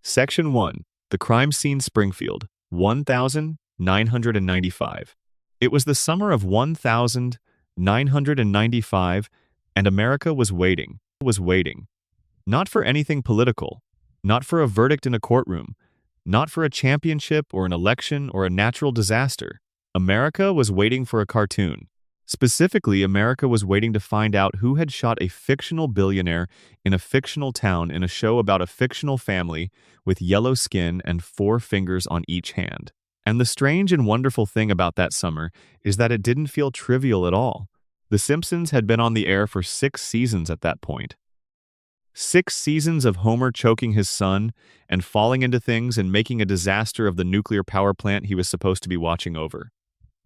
Section 1. The Crime Scene Springfield, 1995. It was the summer of 1995, and America was waiting. Not for anything political, not for a verdict in a courtroom, not for a championship or an election or a natural disaster. America was waiting for a cartoon. Specifically, America was waiting to find out who had shot a fictional billionaire in a fictional town in a show about a fictional family with yellow skin and 4 fingers on each hand. And the strange and wonderful thing about that summer is that it didn't feel trivial at all. The Simpsons had been on the air for 6 seasons at that point. 6 seasons of Homer choking his son and falling into things and making a disaster of the nuclear power plant he was supposed to be watching over.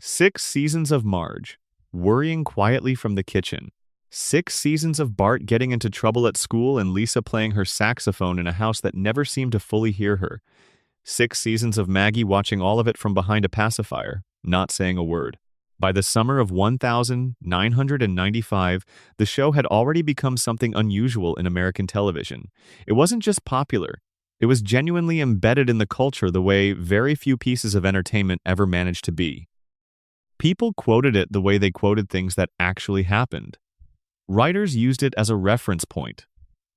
6 seasons of Marge worrying quietly from the kitchen. 6 seasons of Bart getting into trouble at school and Lisa playing her saxophone in a house that never seemed to fully hear her. 6 seasons of Maggie watching all of it from behind a pacifier, not saying a word. By the summer of 1995, the show had already become something unusual in American television. It wasn't just popular. It was genuinely embedded in the culture the way very few pieces of entertainment ever managed to be. People quoted it the way they quoted things that actually happened. Writers used it as a reference point.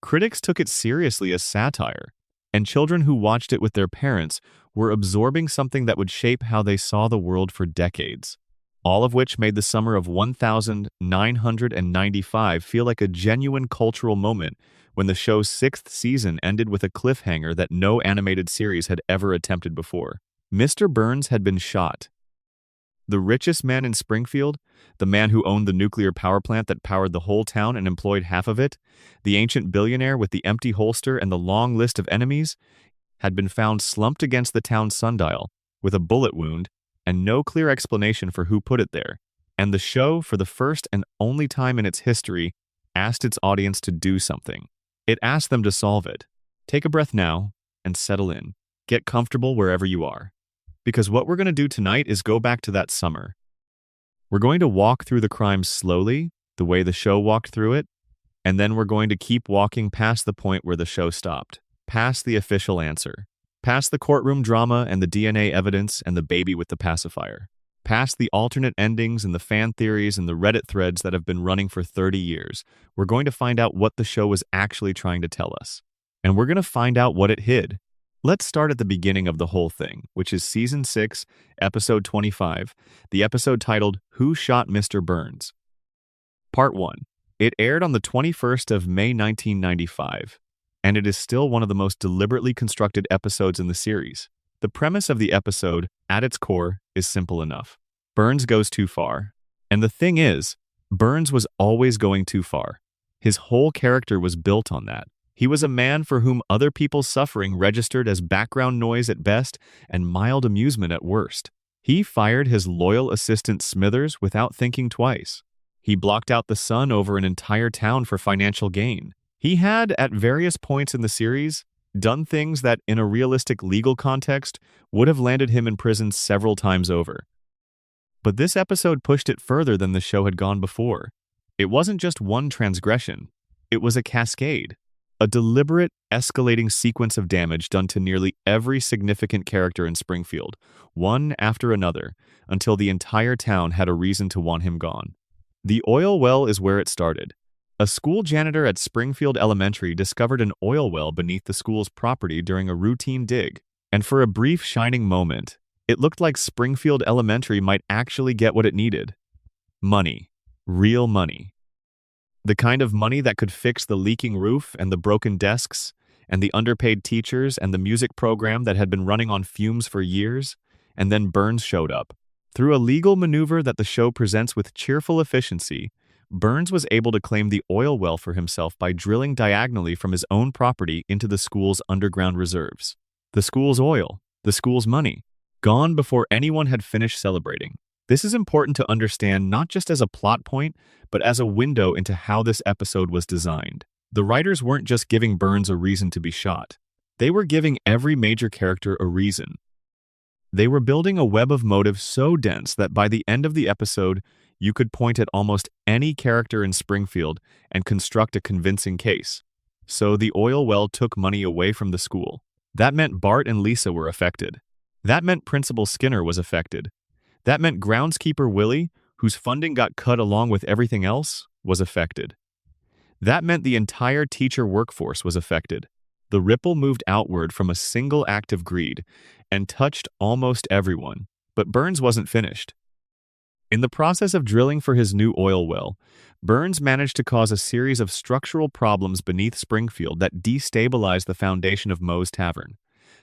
Critics took it seriously as satire, and children who watched it with their parents were absorbing something that would shape how they saw the world for decades. All of which made the summer of 1995 feel like a genuine cultural moment when the show's 6th season ended with a cliffhanger that no animated series had ever attempted before. Mr. Burns had been shot. The richest man in Springfield, the man who owned the nuclear power plant that powered the whole town and employed half of it, the ancient billionaire with the empty holster and the long list of enemies, had been found slumped against the town's sundial with a bullet wound and no clear explanation for who put it there. And the show, for the first and only time in its history, asked its audience to do something. It asked them to solve it. Take a breath now and settle in. Get comfortable wherever you are. Because what we're going to do tonight is go back to that summer. We're going to walk through the crime slowly, the way the show walked through it, and then we're going to keep walking past the point where the show stopped, past the official answer, past the courtroom drama and the DNA evidence and the baby with the pacifier, past the alternate endings and the fan theories and the Reddit threads that have been running for 30 years. We're going to find out what the show was actually trying to tell us. And we're going to find out what it hid. Let's start at the beginning of the whole thing, which is Season 6, Episode 25, the episode titled, Who Shot Mr. Burns? Part 1. It aired on the 21st of May 1995, and it is still one of the most deliberately constructed episodes in the series. The premise of the episode, at its core, is simple enough. Burns goes too far. And the thing is, Burns was always going too far. His whole character was built on that. He was a man for whom other people's suffering registered as background noise at best and mild amusement at worst. He fired his loyal assistant Smithers without thinking twice. He blocked out the sun over an entire town for financial gain. He had, at various points in the series, done things that, in a realistic legal context, would have landed him in prison several times over. But this episode pushed it further than the show had gone before. It wasn't just one transgression. It was a cascade. A deliberate, escalating sequence of damage done to nearly every significant character in Springfield, one after another, until the entire town had a reason to want him gone. The oil well is where it started. A school janitor at Springfield Elementary discovered an oil well beneath the school's property during a routine dig, and for a brief shining moment, it looked like Springfield Elementary might actually get what it needed. Money. Real money. The kind of money that could fix the leaking roof and the broken desks and the underpaid teachers and the music program that had been running on fumes for years. And then Burns showed up. Through a legal maneuver that the show presents with cheerful efficiency, Burns was able to claim the oil well for himself by drilling diagonally from his own property into the school's underground reserves. The school's oil, the school's money, gone before anyone had finished celebrating. This is important to understand not just as a plot point, but as a window into how this episode was designed. The writers weren't just giving Burns a reason to be shot. They were giving every major character a reason. They were building a web of motive so dense that by the end of the episode, you could point at almost any character in Springfield and construct a convincing case. So the oil well took money away from the school. That meant Bart and Lisa were affected. That meant Principal Skinner was affected. That meant groundskeeper Willie, whose funding got cut along with everything else, was affected. That meant the entire teacher workforce was affected. The ripple moved outward from a single act of greed and touched almost everyone. But Burns wasn't finished. In the process of drilling for his new oil well, Burns managed to cause a series of structural problems beneath Springfield that destabilized the foundation of Moe's Tavern.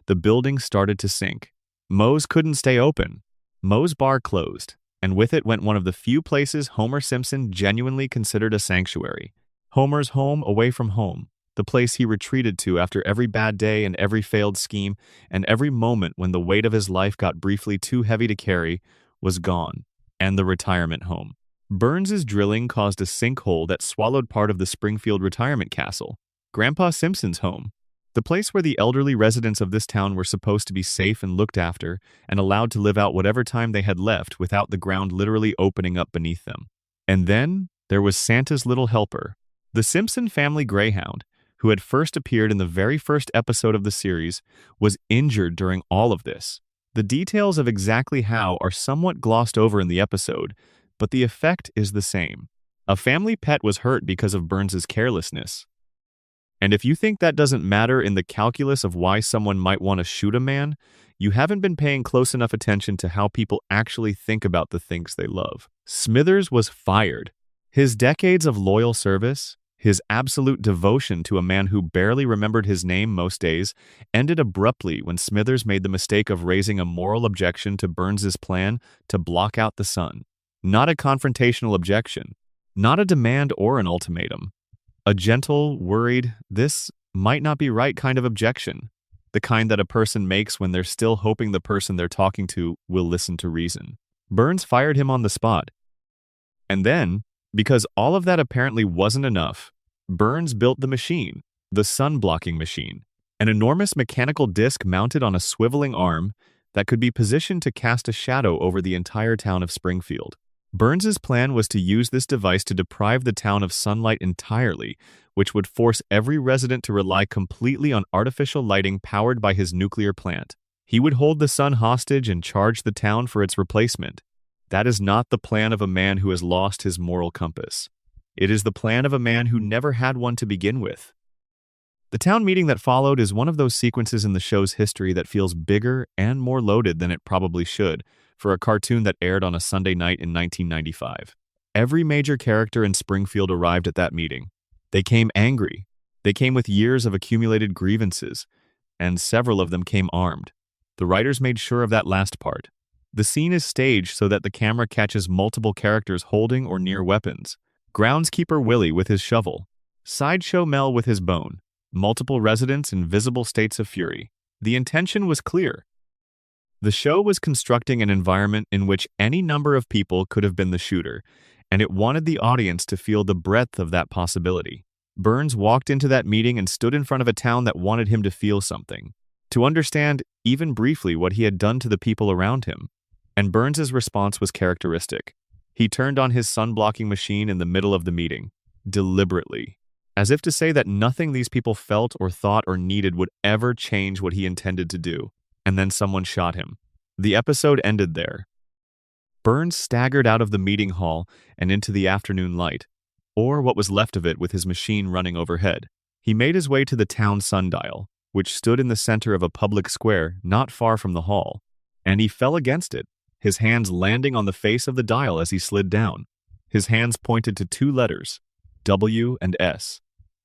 The building started to sink. Moe's couldn't stay open. Moe's bar closed, and with it went one of the few places Homer Simpson genuinely considered a sanctuary. Homer's home away from home, the place he retreated to after every bad day and every failed scheme, and every moment when the weight of his life got briefly too heavy to carry, was gone, and the retirement home. Burns's drilling caused a sinkhole that swallowed part of the Springfield retirement castle, Grandpa Simpson's home, the place where the elderly residents of this town were supposed to be safe and looked after and allowed to live out whatever time they had left without the ground literally opening up beneath them. And then there was Santa's little helper, the Simpson family greyhound, who had first appeared in the very first episode of the series, was injured during all of this. The details of exactly how are somewhat glossed over in the episode, but the effect is the same. A family pet was hurt because of Burns's carelessness. And if you think that doesn't matter in the calculus of why someone might want to shoot a man, you haven't been paying close enough attention to how people actually think about the things they love. Smithers was fired. His decades of loyal service, his absolute devotion to a man who barely remembered his name most days, ended abruptly when Smithers made the mistake of raising a moral objection to Burns's plan to block out the sun. Not a confrontational objection, not a demand or an ultimatum. A gentle, worried, this might not be right kind of objection, the kind that a person makes when they're still hoping the person they're talking to will listen to reason. Burns fired him on the spot. And then, because all of that apparently wasn't enough, Burns built the machine, the sun-blocking machine, an enormous mechanical disc mounted on a swiveling arm that could be positioned to cast a shadow over the entire town of Springfield. Burns's plan was to use this device to deprive the town of sunlight entirely, which would force every resident to rely completely on artificial lighting powered by his nuclear plant. He would hold the sun hostage and charge the town for its replacement. That is not the plan of a man who has lost his moral compass. It is the plan of a man who never had one to begin with. The town meeting that followed is one of those sequences in the show's history that feels bigger and more loaded than it probably should for a cartoon that aired on a Sunday night in 1995. Every major character in Springfield arrived at that meeting. They came angry. They came with years of accumulated grievances, and several of them came armed. The writers made sure of that last part. The scene is staged so that the camera catches multiple characters holding or near weapons. Groundskeeper Willie with his shovel, Sideshow Mel with his bone, multiple residents in visible states of fury. The intention was clear. The show was constructing an environment in which any number of people could have been the shooter, and it wanted the audience to feel the breadth of that possibility. Burns walked into that meeting and stood in front of a town that wanted him to feel something, to understand, even briefly, what he had done to the people around him. And Burns's response was characteristic. He turned on his sun-blocking machine in the middle of the meeting, deliberately, as if to say that nothing these people felt or thought or needed would ever change what he intended to do. And then someone shot him. The episode ended there. Burns staggered out of the meeting hall and into the afternoon light, or what was left of it with his machine running overhead. He made his way to the town sundial, which stood in the center of a public square not far from the hall, and he fell against it, his hands landing on the face of the dial as he slid down. His hands pointed to two letters, W and S.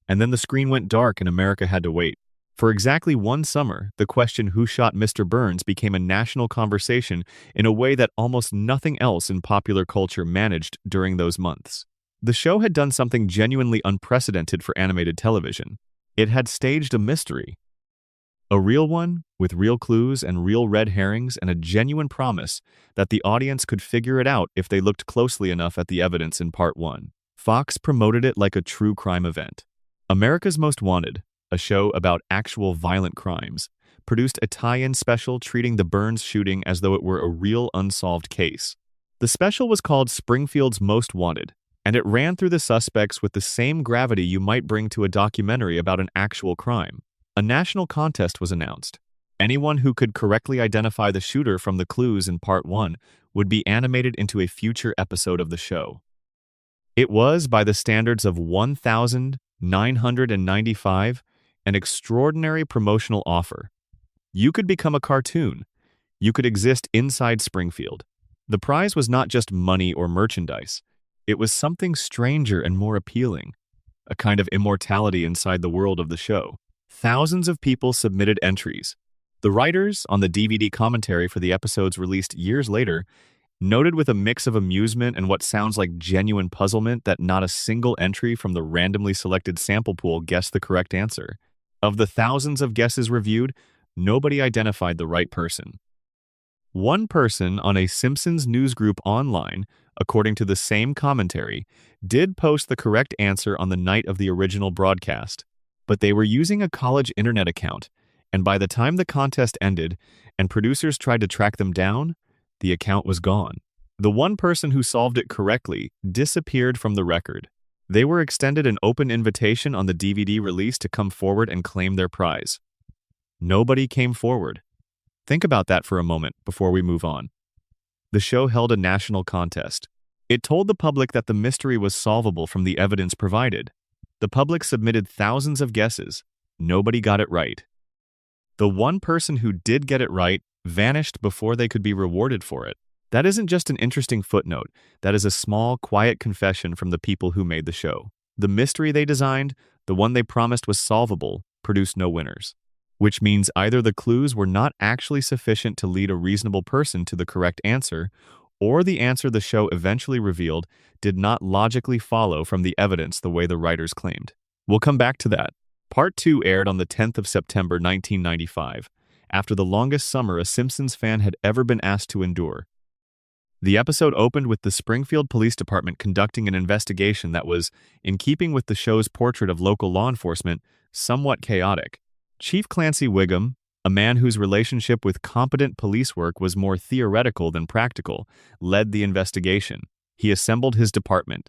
And then the screen went dark and America had to wait. For exactly one summer, the question who shot Mr. Burns became a national conversation in a way that almost nothing else in popular culture managed during those months. The show had done something genuinely unprecedented for animated television. It had staged a mystery. A real one, with real clues and real red herrings and a genuine promise that the audience could figure it out if they looked closely enough at the evidence in Part 1. Fox promoted it like a true crime event. America's Most Wanted, a show about actual violent crimes, produced a tie-in special treating the Burns shooting as though it were a real unsolved case. The special was called Springfield's Most Wanted, and it ran through the suspects with the same gravity you might bring to a documentary about an actual crime. A national contest was announced. Anyone who could correctly identify the shooter from the clues in Part 1 would be animated into a future episode of the show. It was, by the standards of 1,995, an extraordinary promotional offer. You could become a cartoon. You could exist inside Springfield. The prize was not just money or merchandise. It was something stranger and more appealing, a kind of immortality inside the world of the show. Thousands of people submitted entries. The writers, on the DVD commentary for the episodes released years later, noted with a mix of amusement and what sounds like genuine puzzlement that not a single entry from the randomly selected sample pool guessed the correct answer. Of the thousands of guesses reviewed, nobody identified the right person. One person on a Simpsons newsgroup online, according to the same commentary, did post the correct answer on the night of the original broadcast, but they were using a college internet account, and by the time the contest ended and producers tried to track them down, the account was gone. The one person who solved it correctly disappeared from the record. They were extended an open invitation on the DVD release to come forward and claim their prize. Nobody came forward. Think about that for a moment before we move on. The show held a national contest. It told the public that the mystery was solvable from the evidence provided. The public submitted thousands of guesses. Nobody got it right. The one person who did get it right vanished before they could be rewarded for it. That isn't just an interesting footnote. That is a small, quiet confession from the people who made the show. The mystery they designed, the one they promised was solvable, produced no winners. Which means either the clues were not actually sufficient to lead a reasonable person to the correct answer, or the answer the show eventually revealed did not logically follow from the evidence the way the writers claimed. We'll come back to that. Part 2 aired on the 10th of September 1995, after the longest summer a Simpsons fan had ever been asked to endure. The episode opened with the Springfield Police Department conducting an investigation that was, in keeping with the show's portrait of local law enforcement, somewhat chaotic. Chief Clancy Wiggum, a man whose relationship with competent police work was more theoretical than practical, led the investigation. He assembled his department.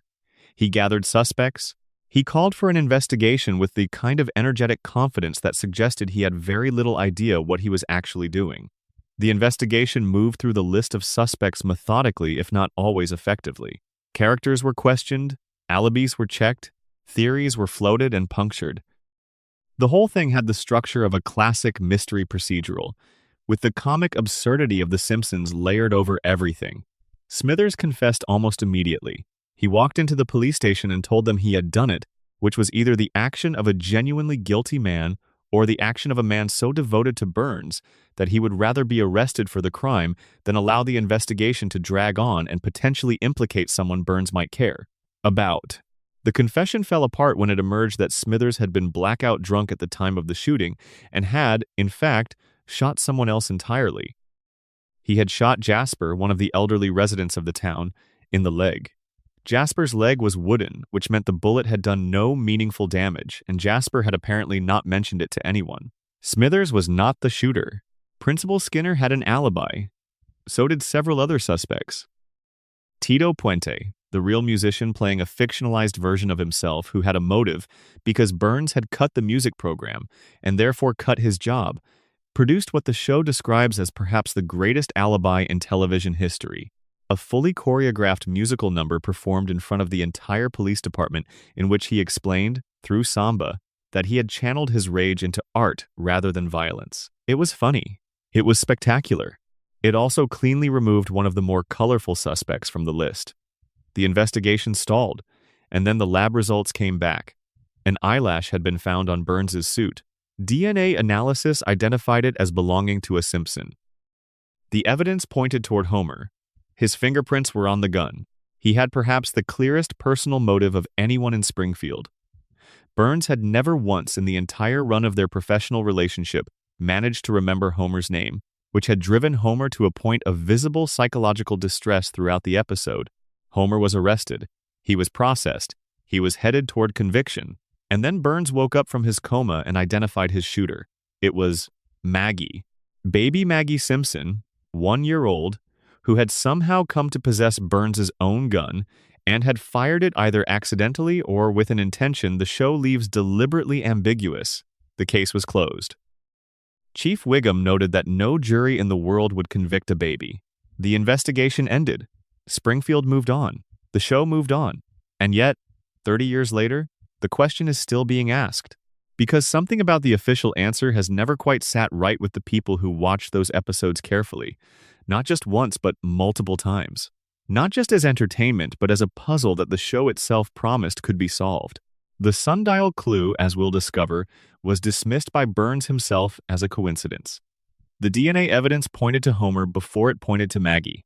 He gathered suspects. He called for an investigation with the kind of energetic confidence that suggested he had very little idea what he was actually doing. The investigation moved through the list of suspects methodically, if not always effectively. Characters were questioned, alibis were checked, theories were floated and punctured. The whole thing had the structure of a classic mystery procedural, with the comic absurdity of The Simpsons layered over everything. Smithers confessed almost immediately. He walked into the police station and told them he had done it, which was either the action of a genuinely guilty man or the action of a man so devoted to Burns that he would rather be arrested for the crime than allow the investigation to drag on and potentially implicate someone Burns might care about. The confession fell apart when it emerged that Smithers had been blackout drunk at the time of the shooting and had, in fact, shot someone else entirely. He had shot Jasper, one of the elderly residents of the town, in the leg. Jasper's leg was wooden, which meant the bullet had done no meaningful damage, and Jasper had apparently not mentioned it to anyone. Smithers was not the shooter. Principal Skinner had an alibi. So did several other suspects. Tito Puente, the real musician playing a fictionalized version of himself who had a motive because Burns had cut the music program and therefore cut his job, produced what the show describes as perhaps the greatest alibi in television history. A fully choreographed musical number performed in front of the entire police department in which he explained, through samba, that he had channeled his rage into art rather than violence. It was funny. It was spectacular. It also cleanly removed one of the more colorful suspects from the list. The investigation stalled, and then the lab results came back. An eyelash had been found on Burns's suit. DNA analysis identified it as belonging to a Simpson. The evidence pointed toward Homer. His fingerprints were on the gun. He had perhaps the clearest personal motive of anyone in Springfield. Burns had never once in the entire run of their professional relationship managed to remember Homer's name, which had driven Homer to a point of visible psychological distress throughout the episode. Homer was arrested. He was processed. He was headed toward conviction. And then Burns woke up from his coma and identified his shooter. It was Maggie. Baby Maggie Simpson, 1 year old, who had somehow come to possess Burns's own gun and had fired it either accidentally or with an intention the show leaves deliberately ambiguous. The case was closed. Chief Wiggum noted that no jury in the world would convict a baby. The investigation ended. Springfield moved on. The show moved on. And yet, 30 years later, the question is still being asked. Because something about the official answer has never quite sat right with the people who watched those episodes carefully. Not just once, but multiple times. Not just as entertainment, but as a puzzle that the show itself promised could be solved. The sundial clue, as we'll discover, was dismissed by Burns himself as a coincidence. The DNA evidence pointed to Homer before it pointed to Maggie.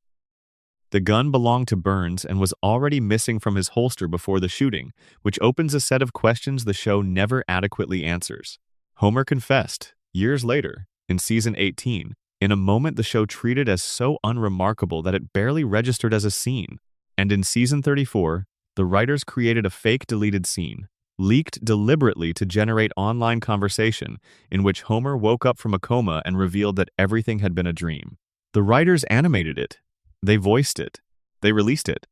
The gun belonged to Burns and was already missing from his holster before the shooting, which opens a set of questions the show never adequately answers. Homer confessed, years later, in season 18, in a moment the show treated as so unremarkable that it barely registered as a scene. And in season 34, the writers created a fake deleted scene, leaked deliberately to generate online conversation, in which Homer woke up from a coma and revealed that everything had been a dream. The writers animated it. They voiced it. They released it.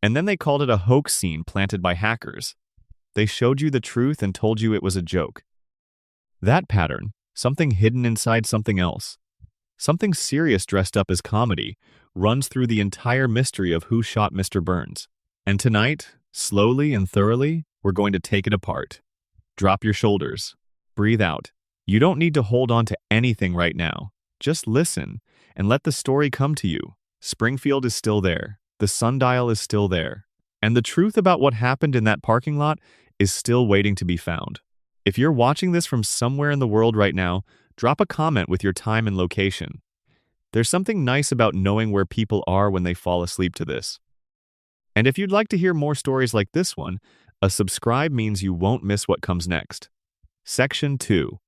And then they called it a hoax scene planted by hackers. They showed you the truth and told you it was a joke. That pattern, something hidden inside something else, something serious dressed up as comedy, runs through the entire mystery of who shot Mr. Burns. And tonight, slowly and thoroughly, we're going to take it apart. Drop your shoulders. Breathe out. You don't need to hold on to anything right now. Just listen and let the story come to you. Springfield is still there. The sundial is still there. And the truth about what happened in that parking lot is still waiting to be found. If you're watching this from somewhere in the world right now, drop a comment with your time and location. There's something nice about knowing where people are when they fall asleep to this. And if you'd like to hear more stories like this one, a subscribe means you won't miss what comes next. Section 2.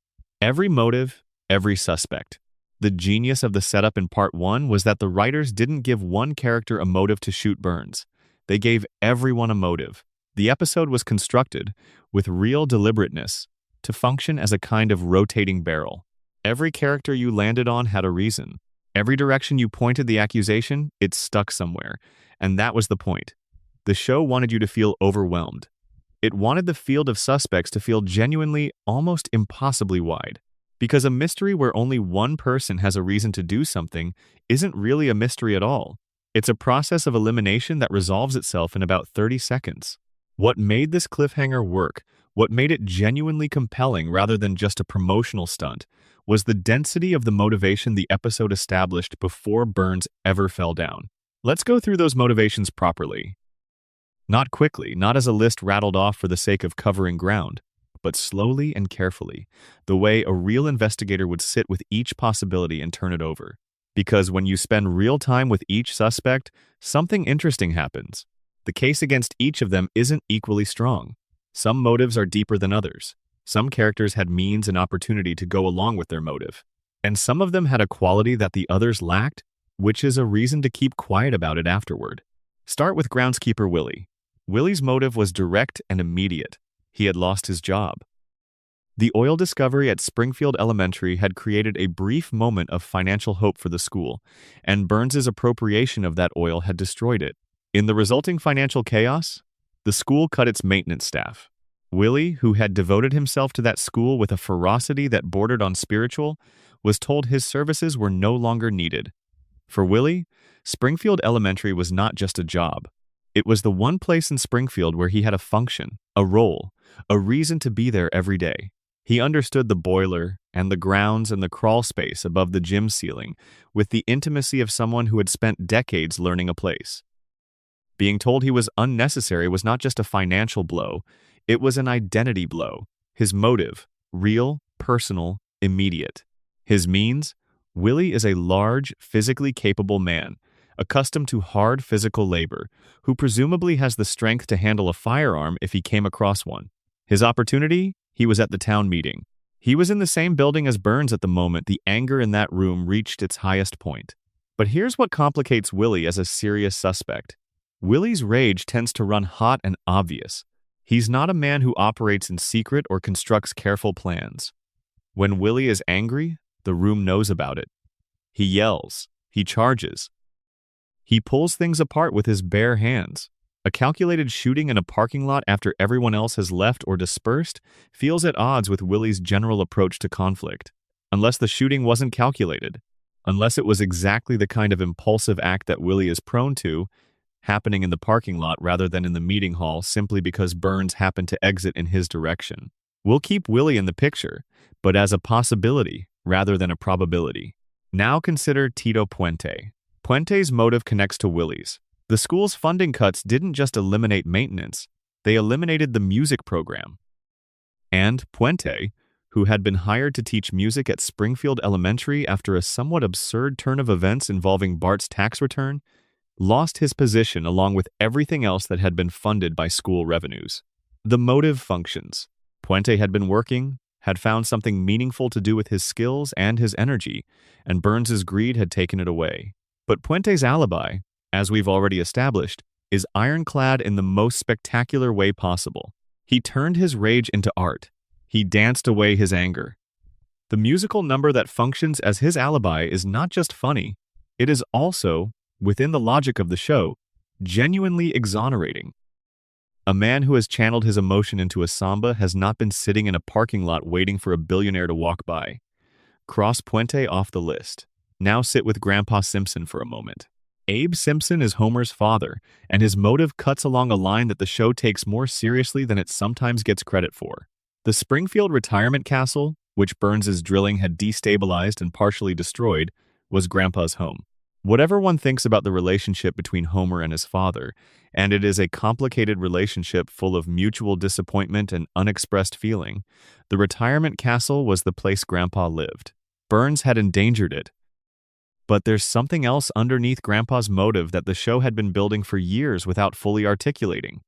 Every motive, every suspect. The genius of the setup in Part 1 was that the writers didn't give one character a motive to shoot Burns. They gave everyone a motive. The episode was constructed, with real deliberateness, to function as a kind of rotating barrel. Every character you landed on had a reason. Every direction you pointed the accusation, it stuck somewhere. And that was the point. The show wanted you to feel overwhelmed. It wanted the field of suspects to feel genuinely, almost impossibly wide. Because a mystery where only one person has a reason to do something isn't really a mystery at all. It's a process of elimination that resolves itself in about 30 seconds. What made this cliffhanger work, what made it genuinely compelling rather than just a promotional stunt, was the density of the motivation the episode established before Burns ever fell down. Let's go through those motivations properly. Not quickly, not as a list rattled off for the sake of covering ground, but slowly and carefully, the way a real investigator would sit with each possibility and turn it over. Because when you spend real time with each suspect, something interesting happens. The case against each of them isn't equally strong. Some motives are deeper than others. Some characters had means and opportunity to go along with their motive. And some of them had a quality that the others lacked, which is a reason to keep quiet about it afterward. Start with groundskeeper Willie. Willie's motive was direct and immediate. He had lost his job. The oil discovery at Springfield Elementary had created a brief moment of financial hope for the school, and Burns's appropriation of that oil had destroyed it. In the resulting financial chaos, the school cut its maintenance staff. Willie, who had devoted himself to that school with a ferocity that bordered on spiritual, was told his services were no longer needed. For Willie, Springfield Elementary was not just a job. It was the one place in Springfield where he had a function, a role, a reason to be there every day. He understood the boiler and the grounds and the crawl space above the gym ceiling with the intimacy of someone who had spent decades learning a place. Being told he was unnecessary was not just a financial blow, it was an identity blow. His motive, real, personal, immediate. His means, Willie is a large, physically capable man, accustomed to hard physical labor, who presumably has the strength to handle a firearm if he came across one. His opportunity? He was at the town meeting. He was in the same building as Burns at the moment the anger in that room reached its highest point. But here's what complicates Willie as a serious suspect. Willie's rage tends to run hot and obvious. He's not a man who operates in secret or constructs careful plans. When Willie is angry, the room knows about it. He yells. He charges. He pulls things apart with his bare hands. A calculated shooting in a parking lot after everyone else has left or dispersed feels at odds with Willie's general approach to conflict. Unless the shooting wasn't calculated, unless it was exactly the kind of impulsive act that Willie is prone to, happening in the parking lot rather than in the meeting hall simply because Burns happened to exit in his direction. We'll keep Willie in the picture, but as a possibility rather than a probability. Now consider Tito Puente. Puente's motive connects to Willie's. The school's funding cuts didn't just eliminate maintenance, they eliminated the music program. And Puente, who had been hired to teach music at Springfield Elementary after a somewhat absurd turn of events involving Bart's tax return, lost his position along with everything else that had been funded by school revenues. The motive functions. Puente had been working, had found something meaningful to do with his skills and his energy, and Burns's greed had taken it away. But Puente's alibi, as we've already established, is ironclad in the most spectacular way possible. He turned his rage into art. He danced away his anger. The musical number that functions as his alibi is not just funny, it is also, within the logic of the show, genuinely exonerating. A man who has channeled his emotion into a samba has not been sitting in a parking lot waiting for a billionaire to walk by. Cross Puente off the list. Now sit with Grandpa Simpson for a moment. Abe Simpson is Homer's father, and his motive cuts along a line that the show takes more seriously than it sometimes gets credit for. The Springfield retirement castle, which Burns's drilling had destabilized and partially destroyed, was Grandpa's home. Whatever one thinks about the relationship between Homer and his father, and it is a complicated relationship full of mutual disappointment and unexpressed feeling, the retirement castle was the place Grandpa lived. Burns had endangered it. But there's something else underneath Grandpa's motive that the show had been building for years without fully articulating.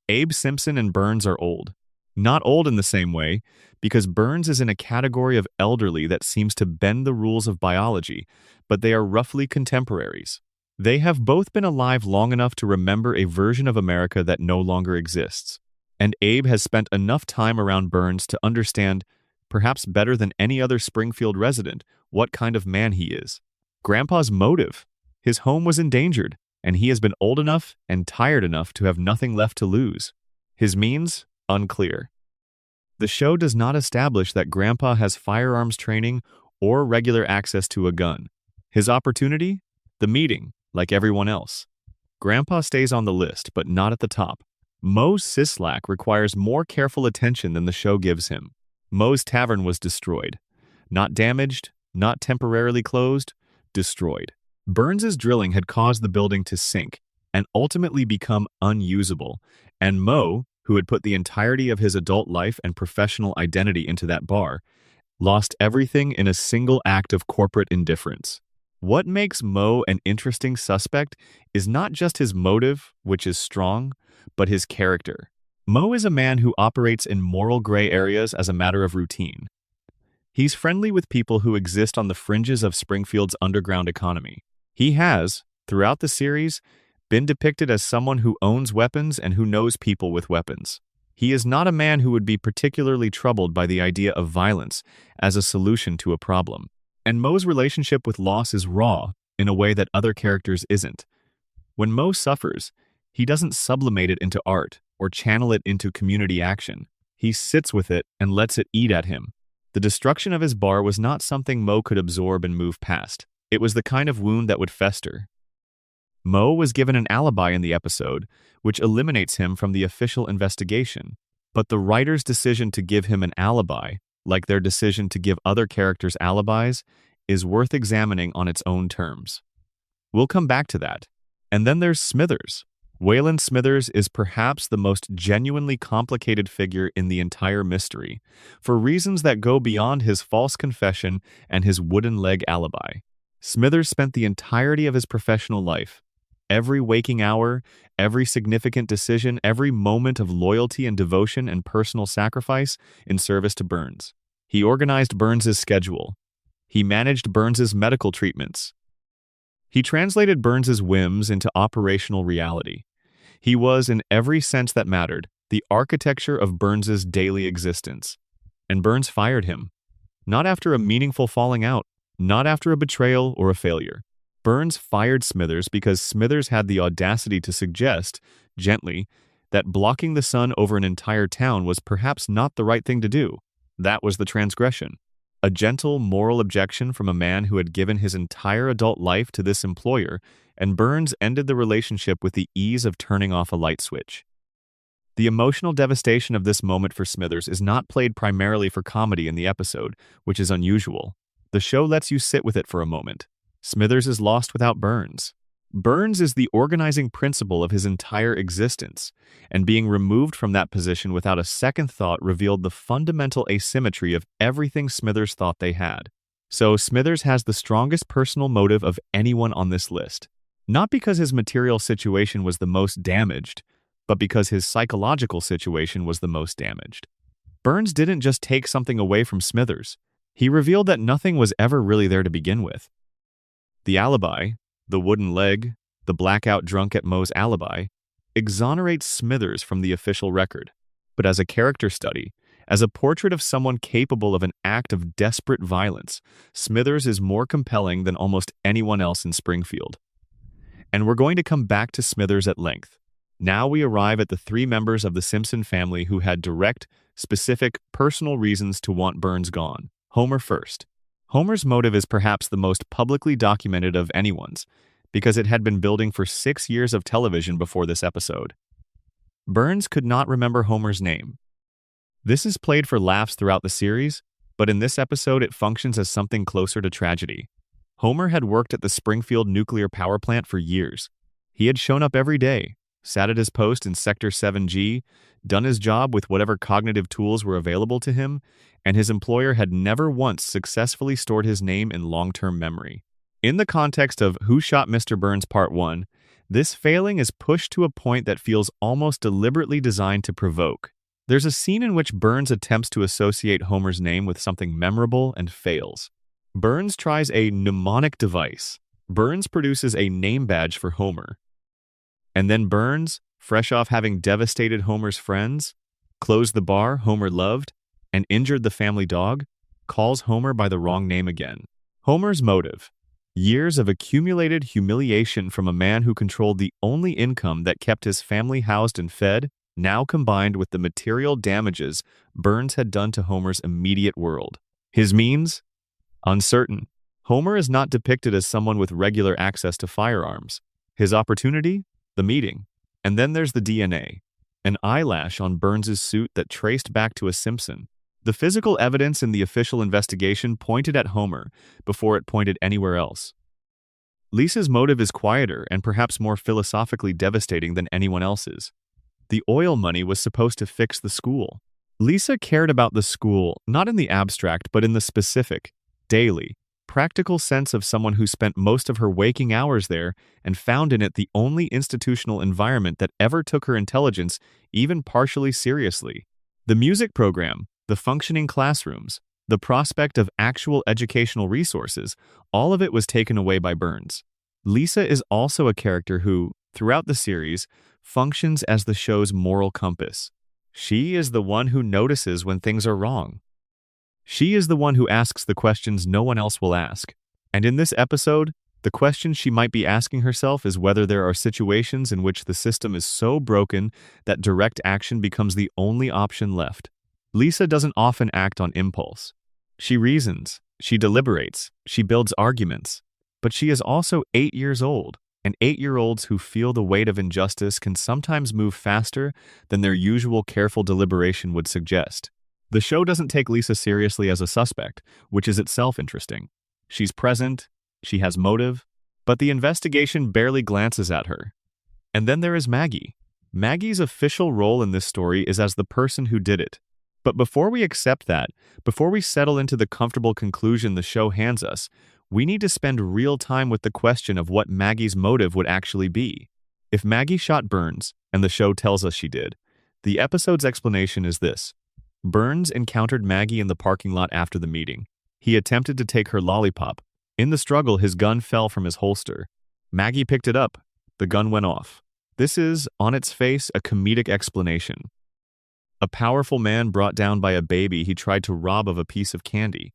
Abe Simpson and Burns are old. Not old in the same way, because Burns is in a category of elderly that seems to bend the rules of biology, but they are roughly contemporaries. They have both been alive long enough to remember a version of America that no longer exists. And Abe has spent enough time around Burns to understand, perhaps better than any other Springfield resident, what kind of man he is. Grandpa's motive. His home was endangered, and he has been old enough and tired enough to have nothing left to lose. His means? Unclear. The show does not establish that Grandpa has firearms training or regular access to a gun. His opportunity? The meeting, like everyone else. Grandpa stays on the list, but not at the top. Moe's Sislak requires more careful attention than the show gives him. Moe's Tavern was destroyed. Not damaged, not temporarily closed, destroyed. Burns's drilling had caused the building to sink and ultimately become unusable, and Moe, who had put the entirety of his adult life and professional identity into that bar, lost everything in a single act of corporate indifference. What makes Moe an interesting suspect is not just his motive, which is strong, but his character. Moe is a man who operates in moral gray areas as a matter of routine. He's friendly with people who exist on the fringes of Springfield's underground economy. He has, throughout the series, been depicted as someone who owns weapons and who knows people with weapons. He is not a man who would be particularly troubled by the idea of violence as a solution to a problem. And Moe's relationship with loss is raw in a way that other characters isn't. When Moe suffers, he doesn't sublimate it into art or channel it into community action. He sits with it and lets it eat at him. The destruction of his bar was not something Moe could absorb and move past. It was the kind of wound that would fester. Moe was given an alibi in the episode, which eliminates him from the official investigation. But the writer's decision to give him an alibi, like their decision to give other characters alibis, is worth examining on its own terms. We'll come back to that. And then there's Smithers. Waylon Smithers is perhaps the most genuinely complicated figure in the entire mystery, for reasons that go beyond his false confession and his wooden leg alibi. Smithers spent the entirety of his professional life, every waking hour, every significant decision, every moment of loyalty and devotion and personal sacrifice in service to Burns. He organized Burns's schedule. He managed Burns's medical treatments. He translated Burns's whims into operational reality. He was, in every sense that mattered, the architecture of Burns's daily existence. And Burns fired him. Not after a meaningful falling out, not after a betrayal or a failure. Burns fired Smithers because Smithers had the audacity to suggest, gently, that blocking the sun over an entire town was perhaps not the right thing to do. That was the transgression. A gentle, moral objection from a man who had given his entire adult life to this employer, and Burns ended the relationship with the ease of turning off a light switch. The emotional devastation of this moment for Smithers is not played primarily for comedy in the episode, which is unusual. The show lets you sit with it for a moment. Smithers is lost without Burns. Burns is the organizing principle of his entire existence, and being removed from that position without a second thought revealed the fundamental asymmetry of everything Smithers thought they had. So Smithers has the strongest personal motive of anyone on this list. Not because his material situation was the most damaged, but because his psychological situation was the most damaged. Burns didn't just take something away from Smithers. He revealed that nothing was ever really there to begin with. The alibi, the wooden leg, the blackout drunk at Moe's alibi, exonerates Smithers from the official record. But as a character study, as a portrait of someone capable of an act of desperate violence, Smithers is more compelling than almost anyone else in Springfield. And we're going to come back to Smithers at length. Now we arrive at the three members of the Simpson family who had direct, specific, personal reasons to want Burns gone. Homer first. Homer's motive is perhaps the most publicly documented of anyone's, because it had been building for 6 years of television before this episode. Burns could not remember Homer's name. This is played for laughs throughout the series, but in this episode it functions as something closer to tragedy. Homer had worked at the Springfield nuclear power plant for years. He had shown up every day, sat at his post in Sector 7G, done his job with whatever cognitive tools were available to him, and his employer had never once successfully stored his name in long-term memory. In the context of Who Shot Mr. Burns Part 1, this failing is pushed to a point that feels almost deliberately designed to provoke. There's a scene in which Burns attempts to associate Homer's name with something memorable and fails. Burns tries a mnemonic device. Burns produces a name badge for Homer. And then Burns, fresh off having devastated Homer's friends, closed the bar Homer loved, and injured the family dog, calls Homer by the wrong name again. Homer's motive: years of accumulated humiliation from a man who controlled the only income that kept his family housed and fed, now combined with the material damages Burns had done to Homer's immediate world. His means? Uncertain. Homer is not depicted as someone with regular access to firearms. His opportunity? The meeting. And then there's the DNA. An eyelash on Burns's suit that traced back to a Simpson. The physical evidence in the official investigation pointed at Homer before it pointed anywhere else. Lisa's motive is quieter and perhaps more philosophically devastating than anyone else's. The oil money was supposed to fix the school. Lisa cared about the school, not in the abstract, but in the specific, daily, practical sense of someone who spent most of her waking hours there and found in it the only institutional environment that ever took her intelligence even partially seriously. The music program, the functioning classrooms, the prospect of actual educational resources, all of it was taken away by Burns. Lisa is also a character who, throughout the series, functions as the show's moral compass. She is the one who notices when things are wrong. She is the one who asks the questions no one else will ask. And in this episode, the question she might be asking herself is whether there are situations in which the system is so broken that direct action becomes the only option left. Lisa doesn't often act on impulse. She reasons, she deliberates, she builds arguments. But she is also 8 years old, and 8-year-olds who feel the weight of injustice can sometimes move faster than their usual careful deliberation would suggest. The show doesn't take Lisa seriously as a suspect, which is itself interesting. She's present, she has motive, but the investigation barely glances at her. And then there is Maggie. Maggie's official role in this story is as the person who did it. But before we accept that, before we settle into the comfortable conclusion the show hands us, we need to spend real time with the question of what Maggie's motive would actually be. If Maggie shot Burns, and the show tells us she did, the episode's explanation is this. Burns encountered Maggie in the parking lot after the meeting. He attempted to take her lollipop. In the struggle, his gun fell from his holster. Maggie picked it up. The gun went off. This is, on its face, a comedic explanation. A powerful man brought down by a baby he tried to rob of a piece of candy.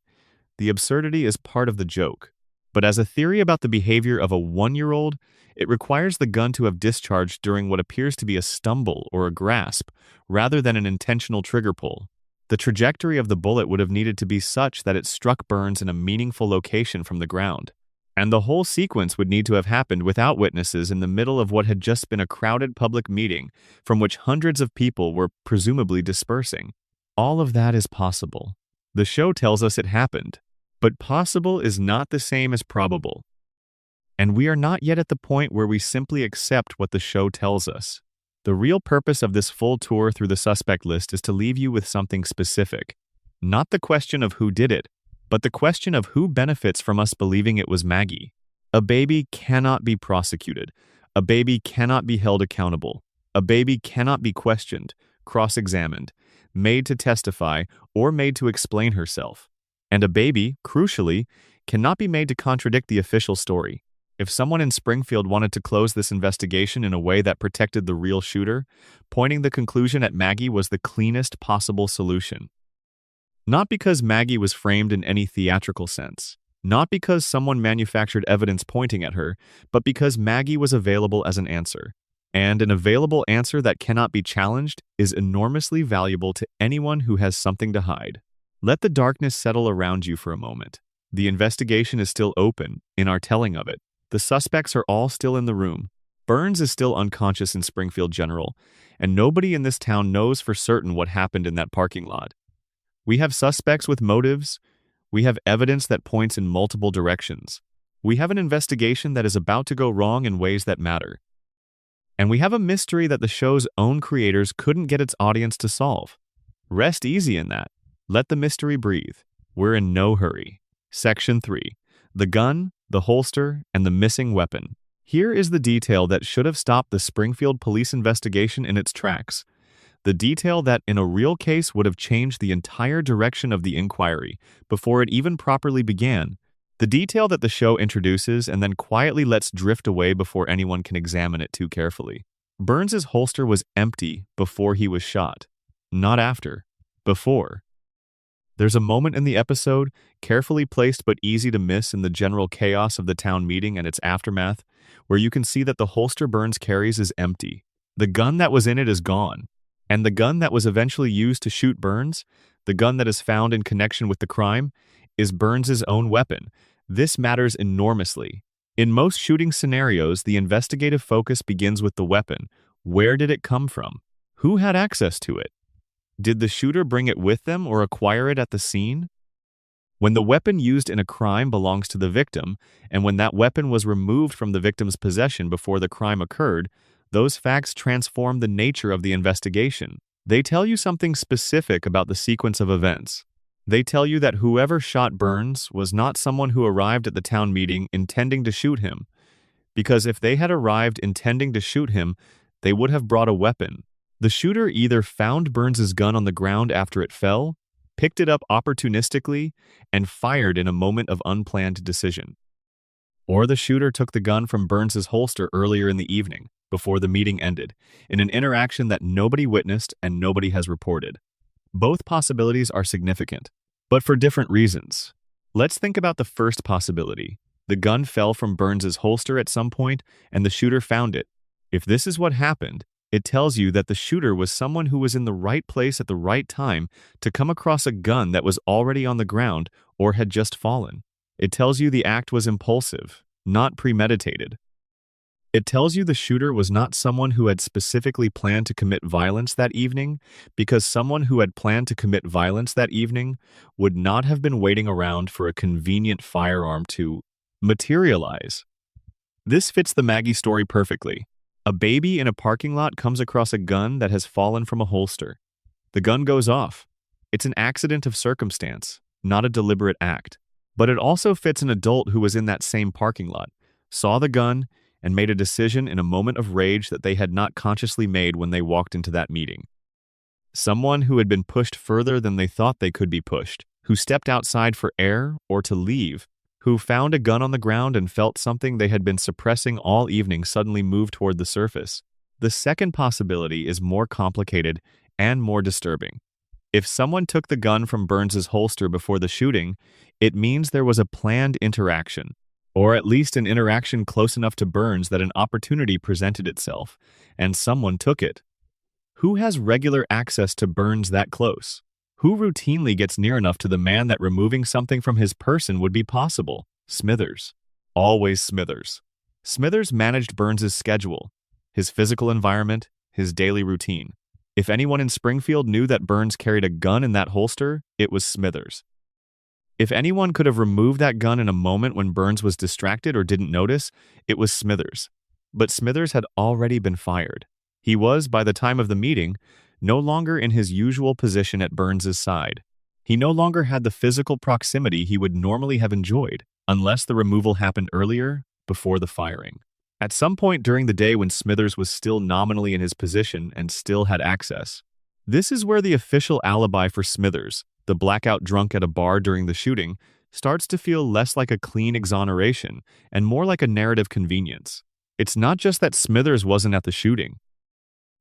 The absurdity is part of the joke. But as a theory about the behavior of a 1-year-old, it requires the gun to have discharged during what appears to be a stumble or a grasp, rather than an intentional trigger pull. The trajectory of the bullet would have needed to be such that it struck Burns in a meaningful location from the ground. And the whole sequence would need to have happened without witnesses in the middle of what had just been a crowded public meeting from which hundreds of people were presumably dispersing. All of that is possible. The show tells us it happened, but possible is not the same as probable. And we are not yet at the point where we simply accept what the show tells us. The real purpose of this full tour through the suspect list is to leave you with something specific. Not the question of who did it, but the question of who benefits from us believing it was Maggie. A baby cannot be prosecuted. A baby cannot be held accountable. A baby cannot be questioned, cross-examined, made to testify, or made to explain herself. And a baby, crucially, cannot be made to contradict the official story. If someone in Springfield wanted to close this investigation in a way that protected the real shooter, pointing the conclusion at Maggie was the cleanest possible solution. Not because Maggie was framed in any theatrical sense, not because someone manufactured evidence pointing at her, but because Maggie was available as an answer. And an available answer that cannot be challenged is enormously valuable to anyone who has something to hide. Let the darkness settle around you for a moment. The investigation is still open in our telling of it. The suspects are all still in the room. Burns is still unconscious in Springfield General, and nobody in this town knows for certain what happened in that parking lot. We have suspects with motives. We have evidence that points in multiple directions. We have an investigation that is about to go wrong in ways that matter. And we have a mystery that the show's own creators couldn't get its audience to solve. Rest easy in that. Let the mystery breathe. We're in no hurry. Section 3. The gun, the holster, and the missing weapon. Here is the detail that should have stopped the Springfield police investigation in its tracks. The detail that, in a real case, would have changed the entire direction of the inquiry before it even properly began. The detail that the show introduces and then quietly lets drift away before anyone can examine it too carefully. Burns's holster was empty before he was shot. Not after. Before. There's a moment in the episode, carefully placed but easy to miss in the general chaos of the town meeting and its aftermath, where you can see that the holster Burns carries is empty. The gun that was in it is gone. And the gun that was eventually used to shoot Burns, the gun that is found in connection with the crime, is Burns's own weapon. This matters enormously. In most shooting scenarios, the investigative focus begins with the weapon. Where did it come from? Who had access to it? Did the shooter bring it with them or acquire it at the scene? When the weapon used in a crime belongs to the victim, and when that weapon was removed from the victim's possession before the crime occurred, those facts transform the nature of the investigation. They tell you something specific about the sequence of events. They tell you that whoever shot Burns was not someone who arrived at the town meeting intending to shoot him, because if they had arrived intending to shoot him, they would have brought a weapon. The shooter either found Burns's gun on the ground after it fell, picked it up opportunistically, and fired in a moment of unplanned decision. Or the shooter took the gun from Burns's holster earlier in the evening, before the meeting ended, in an interaction that nobody witnessed and nobody has reported. Both possibilities are significant, but for different reasons. Let's think about the first possibility. The gun fell from Burns's holster at some point, and the shooter found it. If this is what happened, it tells you that the shooter was someone who was in the right place at the right time to come across a gun that was already on the ground or had just fallen. It tells you the act was impulsive, not premeditated. It tells you the shooter was not someone who had specifically planned to commit violence that evening, because someone who had planned to commit violence that evening would not have been waiting around for a convenient firearm to materialize. This fits the Maggie story perfectly. A baby in a parking lot comes across a gun that has fallen from a holster. The gun goes off. It's an accident of circumstance, not a deliberate act. But it also fits an adult who was in that same parking lot, saw the gun, and made a decision in a moment of rage that they had not consciously made when they walked into that meeting. Someone who had been pushed further than they thought they could be pushed, who stepped outside for air or to leave, who found a gun on the ground and felt something they had been suppressing all evening suddenly move toward the surface. The second possibility is more complicated and more disturbing. If someone took the gun from Burns's holster before the shooting, it means there was a planned interaction. Or at least an interaction close enough to Burns that an opportunity presented itself, and someone took it. Who has regular access to Burns that close? Who routinely gets near enough to the man that removing something from his person would be possible? Smithers. Always Smithers. Smithers managed Burns's schedule, his physical environment, his daily routine. If anyone in Springfield knew that Burns carried a gun in that holster, it was Smithers. If anyone could have removed that gun in a moment when Burns was distracted or didn't notice, it was Smithers. But Smithers had already been fired. He was, by the time of the meeting, no longer in his usual position at Burns's side. He no longer had the physical proximity he would normally have enjoyed, unless the removal happened earlier, before the firing. At some point during the day when Smithers was still nominally in his position and still had access. This is where the official alibi for Smithers, the blackout drunk at a bar during the shooting, starts to feel less like a clean exoneration and more like a narrative convenience. It's not just that Smithers wasn't at the shooting.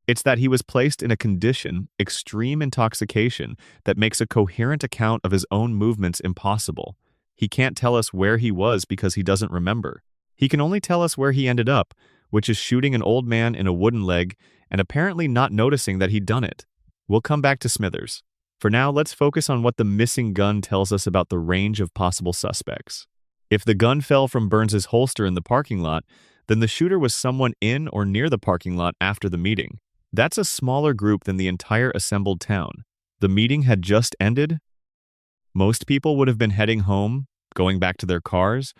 It's that he was placed in a condition, extreme intoxication, that makes a coherent account of his own movements impossible. He can't tell us where he was because he doesn't remember. He can only tell us where he ended up, which is shooting an old man in a wooden leg and apparently not noticing that he'd done it. We'll come back to Smithers. For now, let's focus on what the missing gun tells us about the range of possible suspects. If the gun fell from Burns's holster in the parking lot, then the shooter was someone in or near the parking lot after the meeting. That's a smaller group than the entire assembled town. The meeting had just ended. Most people would have been heading home, going back to their cars,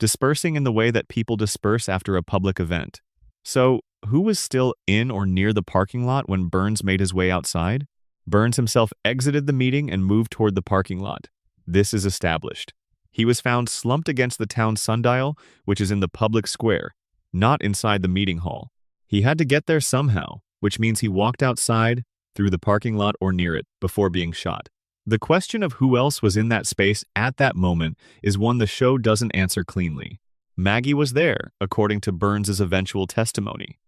dispersing in the way that people disperse after a public event. So, who was still in or near the parking lot when Burns made his way outside? Burns himself exited the meeting and moved toward the parking lot. This is established. He was found slumped against the town sundial, which is in the public square, not inside the meeting hall. He had to get there somehow, which means he walked outside, through the parking lot or near it, before being shot. The question of who else was in that space at that moment is one the show doesn't answer cleanly. Maggie was there, according to Burns's eventual testimony.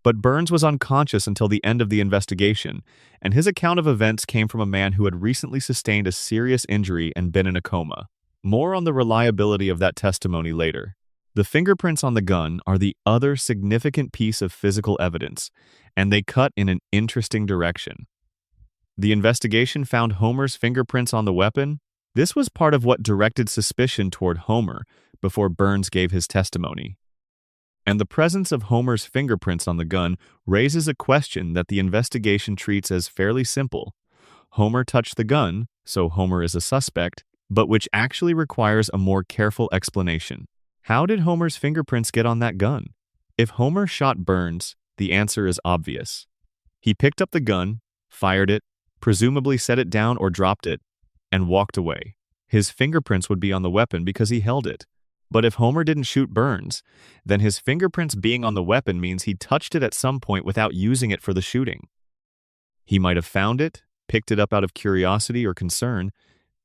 But Burns was unconscious until the end of the investigation, and his account of events came from a man who had recently sustained a serious injury and been in a coma. More on the reliability of that testimony later. The fingerprints on the gun are the other significant piece of physical evidence, and they cut in an interesting direction. The investigation found Homer's fingerprints on the weapon. This was part of what directed suspicion toward Homer before Burns gave his testimony. And the presence of Homer's fingerprints on the gun raises a question that the investigation treats as fairly simple. Homer touched the gun, so Homer is a suspect, but which actually requires a more careful explanation. How did Homer's fingerprints get on that gun? If Homer shot Burns, the answer is obvious. He picked up the gun, fired it, presumably set it down or dropped it, and walked away. His fingerprints would be on the weapon because he held it. But if Homer didn't shoot Burns, then his fingerprints being on the weapon means he touched it at some point without using it for the shooting. He might have found it, picked it up out of curiosity or concern,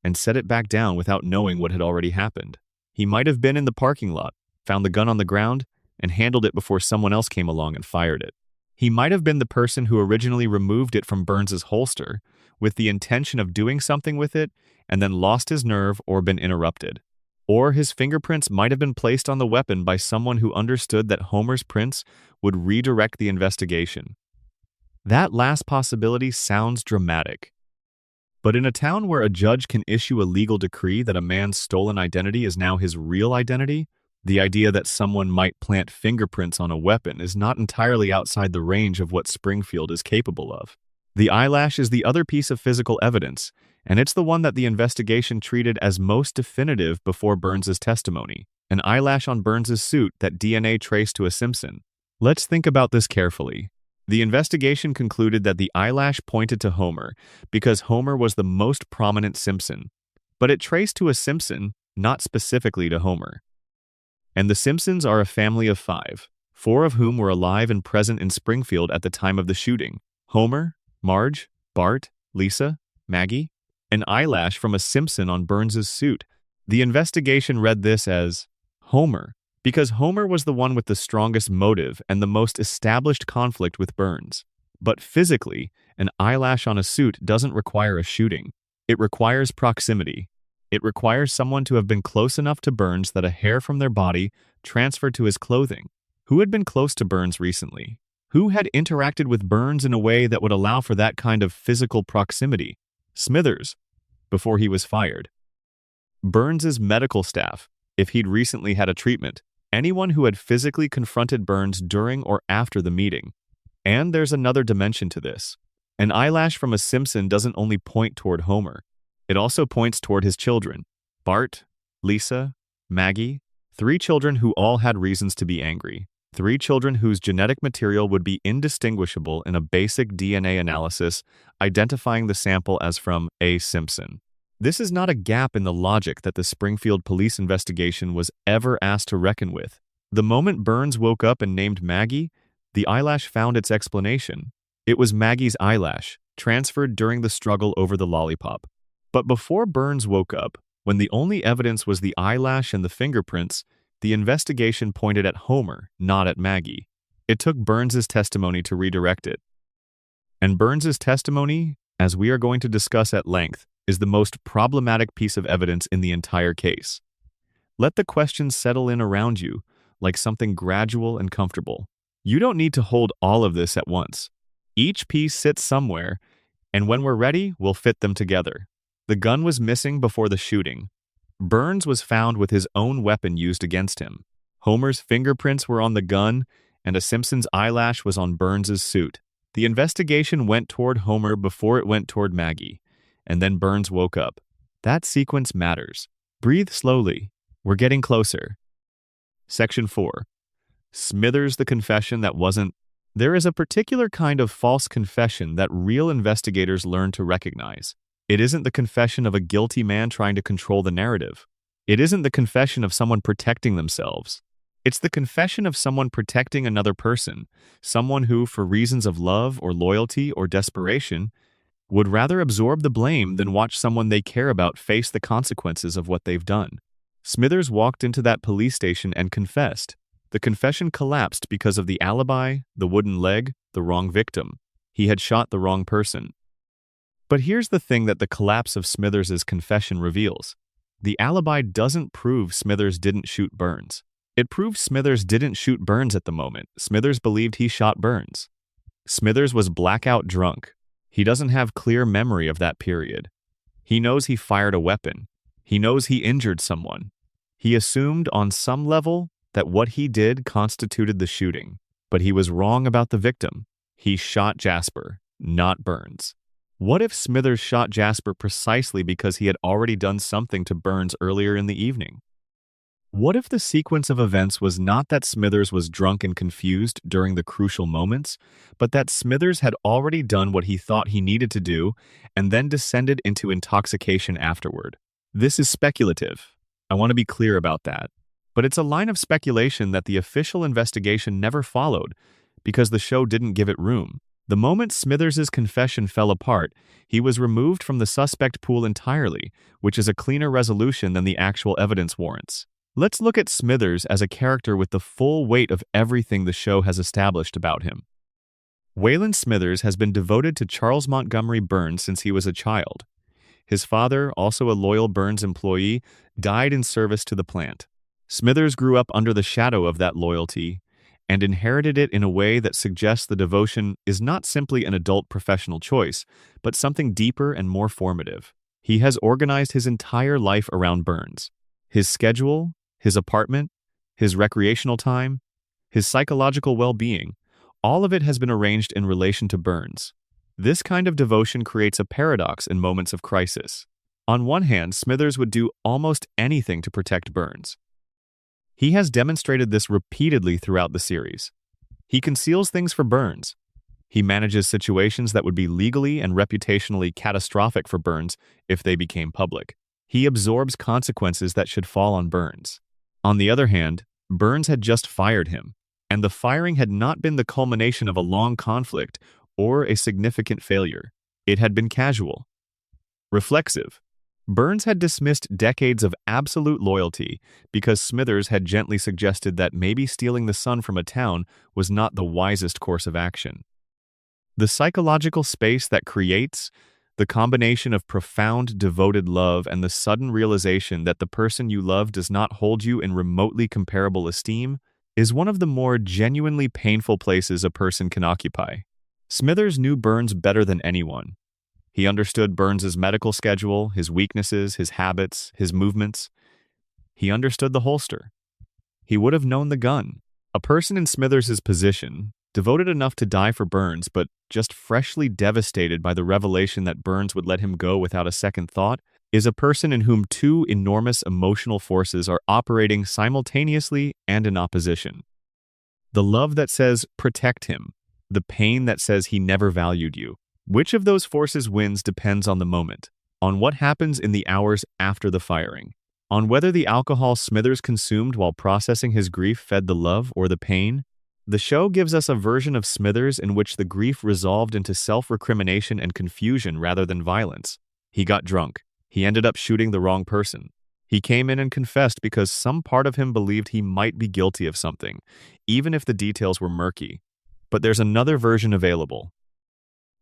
and set it back down without knowing what had already happened. He might have been in the parking lot, found the gun on the ground, and handled it before someone else came along and fired it. He might have been the person who originally removed it from Burns's holster with the intention of doing something with it and then lost his nerve or been interrupted. Or his fingerprints might have been placed on the weapon by someone who understood that Homer's prints would redirect the investigation. That last possibility sounds dramatic. But in a town where a judge can issue a legal decree that a man's stolen identity is now his real identity, the idea that someone might plant fingerprints on a weapon is not entirely outside the range of what Springfield is capable of. The eyelash is the other piece of physical evidence, and it's the one that the investigation treated as most definitive before Burns's testimony, an eyelash on Burns's suit that DNA traced to a Simpson. Let's think about this carefully. The investigation concluded that the eyelash pointed to Homer because Homer was the most prominent Simpson, but it traced to a Simpson, not specifically to Homer. And the Simpsons are a family of 5, 4 of whom were alive and present in Springfield at the time of the shooting. Homer, Marge, Bart, Lisa, Maggie. An eyelash from a Simpson on Burns's suit. The investigation read this as Homer, because Homer was the one with the strongest motive and the most established conflict with Burns. But physically, an eyelash on a suit doesn't require a shooting. It requires proximity. It requires someone to have been close enough to Burns that a hair from their body transferred to his clothing. Who had been close to Burns recently? Who had interacted with Burns in a way that would allow for that kind of physical proximity? Smithers, before he was fired. Burns's medical staff, if he'd recently had a treatment. Anyone who had physically confronted Burns during or after the meeting. And there's another dimension to this. An eyelash from a Simpson doesn't only point toward Homer. It also points toward his children. Bart, Lisa, Maggie, 3 children who all had reasons to be angry. 3 children whose genetic material would be indistinguishable in a basic DNA analysis, identifying the sample as from A. Simpson. This is not a gap in the logic that the Springfield police investigation was ever asked to reckon with. The moment Burns woke up and named Maggie, the eyelash found its explanation. It was Maggie's eyelash, transferred during the struggle over the lollipop. But before Burns woke up, when the only evidence was the eyelash and the fingerprints, the investigation pointed at Homer, not at Maggie. It took Burns's testimony to redirect it. And Burns's testimony, as we are going to discuss at length, is the most problematic piece of evidence in the entire case. Let the questions settle in around you, like something gradual and comfortable. You don't need to hold all of this at once. Each piece sits somewhere, and when we're ready, we'll fit them together. The gun was missing before the shooting. Burns was found with his own weapon used against him. Homer's fingerprints were on the gun, and a Simpson's eyelash was on Burns's suit. The investigation went toward Homer before it went toward Maggie. And then Burns woke up. That sequence matters. Breathe slowly. We're getting closer. Section 4. Smithers, the confession that wasn't. There is a particular kind of false confession that real investigators learn to recognize. It isn't the confession of a guilty man trying to control the narrative. It isn't the confession of someone protecting themselves. It's the confession of someone protecting another person, someone who, for reasons of love or loyalty or desperation, would rather absorb the blame than watch someone they care about face the consequences of what they've done. Smithers walked into that police station and confessed. The confession collapsed because of the alibi, the wooden leg, the wrong victim. He had shot the wrong person. But here's the thing that the collapse of Smithers's confession reveals. The alibi doesn't prove Smithers didn't shoot Burns. It proves Smithers didn't shoot Burns at the moment. Smithers believed he shot Burns. Smithers was blackout drunk. He doesn't have clear memory of that period. He knows he fired a weapon. He knows he injured someone. He assumed on some level that what he did constituted the shooting, but he was wrong about the victim. He shot Jasper, not Burns. What if Smithers shot Jasper precisely because he had already done something to Burns earlier in the evening? What if the sequence of events was not that Smithers was drunk and confused during the crucial moments, but that Smithers had already done what he thought he needed to do and then descended into intoxication afterward? This is speculative. I want to be clear about that. But it's a line of speculation that the official investigation never followed because the show didn't give it room. The moment Smithers's confession fell apart, he was removed from the suspect pool entirely, which is a cleaner resolution than the actual evidence warrants. Let's look at Smithers as a character with the full weight of everything the show has established about him. Wayland Smithers has been devoted to Charles Montgomery Burns since he was a child. His father, also a loyal Burns employee, died in service to the plant. Smithers grew up under the shadow of that loyalty and inherited it in a way that suggests the devotion is not simply an adult professional choice, but something deeper and more formative. He has organized his entire life around Burns. His schedule, his apartment, his recreational time, his psychological well-being, all of it has been arranged in relation to Burns. This kind of devotion creates a paradox in moments of crisis. On one hand, Smithers would do almost anything to protect Burns. He has demonstrated this repeatedly throughout the series. He conceals things for Burns. He manages situations that would be legally and reputationally catastrophic for Burns if they became public. He absorbs consequences that should fall on Burns. On the other hand, Burns had just fired him, and the firing had not been the culmination of a long conflict or a significant failure. It had been casual, reflexive. Burns had dismissed decades of absolute loyalty because Smithers had gently suggested that maybe stealing the sun from a town was not the wisest course of action. The psychological space that creates, The combination of profound, devoted love and the sudden realization that the person you love does not hold you in remotely comparable esteem is one of the more genuinely painful places a person can occupy. Smithers knew Burns better than anyone. He understood Burns's medical schedule, his weaknesses, his habits, his movements. He understood the holster. He would have known the gun. A person in Smithers's position, devoted enough to die for Burns, but just freshly devastated by the revelation that Burns would let him go without a second thought, is a person in whom two enormous emotional forces are operating simultaneously and in opposition. The love that says, protect him. The pain that says he never valued you. Which of those forces wins depends on the moment, on what happens in the hours after the firing, on whether the alcohol Smithers consumed while processing his grief fed the love or the pain. The show gives us a version of Smithers in which the grief resolved into self-recrimination and confusion rather than violence. He got drunk. He ended up shooting the wrong person. He came in and confessed because some part of him believed he might be guilty of something, even if the details were murky. But there's another version available.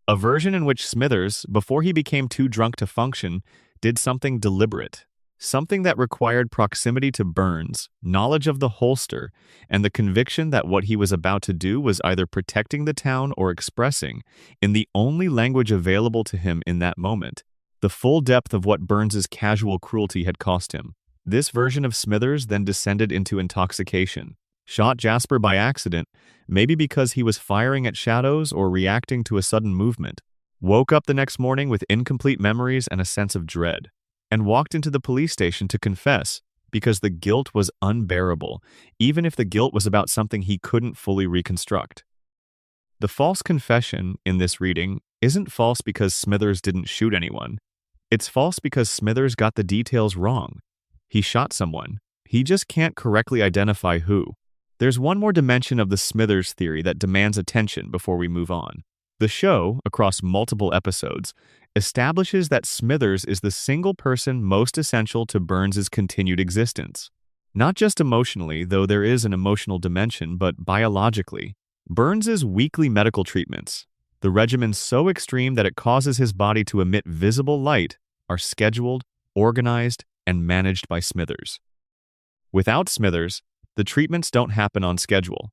A version in which Smithers, before he became too drunk to function, did something deliberate. Something that required proximity to Burns, knowledge of the holster, and the conviction that what he was about to do was either protecting the town or expressing, in the only language available to him in that moment, the full depth of what Burns's casual cruelty had cost him. This version of Smithers then descended into intoxication, shot Jasper by accident, maybe because he was firing at shadows or reacting to a sudden movement, woke up the next morning with incomplete memories and a sense of dread, and walked into the police station to confess because the guilt was unbearable, even if the guilt was about something he couldn't fully reconstruct. The false confession in this reading isn't false because Smithers didn't shoot anyone. It's false because Smithers got the details wrong. He shot someone. He just can't correctly identify who. There's one more dimension of the Smithers theory that demands attention before we move on. The show, across multiple episodes, establishes that Smithers is the single person most essential to Burns's continued existence. Not just emotionally, though there is an emotional dimension, but biologically. Burns's weekly medical treatments, the regimen so extreme that it causes his body to emit visible light, are scheduled, organized, and managed by Smithers. Without Smithers, the treatments don't happen on schedule.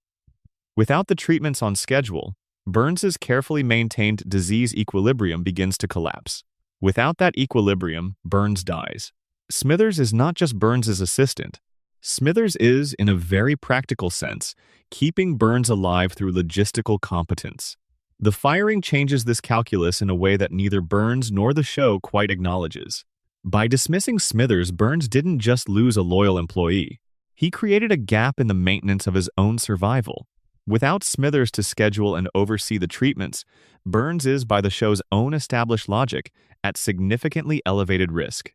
Without the treatments on schedule, Burns's carefully maintained disease equilibrium begins to collapse. Without that equilibrium, Burns dies. Smithers is not just Burns's assistant. Smithers is, in a very practical sense, keeping Burns alive through logistical competence. The firing changes this calculus in a way that neither Burns nor the show quite acknowledges. By dismissing Smithers, Burns didn't just lose a loyal employee. He created a gap in the maintenance of his own survival. Without Smithers to schedule and oversee the treatments, Burns is, by the show's own established logic, at significantly elevated risk.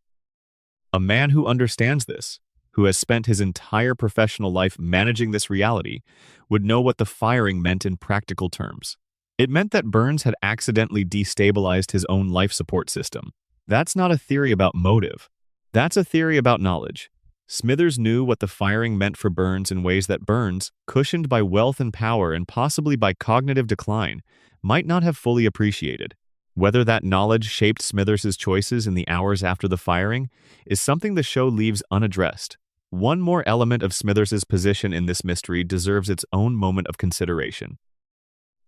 A man who understands this, who has spent his entire professional life managing this reality, would know what the firing meant in practical terms. It meant that Burns had accidentally destabilized his own life support system. That's not a theory about motive. That's a theory about knowledge. Smithers knew what the firing meant for Burns in ways that Burns, cushioned by wealth and power and possibly by cognitive decline, might not have fully appreciated. Whether that knowledge shaped Smithers's choices in the hours after the firing is something the show leaves unaddressed. One more element of Smithers's position in this mystery deserves its own moment of consideration.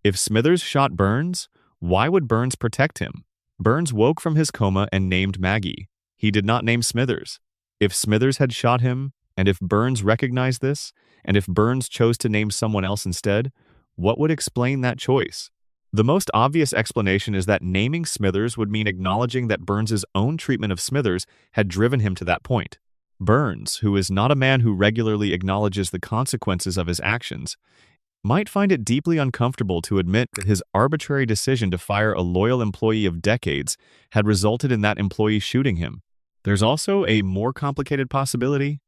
If Smithers shot Burns, why would Burns protect him? Burns woke from his coma and named Maggie. He did not name Smithers. If Smithers had shot him, and if Burns recognized this, and if Burns chose to name someone else instead, what would explain that choice? The most obvious explanation is that naming Smithers would mean acknowledging that Burns's own treatment of Smithers had driven him to that point. Burns, who is not a man who regularly acknowledges the consequences of his actions, might find it deeply uncomfortable to admit that his arbitrary decision to fire a loyal employee of decades had resulted in that employee shooting him. There's also a more complicated possibility.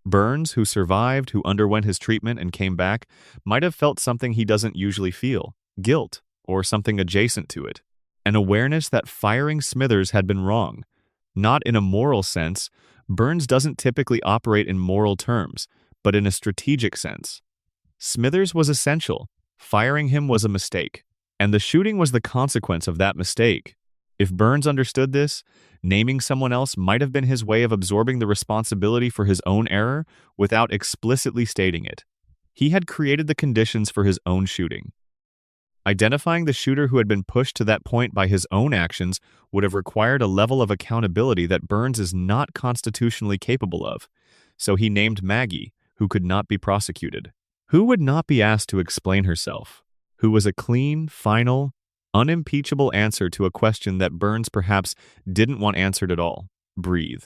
Burns, who survived, who underwent his treatment and came back, might have felt something he doesn't usually feel, guilt, or something adjacent to it. An awareness that firing Smithers had been wrong. Not in a moral sense. Burns doesn't typically operate in moral terms, but in a strategic sense. Smithers was essential. Firing him was a mistake, and the shooting was the consequence of that mistake. If Burns understood this, naming someone else might have been his way of absorbing the responsibility for his own error without explicitly stating it. He had created the conditions for his own shooting. Identifying the shooter who had been pushed to that point by his own actions would have required a level of accountability that Burns is not constitutionally capable of, so he named Maggie, who could not be prosecuted. Who would not be asked to explain herself, who was a clean, final, unimpeachable answer to a question that Burns perhaps didn't want answered at all. Breathe.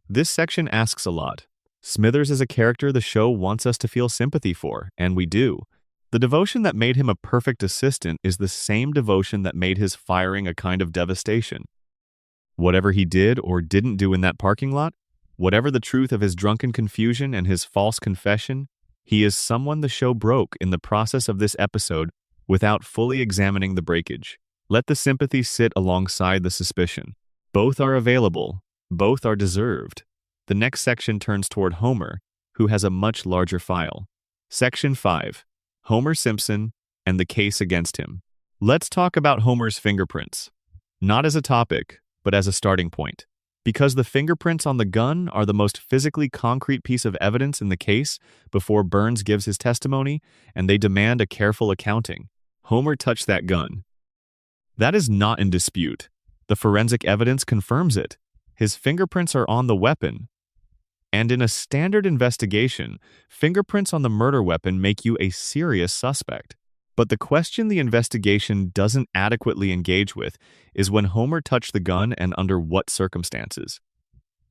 This section asks a lot. Smithers is a character the show wants us to feel sympathy for, and we do. The devotion that made him a perfect assistant is the same devotion that made his firing a kind of devastation. Whatever he did or didn't do in that parking lot, whatever the truth of his drunken confusion and his false confession, he is someone the show broke in the process of this episode without fully examining the breakage. Let the sympathy sit alongside the suspicion. Both are available. Both are deserved. The next section turns toward Homer, who has a much larger file. Section 5. Homer Simpson and the case against him. Let's talk about Homer's fingerprints. Not as a topic, but as a starting point. Because the fingerprints on the gun are the most physically concrete piece of evidence in the case before Burns gives his testimony, and they demand a careful accounting. Homer touched that gun. That is not in dispute. The forensic evidence confirms it. His fingerprints are on the weapon. And in a standard investigation, fingerprints on the murder weapon make you a serious suspect. But the question the investigation doesn't adequately engage with is when Homer touched the gun and under what circumstances.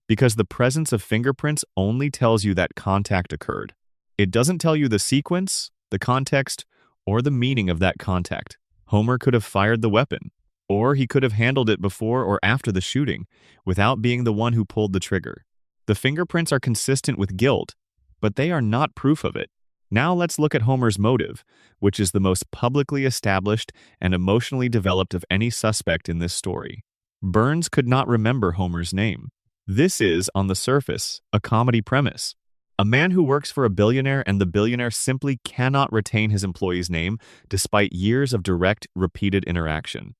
Because the presence of fingerprints only tells you that contact occurred. It doesn't tell you the sequence, the context, or the meaning of that contact. Homer could have fired the weapon, or he could have handled it before or after the shooting without being the one who pulled the trigger. The fingerprints are consistent with guilt, but they are not proof of it. Now let's look at Homer's motive, which is the most publicly established and emotionally developed of any suspect in this story. Burns could not remember Homer's name. This is, on the surface, a comedy premise. A man who works for a billionaire and the billionaire simply cannot retain his employee's name despite years of direct, repeated interaction.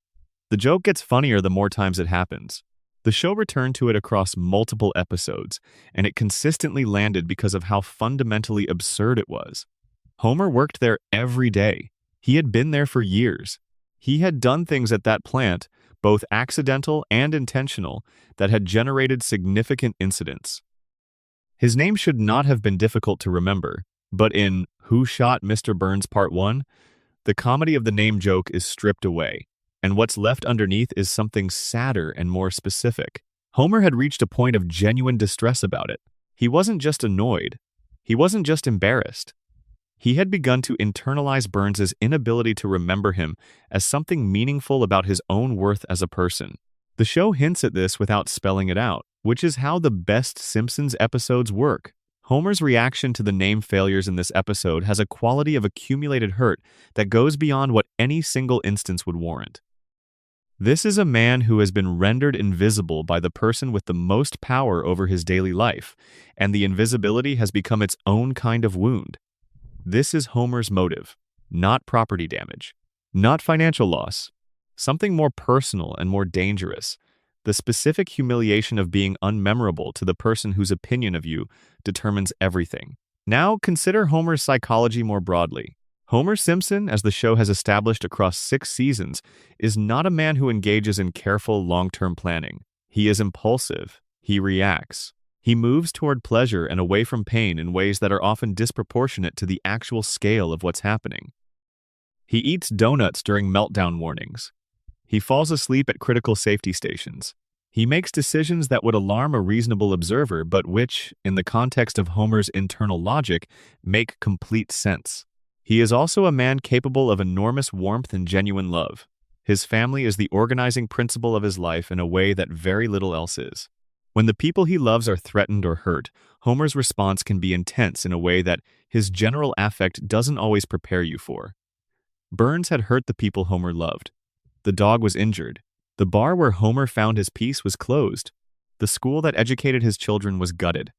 The joke gets funnier the more times it happens. The show returned to it across multiple episodes, and it consistently landed because of how fundamentally absurd it was. Homer worked there every day. He had been there for years. He had done things at that plant, both accidental and intentional, that had generated significant incidents. His name should not have been difficult to remember, but in Who Shot Mr. Burns Part 1, the comedy of the name joke is stripped away, and what's left underneath is something sadder and more specific. Homer had reached a point of genuine distress about it. He wasn't just annoyed. He wasn't just embarrassed. He had begun to internalize Burns's inability to remember him as something meaningful about his own worth as a person. The show hints at this without spelling it out, which is how the best Simpsons episodes work. Homer's reaction to the name failures in this episode has a quality of accumulated hurt that goes beyond what any single instance would warrant. This is a man who has been rendered invisible by the person with the most power over his daily life, and the invisibility has become its own kind of wound. This is Homer's motive, not property damage, not financial loss, something more personal and more dangerous, the specific humiliation of being unmemorable to the person whose opinion of you determines everything. Now consider Homer's psychology more broadly. Homer Simpson, as the show has established across 6 seasons, is not a man who engages in careful long-term planning. He is impulsive. He reacts. He moves toward pleasure and away from pain in ways that are often disproportionate to the actual scale of what's happening. He eats donuts during meltdown warnings. He falls asleep at critical safety stations. He makes decisions that would alarm a reasonable observer, but which, in the context of Homer's internal logic, make complete sense. He is also a man capable of enormous warmth and genuine love. His family is the organizing principle of his life in a way that very little else is. When the people he loves are threatened or hurt, Homer's response can be intense in a way that his general affect doesn't always prepare you for. Burns had hurt the people Homer loved. The dog was injured. The bar where Homer found his peace was closed. The school that educated his children was gutted.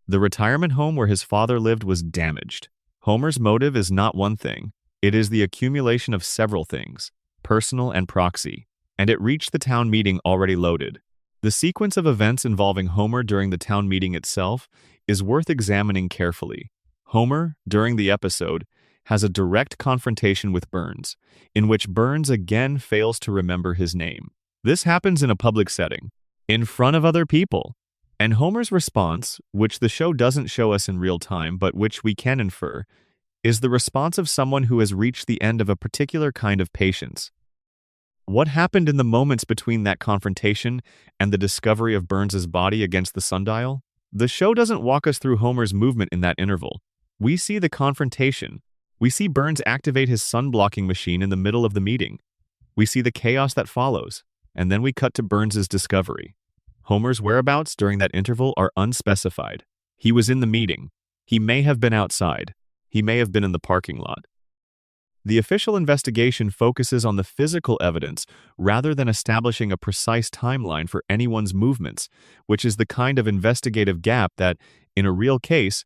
The retirement home where his father lived was damaged. Homer's motive is not one thing. It is the accumulation of several things, personal and proxy. and it reached the town meeting already loaded. The sequence of events involving Homer during the town meeting itself is worth examining carefully. Homer, during the episode, has a direct confrontation with Burns, in which Burns again fails to remember his name. This happens in a public setting, in front of other people. And Homer's response, which the show doesn't show us in real time but which we can infer, is the response of someone who has reached the end of a particular kind of patience. What happened in the moments between that confrontation and the discovery of Burns's body against the sundial? The show doesn't walk us through Homer's movement in that interval. We see the confrontation. We see Burns activate his sun-blocking machine in the middle of the meeting. We see the chaos that follows, and then we cut to Burns's discovery. Homer's whereabouts during that interval are unspecified. He was in the meeting. He may have been outside. He may have been in the parking lot. The official investigation focuses on the physical evidence rather than establishing a precise timeline for anyone's movements, which is the kind of investigative gap that, in a real case,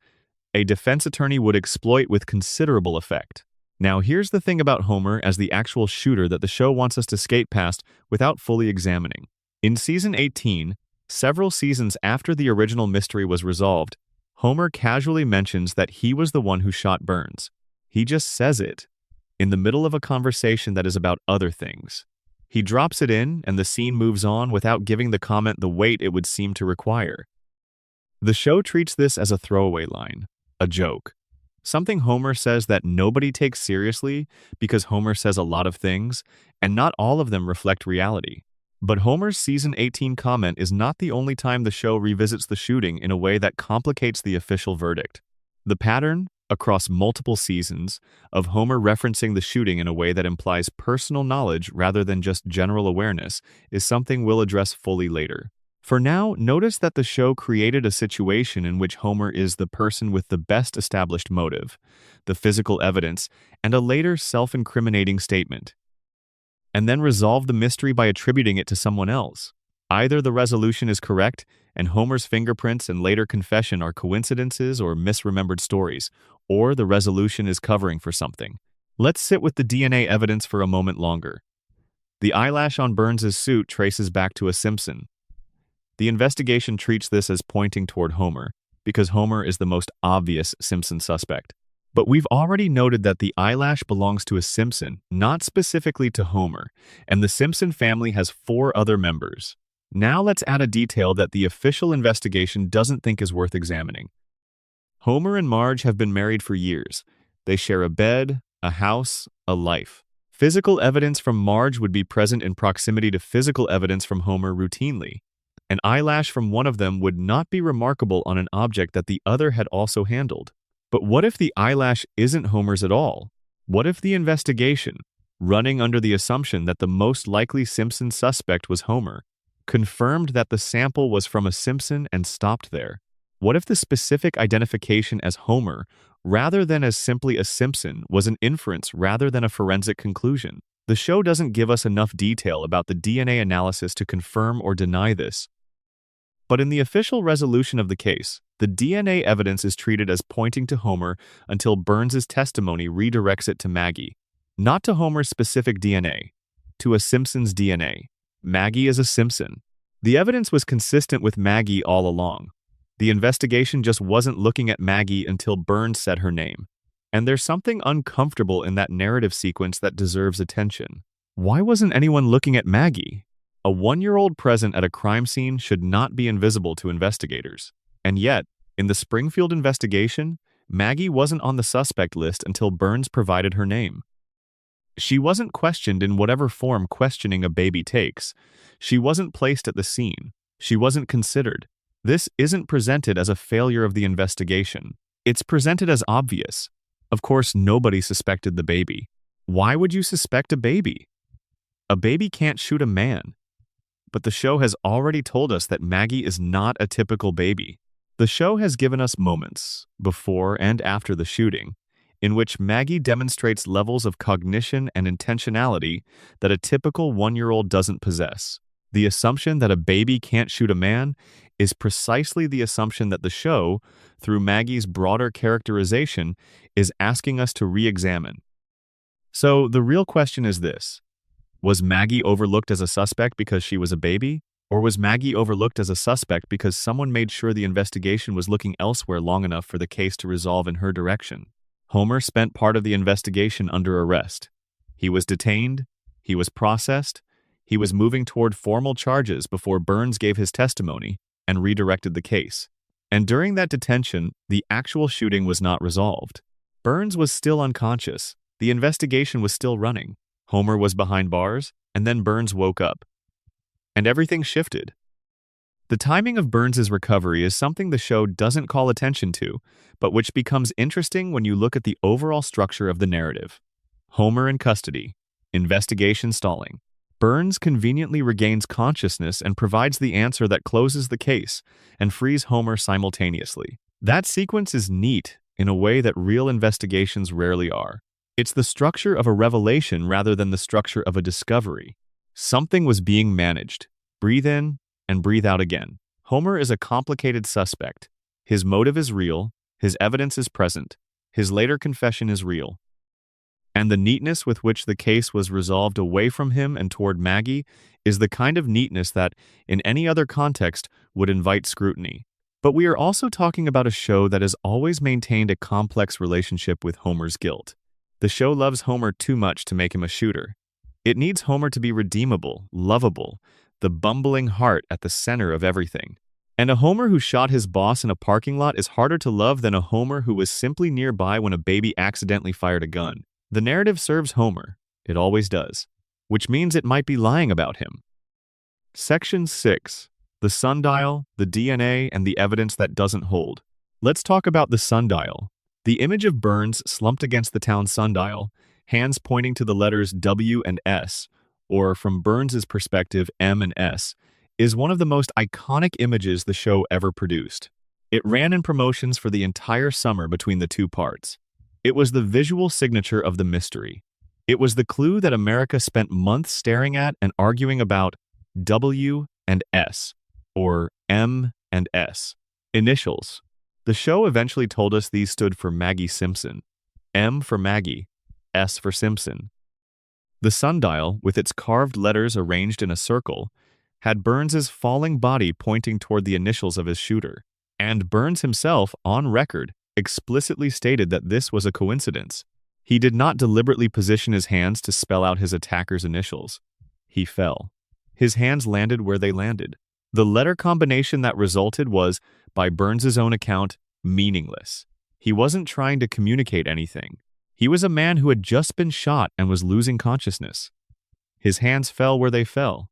a defense attorney would exploit with considerable effect. Now, here's the thing about Homer as the actual shooter that the show wants us to skate past without fully examining. In Season 18, several seasons after the original mystery was resolved, Homer casually mentions that he was the one who shot Burns. He just says it, in the middle of a conversation that is about other things. He drops it in, and the scene moves on without giving the comment the weight it would seem to require. The show treats this as a throwaway line, a joke. Something Homer says that nobody takes seriously because Homer says a lot of things, and not all of them reflect reality. But Homer's Season 18 comment is not the only time the show revisits the shooting in a way that complicates the official verdict. The pattern, across multiple seasons, of Homer referencing the shooting in a way that implies personal knowledge rather than just general awareness is something we'll address fully later. For now, notice that the show created a situation in which Homer is the person with the best established motive, the physical evidence, and a later self-incriminating statement, and then resolved the mystery by attributing it to someone else. Either the resolution is correct, and Homer's fingerprints and later confession are coincidences or misremembered stories, or the resolution is covering for something. Let's sit with the DNA evidence for a moment longer. The eyelash on Burns's suit traces back to a Simpson. The investigation treats this as pointing toward Homer, because Homer is the most obvious Simpson suspect. But we've already noted that the eyelash belongs to a Simpson, not specifically to Homer, and the Simpson family has 4 other members. Now let's add a detail that the official investigation doesn't think is worth examining. Homer and Marge have been married for years. They share a bed, a house, a life. Physical evidence from Marge would be present in proximity to physical evidence from Homer routinely. An eyelash from one of them would not be remarkable on an object that the other had also handled. But what if the eyelash isn't Homer's at all? What if the investigation, running under the assumption that the most likely Simpson suspect was Homer, confirmed that the sample was from a Simpson and stopped there? What if the specific identification as Homer, rather than as simply a Simpson, was an inference rather than a forensic conclusion? The show doesn't give us enough detail about the DNA analysis to confirm or deny this. But in the official resolution of the case, the DNA evidence is treated as pointing to Homer until Burns's testimony redirects it to Maggie. Not to Homer's specific DNA, to a Simpson's DNA. Maggie is a Simpson. The evidence was consistent with Maggie all along. The investigation just wasn't looking at Maggie until Burns said her name. And there's something uncomfortable in that narrative sequence that deserves attention. Why wasn't anyone looking at Maggie? A 1-year-old present at a crime scene should not be invisible to investigators. And yet, in the Springfield investigation, Maggie wasn't on the suspect list until Burns provided her name. She wasn't questioned in whatever form questioning a baby takes. She wasn't placed at the scene. She wasn't considered. This isn't presented as a failure of the investigation. It's presented as obvious. Of course, nobody suspected the baby. Why would you suspect a baby? A baby can't shoot a man. But the show has already told us that Maggie is not a typical baby. The show has given us moments, before and after the shooting, in which Maggie demonstrates levels of cognition and intentionality that a typical 1-year-old doesn't possess. The assumption that a baby can't shoot a man is precisely the assumption that the show, through Maggie's broader characterization, is asking us to re-examine. So the real question is this: Was Maggie overlooked as a suspect because she was a baby? Or was Maggie overlooked as a suspect because someone made sure the investigation was looking elsewhere long enough for the case to resolve in her direction? Homer spent part of the investigation under arrest. He was detained, he was processed, he was moving toward formal charges before Burns gave his testimony and redirected the case. And during that detention, the actual shooting was not resolved. Burns was still unconscious. The investigation was still running. Homer was behind bars, and then Burns woke up. And everything shifted. The timing of Burns's recovery is something the show doesn't call attention to, but which becomes interesting when you look at the overall structure of the narrative. Homer in custody. Investigation stalling. Burns conveniently regains consciousness and provides the answer that closes the case and frees Homer simultaneously. That sequence is neat in a way that real investigations rarely are. It's the structure of a revelation rather than the structure of a discovery. Something was being managed. Breathe in and breathe out again. Homer is a complicated suspect. His motive is real, his evidence is present, his later confession is real. And the neatness with which the case was resolved away from him and toward Maggie is the kind of neatness that, in any other context, would invite scrutiny. But we are also talking about a show that has always maintained a complex relationship with Homer's guilt. The show loves Homer too much to make him a shooter. It needs Homer to be redeemable, lovable, the bumbling heart at the center of everything. And a Homer who shot his boss in a parking lot is harder to love than a Homer who was simply nearby when a baby accidentally fired a gun. The narrative serves Homer. It always does. Which means it might be lying about him. Section 6. The sundial, the DNA, and the evidence that doesn't hold. Let's talk about the sundial. The image of Burns slumped against the town sundial, hands pointing to the letters W and S, or from Burns's perspective, M and S, is one of the most iconic images the show ever produced. It ran in promotions for the entire summer between the two parts. It was the visual signature of the mystery. It was the clue that America spent months staring at and arguing about W and S, or M and S. Initials. The show eventually told us these stood for Maggie Simpson, M for Maggie, S for Simpson. The sundial, with its carved letters arranged in a circle, had Burns's falling body pointing toward the initials of his shooter. And Burns himself, on record, explicitly stated that this was a coincidence. He did not deliberately position his hands to spell out his attacker's initials. He fell. His hands landed where they landed. The letter combination that resulted was, by Burns's own account, meaningless. He wasn't trying to communicate anything. He was a man who had just been shot and was losing consciousness. His hands fell where they fell.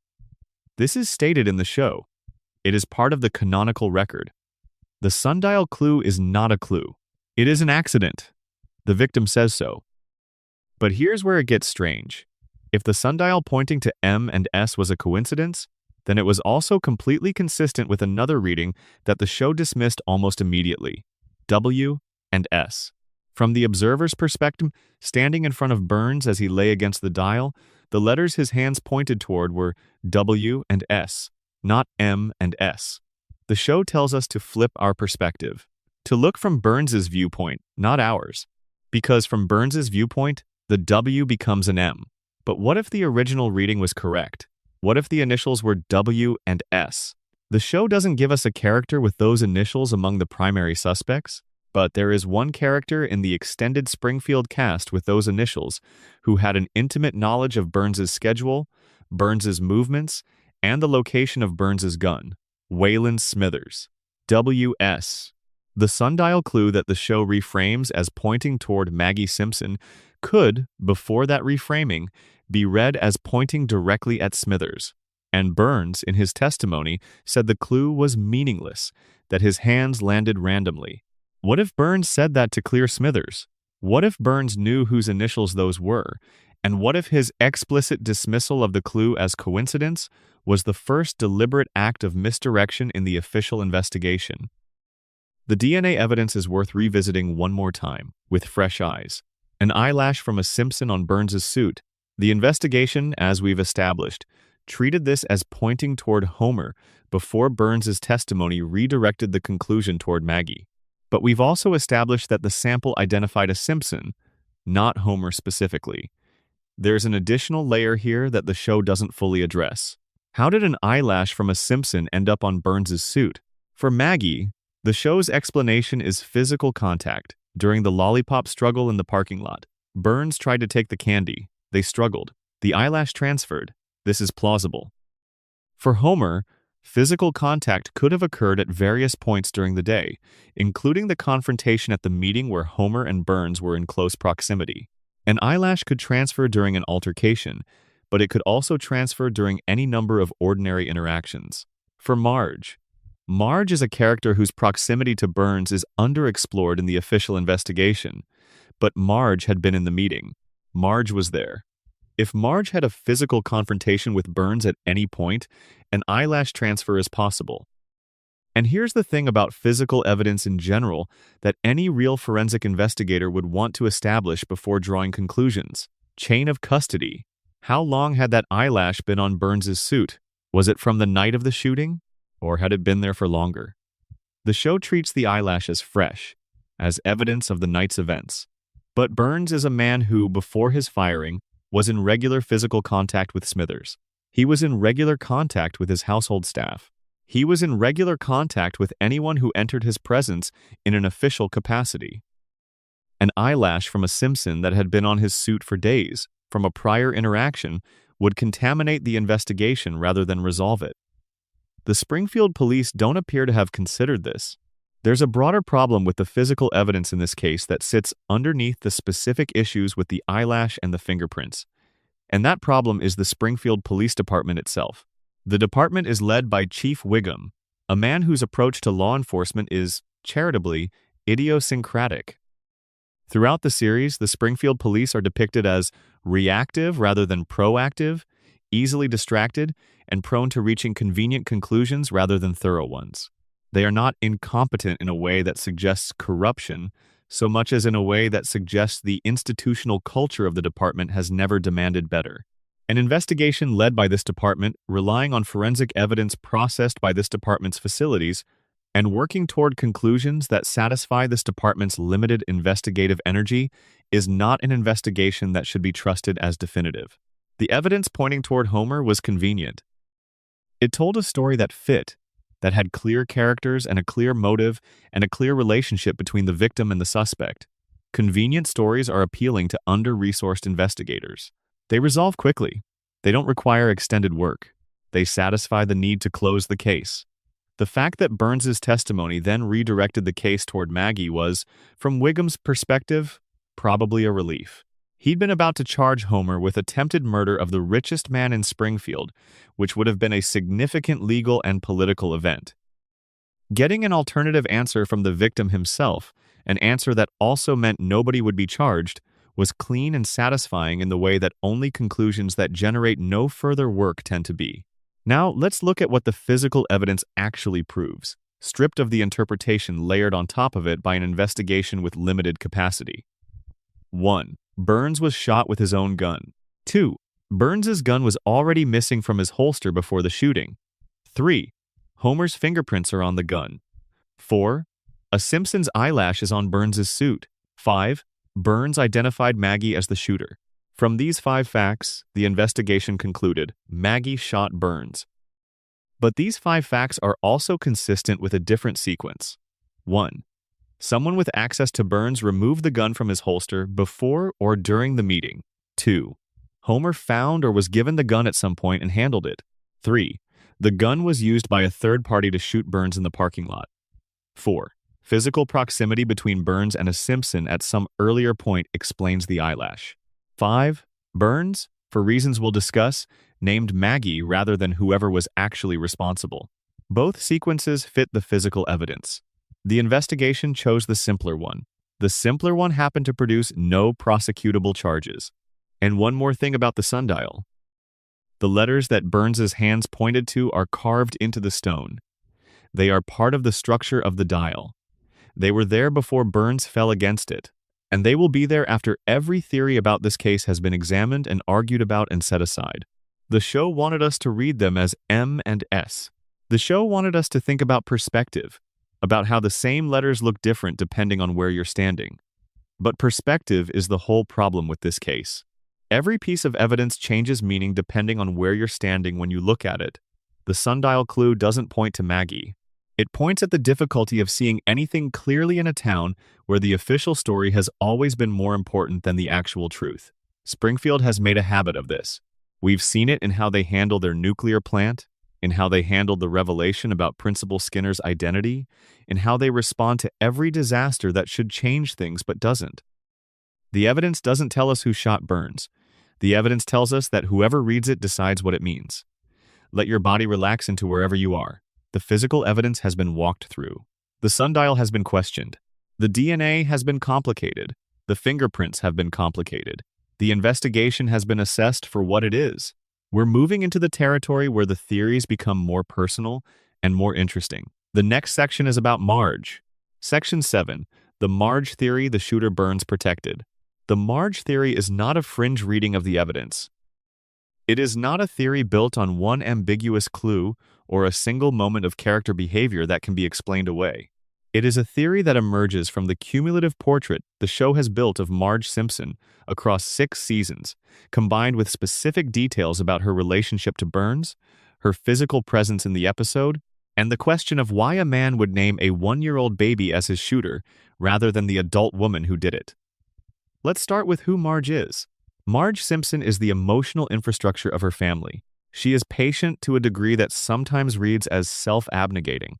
This is stated in the show. It is part of the canonical record. The sundial clue is not a clue. It is an accident. The victim says so. But here's where it gets strange. If the sundial pointing to M and S was a coincidence, then it was also completely consistent with another reading that the show dismissed almost immediately. W and S. From the observer's perspective, standing in front of Burns as he lay against the dial, the letters his hands pointed toward were W and S, not M and S. The show tells us to flip our perspective, to look from Burns's viewpoint, not ours. Because from Burns's viewpoint, the W becomes an M. But what if the original reading was correct? What if the initials were W and S? The show doesn't give us a character with those initials among the primary suspects, but there is one character in the extended Springfield cast with those initials who had an intimate knowledge of Burns's schedule, Burns's movements, and the location of Burns's gun. Waylon Smithers. W.S. The sundial clue that the show reframes as pointing toward Maggie Simpson could, before that reframing, be read as pointing directly at Smithers. And Burns, in his testimony, said the clue was meaningless, that his hands landed randomly. What if Burns said that to clear Smithers? What if Burns knew whose initials those were? And what if his explicit dismissal of the clue as coincidence was the first deliberate act of misdirection in the official investigation? The DNA evidence is worth revisiting one more time, with fresh eyes. An eyelash from a Simpson on Burns's suit. The investigation, as we've established, treated this as pointing toward Homer before Burns's testimony redirected the conclusion toward Maggie. But we've also established that the sample identified a Simpson, not Homer specifically. There's an additional layer here that the show doesn't fully address. How did an eyelash from a Simpson end up on Burns's suit? For Maggie, the show's explanation is physical contact. During the lollipop struggle in the parking lot, Burns tried to take the candy. They struggled. The eyelash transferred. This is plausible. For Homer, physical contact could have occurred at various points during the day, including the confrontation at the meeting where Homer and Burns were in close proximity. An eyelash could transfer during an altercation, but it could also transfer during any number of ordinary interactions. For Marge is a character whose proximity to Burns is underexplored in the official investigation, but Marge had been in the meeting. Marge was there. If Marge had a physical confrontation with Burns at any point, an eyelash transfer is possible. And here's the thing about physical evidence in general that any real forensic investigator would want to establish before drawing conclusions. Chain of custody. How long had that eyelash been on Burns's suit? Was it from the night of the shooting? Or had it been there for longer? The show treats the eyelash as fresh, as evidence of the night's events. But Burns is a man who, before his firing, was in regular physical contact with Smithers. He was in regular contact with his household staff. He was in regular contact with anyone who entered his presence in an official capacity. An eyelash from a Simpson that had been on his suit for days, from a prior interaction, would contaminate the investigation rather than resolve it. The Springfield police don't appear to have considered this. There's a broader problem with the physical evidence in this case that sits underneath the specific issues with the eyelash and the fingerprints. And that problem is the Springfield Police Department itself. The department is led by Chief Wiggum, a man whose approach to law enforcement is, charitably, idiosyncratic. Throughout the series, the Springfield police are depicted as reactive rather than proactive, easily distracted, and prone to reaching convenient conclusions rather than thorough ones. They are not incompetent in a way that suggests corruption, so much as in a way that suggests the institutional culture of the department has never demanded better. An investigation led by this department, relying on forensic evidence processed by this department's facilities, and working toward conclusions that satisfy this department's limited investigative energy, is not an investigation that should be trusted as definitive. The evidence pointing toward Homer was convenient. It told a story that fit, that had clear characters and a clear motive and a clear relationship between the victim and the suspect. Convenient stories are appealing to under-resourced investigators. They resolve quickly. They don't require extended work. They satisfy the need to close the case. The fact that Burns's testimony then redirected the case toward Maggie was, from Wiggum's perspective, probably a relief. He'd been about to charge Homer with attempted murder of the richest man in Springfield, which would have been a significant legal and political event. Getting an alternative answer from the victim himself, an answer that also meant nobody would be charged, was clean and satisfying in the way that only conclusions that generate no further work tend to be. Now, let's look at what the physical evidence actually proves, stripped of the interpretation layered on top of it by an investigation with limited capacity. 1. Burns was shot with his own gun. 2. Burns's gun was already missing from his holster before the shooting. 3. Homer's fingerprints are on the gun. 4. A Simpson's eyelash is on Burns's suit. 5. Burns identified Maggie as the shooter. From these 5 facts, the investigation concluded Maggie shot Burns. But these 5 facts are also consistent with a different sequence. 1. Someone with access to Burns removed the gun from his holster before or during the meeting. 2. Homer found or was given the gun at some point and handled it. 3. The gun was used by a third party to shoot Burns in the parking lot. 4. Physical proximity between Burns and a Simpson at some earlier point explains the eyelash. 5. Burns, for reasons we'll discuss, named Maggie rather than whoever was actually responsible. Both sequences fit the physical evidence. The investigation chose the simpler one. The simpler one happened to produce no prosecutable charges. And one more thing about the sundial. The letters that Burns's hands pointed to are carved into the stone. They are part of the structure of the dial. They were there before Burns fell against it, and they will be there after every theory about this case has been examined and argued about and set aside. The show wanted us to read them as M and S. The show wanted us to think about perspective, about how the same letters look different depending on where you're standing. But perspective is the whole problem with this case. Every piece of evidence changes meaning depending on where you're standing when you look at it. The sundial clue doesn't point to Maggie. It points at the difficulty of seeing anything clearly in a town where the official story has always been more important than the actual truth. Springfield has made a habit of this. We've seen it in how they handle their nuclear plant, in how they handled the revelation about Principal Skinner's identity, in how they respond to every disaster that should change things but doesn't. The evidence doesn't tell us who shot Burns. The evidence tells us that whoever reads it decides what it means. Let your body relax into wherever you are. The physical evidence has been walked through. The sundial has been questioned. The DNA has been complicated. The fingerprints have been complicated. The investigation has been assessed for what it is. We're moving into the territory where the theories become more personal and more interesting. The next section is about Marge. Section 7. The Marge theory, the shooter Burns protected. The Marge theory is not a fringe reading of the evidence. It is not a theory built on one ambiguous clue or a single moment of character behavior that can be explained away. It is a theory that emerges from the cumulative portrait the show has built of Marge Simpson across 6 seasons, combined with specific details about her relationship to Burns, her physical presence in the episode, and the question of why a man would name a 1-year-old baby as his shooter rather than the adult woman who did it. Let's start with who Marge is. Marge Simpson is the emotional infrastructure of her family. She is patient to a degree that sometimes reads as self-abnegating.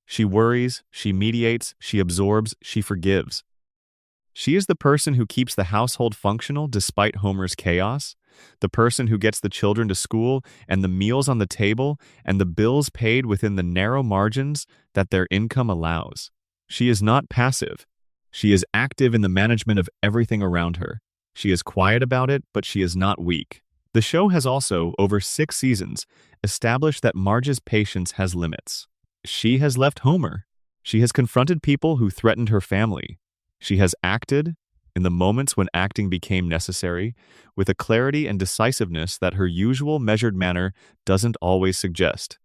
She worries, she mediates, she absorbs, she forgives. She is the person who keeps the household functional despite Homer's chaos, the person who gets the children to school and the meals on the table and the bills paid within the narrow margins that their income allows. She is not passive. She is active in the management of everything around her. She is quiet about it, but she is not weak. The show has also, over 6 seasons, established that Marge's patience has limits. She has left Homer. She has confronted people who threatened her family. She has acted, in the moments when acting became necessary, with a clarity and decisiveness that her usual measured manner doesn't always suggest.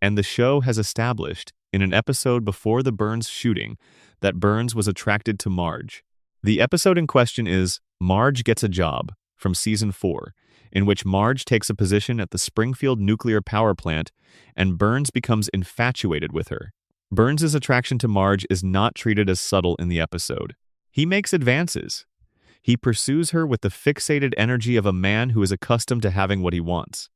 And the show has established, in an episode before the Burns shooting, that Burns was attracted to Marge. The episode in question is Marge Gets a Job, from Season 4, in which Marge takes a position at the Springfield nuclear power plant and Burns becomes infatuated with her. Burns's attraction to Marge is not treated as subtle in the episode. He makes advances. He pursues her with the fixated energy of a man who is accustomed to having what he wants.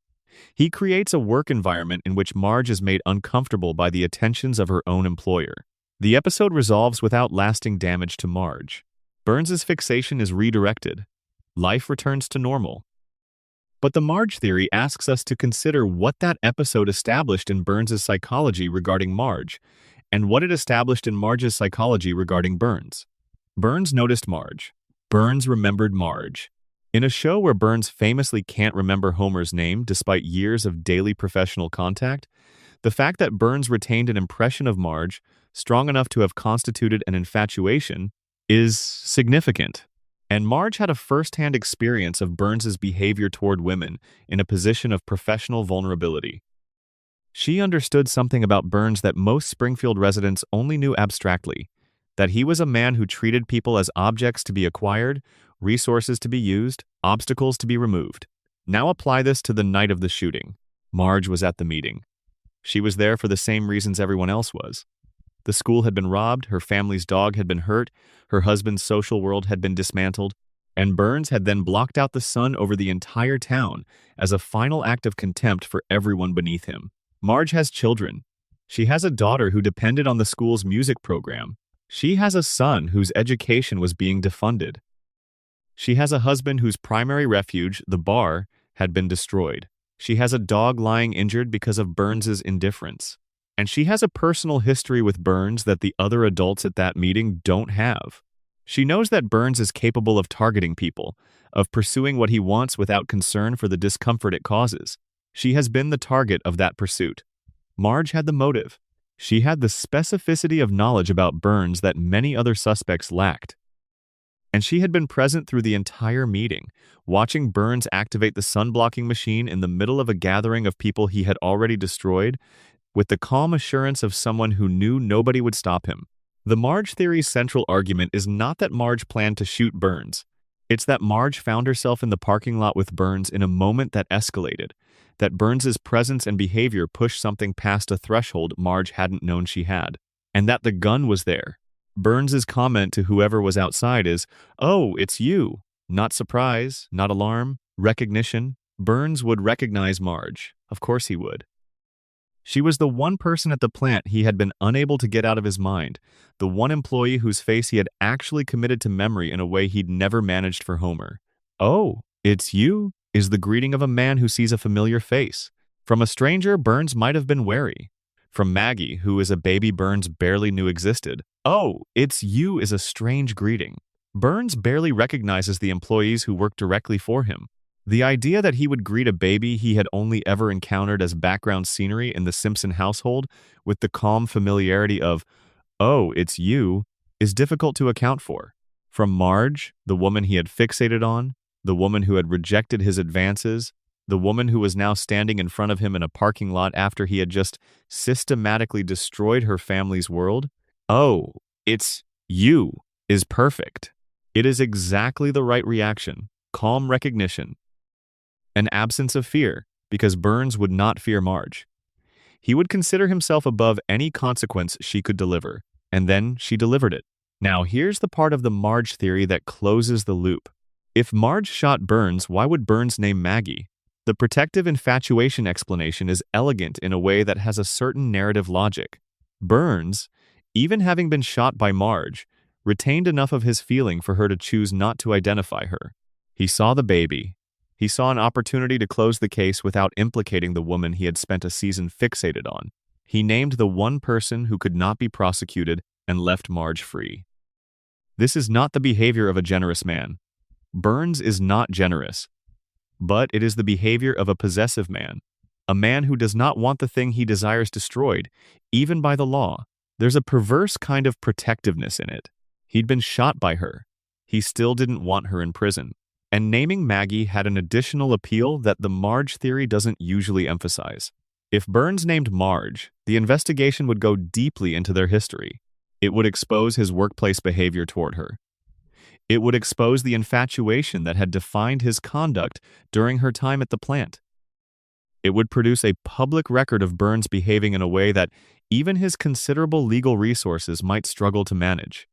He creates a work environment in which Marge is made uncomfortable by the attentions of her own employer. The episode resolves without lasting damage to Marge. Burns's fixation is redirected. Life returns to normal. But the Marge theory asks us to consider what that episode established in Burns's psychology regarding Marge, and what it established in Marge's psychology regarding Burns. Burns noticed Marge. Burns remembered Marge. In a show where Burns famously can't remember Homer's name despite years of daily professional contact, the fact that Burns retained an impression of Marge strong enough to have constituted an infatuation is significant. And Marge had a first-hand experience of Burns's behavior toward women in a position of professional vulnerability. She understood something about Burns that most Springfield residents only knew abstractly, that he was a man who treated people as objects to be acquired, resources to be used, obstacles to be removed. Now apply this to the night of the shooting. Marge was at the meeting. She was there for the same reasons everyone else was. The school had been robbed, her family's dog had been hurt, her husband's social world had been dismantled, and Burns had then blocked out the sun over the entire town as a final act of contempt for everyone beneath him. Marge has children. She has a daughter who depended on the school's music program. She has a son whose education was being defunded. She has a husband whose primary refuge, the bar, had been destroyed. She has a dog lying injured because of Burns's indifference. And she has a personal history with Burns that the other adults at that meeting don't have. She knows that Burns is capable of targeting people, of pursuing what he wants without concern for the discomfort it causes. She has been the target of that pursuit. Marge had the motive. She had the specificity of knowledge about Burns that many other suspects lacked. And she had been present through the entire meeting, watching Burns activate the sun-blocking machine in the middle of a gathering of people he had already destroyed, with the calm assurance of someone who knew nobody would stop him. The Marge theory's central argument is not that Marge planned to shoot Burns. It's that Marge found herself in the parking lot with Burns in a moment that escalated, that Burns's presence and behavior pushed something past a threshold Marge hadn't known she had, and that the gun was there. Burns's comment to whoever was outside is, "Oh, it's you." Not surprise, not alarm, recognition. Burns would recognize Marge. Of course he would. She was the one person at the plant he had been unable to get out of his mind, the one employee whose face he had actually committed to memory in a way he'd never managed for Homer. "Oh, it's you," is the greeting of a man who sees a familiar face. From a stranger, Burns might have been wary. From Maggie, who is a baby Burns barely knew existed, "Oh, it's you" is a strange greeting. Burns barely recognizes the employees who work directly for him. The idea that he would greet a baby he had only ever encountered as background scenery in the Simpson household with the calm familiarity of, "Oh, it's you," is difficult to account for. From Marge, the woman he had fixated on, the woman who had rejected his advances, the woman who was now standing in front of him in a parking lot after he had just systematically destroyed her family's world, "Oh, it's you," is perfect. It is exactly the right reaction, calm recognition, an absence of fear, because Burns would not fear Marge. He would consider himself above any consequence she could deliver, and then she delivered it. Now here's the part of the Marge theory that closes the loop. If Marge shot Burns, why would Burns name Maggie? The protective infatuation explanation is elegant in a way that has a certain narrative logic. Burns, even having been shot by Marge, retained enough of his feeling for her to choose not to identify her. He saw the baby. He saw an opportunity to close the case without implicating the woman he had spent a season fixated on. He named the one person who could not be prosecuted and left Marge free. This is not the behavior of a generous man. Burns is not generous, but it is the behavior of a possessive man, a man who does not want the thing he desires destroyed, even by the law. There's a perverse kind of protectiveness in it. He'd been shot by her. He still didn't want her in prison. And naming Maggie had an additional appeal that the Marge theory doesn't usually emphasize. If Burns named Marge, the investigation would go deeply into their history. It would expose his workplace behavior toward her. It would expose the infatuation that had defined his conduct during her time at the plant. It would produce a public record of Burns behaving in a way that even his considerable legal resources might struggle to manage.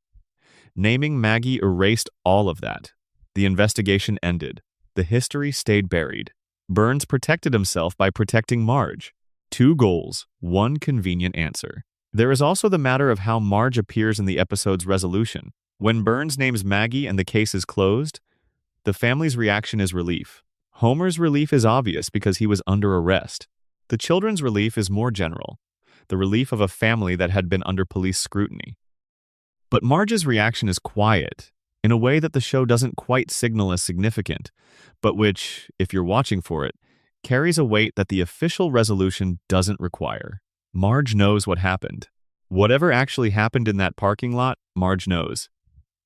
Naming Maggie erased all of that. The investigation ended. The history stayed buried. Burns protected himself by protecting Marge. Two goals, one convenient answer. There is also the matter of how Marge appears in the episode's resolution. When Burns names Maggie and the case is closed, the family's reaction is relief. Homer's relief is obvious because he was under arrest. The children's relief is more general, the relief of a family that had been under police scrutiny. But Marge's reaction is quiet, in a way that the show doesn't quite signal as significant, but which, if you're watching for it, carries a weight that the official resolution doesn't require. Marge knows what happened. Whatever actually happened in that parking lot, Marge knows.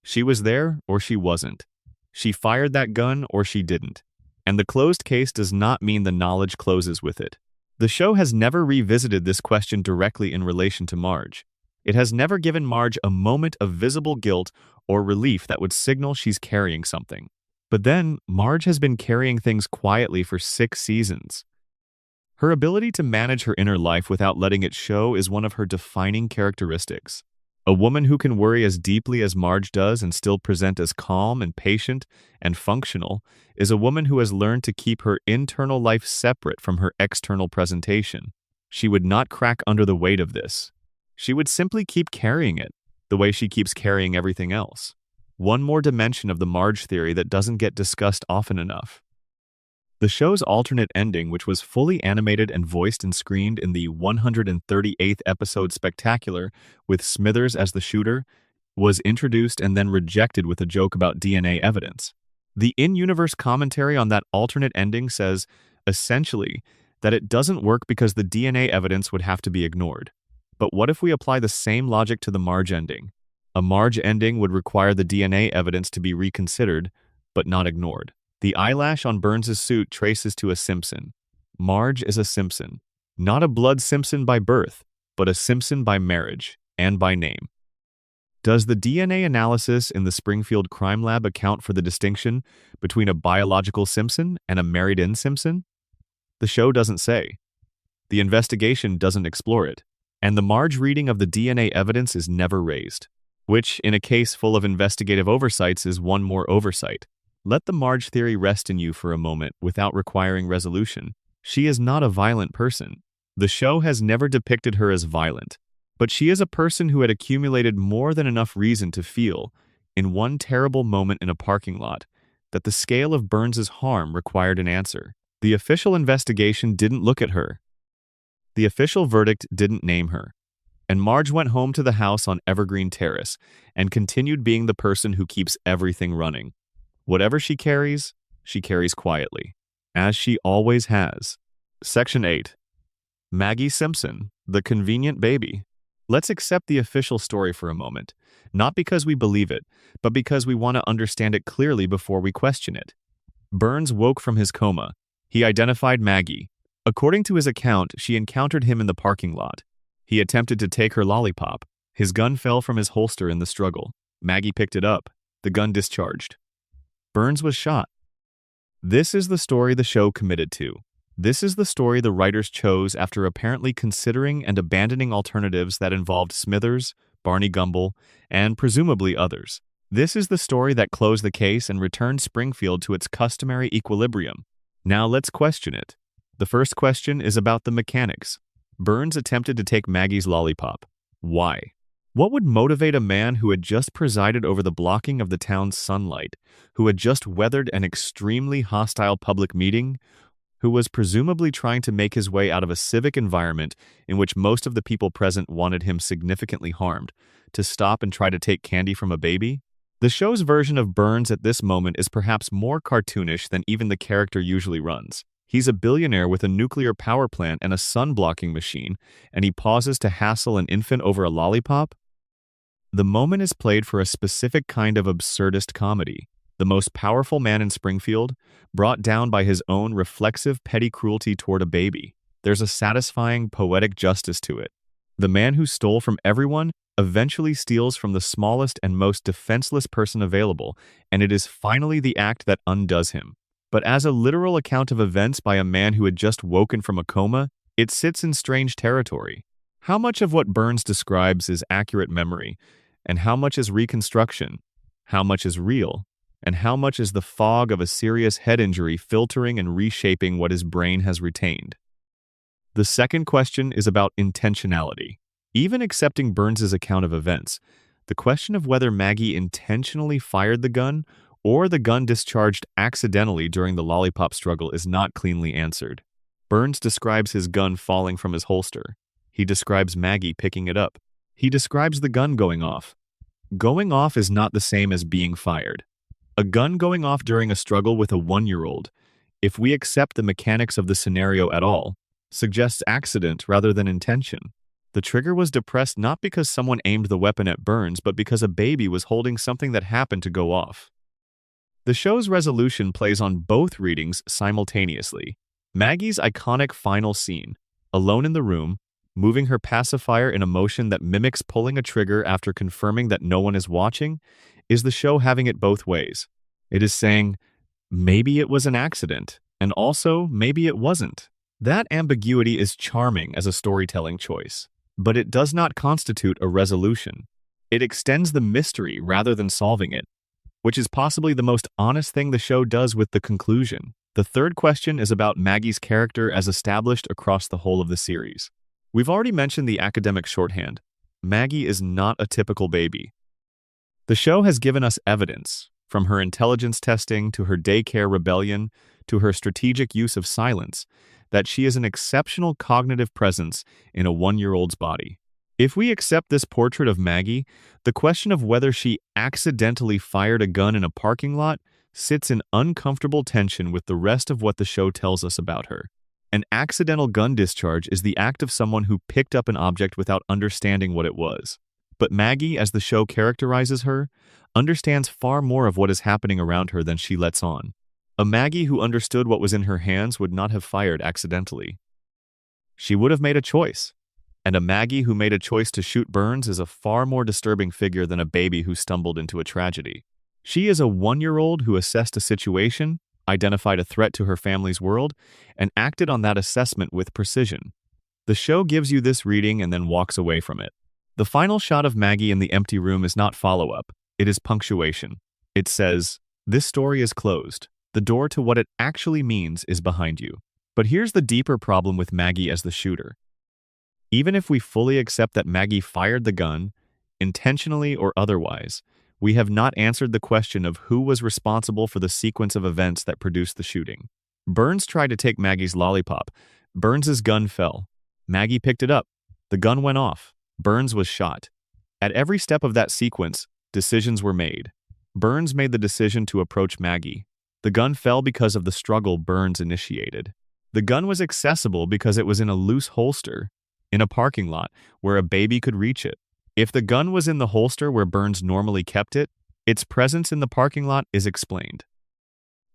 She was there or she wasn't. She fired that gun or she didn't. And the closed case does not mean the knowledge closes with it. The show has never revisited this question directly in relation to Marge. It has never given Marge a moment of visible guilt or relief that would signal she's carrying something. But then, Marge has been carrying things quietly for 6 seasons. Her ability to manage her inner life without letting it show is one of her defining characteristics. A woman who can worry as deeply as Marge does and still present as calm and patient and functional is a woman who has learned to keep her internal life separate from her external presentation. She would not crack under the weight of this. She would simply keep carrying it, the way she keeps carrying everything else. One more dimension of the Marge theory that doesn't get discussed often enough. The show's alternate ending, which was fully animated and voiced and screened in the 138th episode Spectacular with Smithers as the shooter, was introduced and then rejected with a joke about DNA evidence. The in-universe commentary on that alternate ending says, essentially, that it doesn't work because the DNA evidence would have to be ignored. But what if we apply the same logic to the Marge ending? A Marge ending would require the DNA evidence to be reconsidered, but not ignored. The eyelash on Burns' suit traces to a Simpson. Marge is a Simpson. Not a blood Simpson by birth, but a Simpson by marriage and by name. Does the DNA analysis in the Springfield crime lab account for the distinction between a biological Simpson and a married-in Simpson? The show doesn't say. The investigation doesn't explore it. And the Marge reading of the DNA evidence is never raised, which, in a case full of investigative oversights, is one more oversight. Let the Marge theory rest in you for a moment without requiring resolution. She is not a violent person. The show has never depicted her as violent, but she is a person who had accumulated more than enough reason to feel, in one terrible moment in a parking lot, that the scale of Burns's harm required an answer. The official investigation didn't look at her. The official verdict didn't name her. And Marge went home to the house on Evergreen Terrace and continued being the person who keeps everything running. Whatever she carries quietly, as she always has. Section 8. Maggie Simpson, the convenient baby. Let's accept the official story for a moment, not because we believe it, but because we want to understand it clearly before we question it. Burns woke from his coma. He identified Maggie. According to his account, she encountered him in the parking lot. He attempted to take her lollipop. His gun fell from his holster in the struggle. Maggie picked it up. The gun discharged. Burns was shot. This is the story the show committed to. This is the story the writers chose after apparently considering and abandoning alternatives that involved Smithers, Barney Gumble, and presumably others. This is the story that closed the case and returned Springfield to its customary equilibrium. Now let's question it. The first question is about the mechanics. Burns attempted to take Maggie's lollipop. Why? What would motivate a man who had just presided over the blocking of the town's sunlight, who had just weathered an extremely hostile public meeting, who was presumably trying to make his way out of a civic environment in which most of the people present wanted him significantly harmed, to stop and try to take candy from a baby? The show's version of Burns at this moment is perhaps more cartoonish than even the character usually runs. He's a billionaire with a nuclear power plant and a sun-blocking machine, and he pauses to hassle an infant over a lollipop? The moment is played for a specific kind of absurdist comedy. The most powerful man in Springfield, brought down by his own reflexive petty cruelty toward a baby. There's a satisfying poetic justice to it. The man who stole from everyone eventually steals from the smallest and most defenseless person available, and it is finally the act that undoes him. But as a literal account of events by a man who had just woken from a coma, it sits in strange territory. How much of what Burns describes is accurate memory, and how much is reconstruction? How much is real? And how much is the fog of a serious head injury filtering and reshaping what his brain has retained? The second question is about intentionality. Even accepting Burns's account of events, the question of whether Maggie intentionally fired the gun or the gun discharged accidentally during the lollipop struggle is not cleanly answered. Burns describes his gun falling from his holster. He describes Maggie picking it up. He describes the gun going off. Going off is not the same as being fired. A gun going off during a struggle with a 1-year-old, if we accept the mechanics of the scenario at all, suggests accident rather than intention. The trigger was depressed not because someone aimed the weapon at Burns, but because a baby was holding something that happened to go off. The show's resolution plays on both readings simultaneously. Maggie's iconic final scene, alone in the room, moving her pacifier in a motion that mimics pulling a trigger after confirming that no one is watching, is the show having it both ways. It is saying, maybe it was an accident, and also maybe it wasn't. That ambiguity is charming as a storytelling choice, but it does not constitute a resolution. It extends the mystery rather than solving it, which is possibly the most honest thing the show does with the conclusion. The third question is about Maggie's character as established across the whole of the series. We've already mentioned the academic shorthand. Maggie is not a typical baby. The show has given us evidence, from her intelligence testing to her daycare rebellion to her strategic use of silence, that she is an exceptional cognitive presence in a 1-year-old's body. If we accept this portrait of Maggie, the question of whether she accidentally fired a gun in a parking lot sits in uncomfortable tension with the rest of what the show tells us about her. An accidental gun discharge is the act of someone who picked up an object without understanding what it was. But Maggie, as the show characterizes her, understands far more of what is happening around her than she lets on. A Maggie who understood what was in her hands would not have fired accidentally. She would have made a choice. And a Maggie who made a choice to shoot Burns is a far more disturbing figure than a baby who stumbled into a tragedy. She is a 1-year-old who assessed a situation, identified a threat to her family's world, and acted on that assessment with precision. The show gives you this reading and then walks away from it. The final shot of Maggie in the empty room is not follow-up, it is punctuation. It says, "This story is closed. The door to what it actually means is behind you." But here's the deeper problem with Maggie as the shooter. Even if we fully accept that Maggie fired the gun, intentionally or otherwise, we have not answered the question of who was responsible for the sequence of events that produced the shooting. Burns tried to take Maggie's lollipop. Burns's gun fell. Maggie picked it up. The gun went off. Burns was shot. At every step of that sequence, decisions were made. Burns made the decision to approach Maggie. The gun fell because of the struggle Burns initiated. The gun was accessible because it was in a loose holster, in a parking lot where a baby could reach it. If the gun was in the holster where Burns normally kept it, its presence in the parking lot is explained.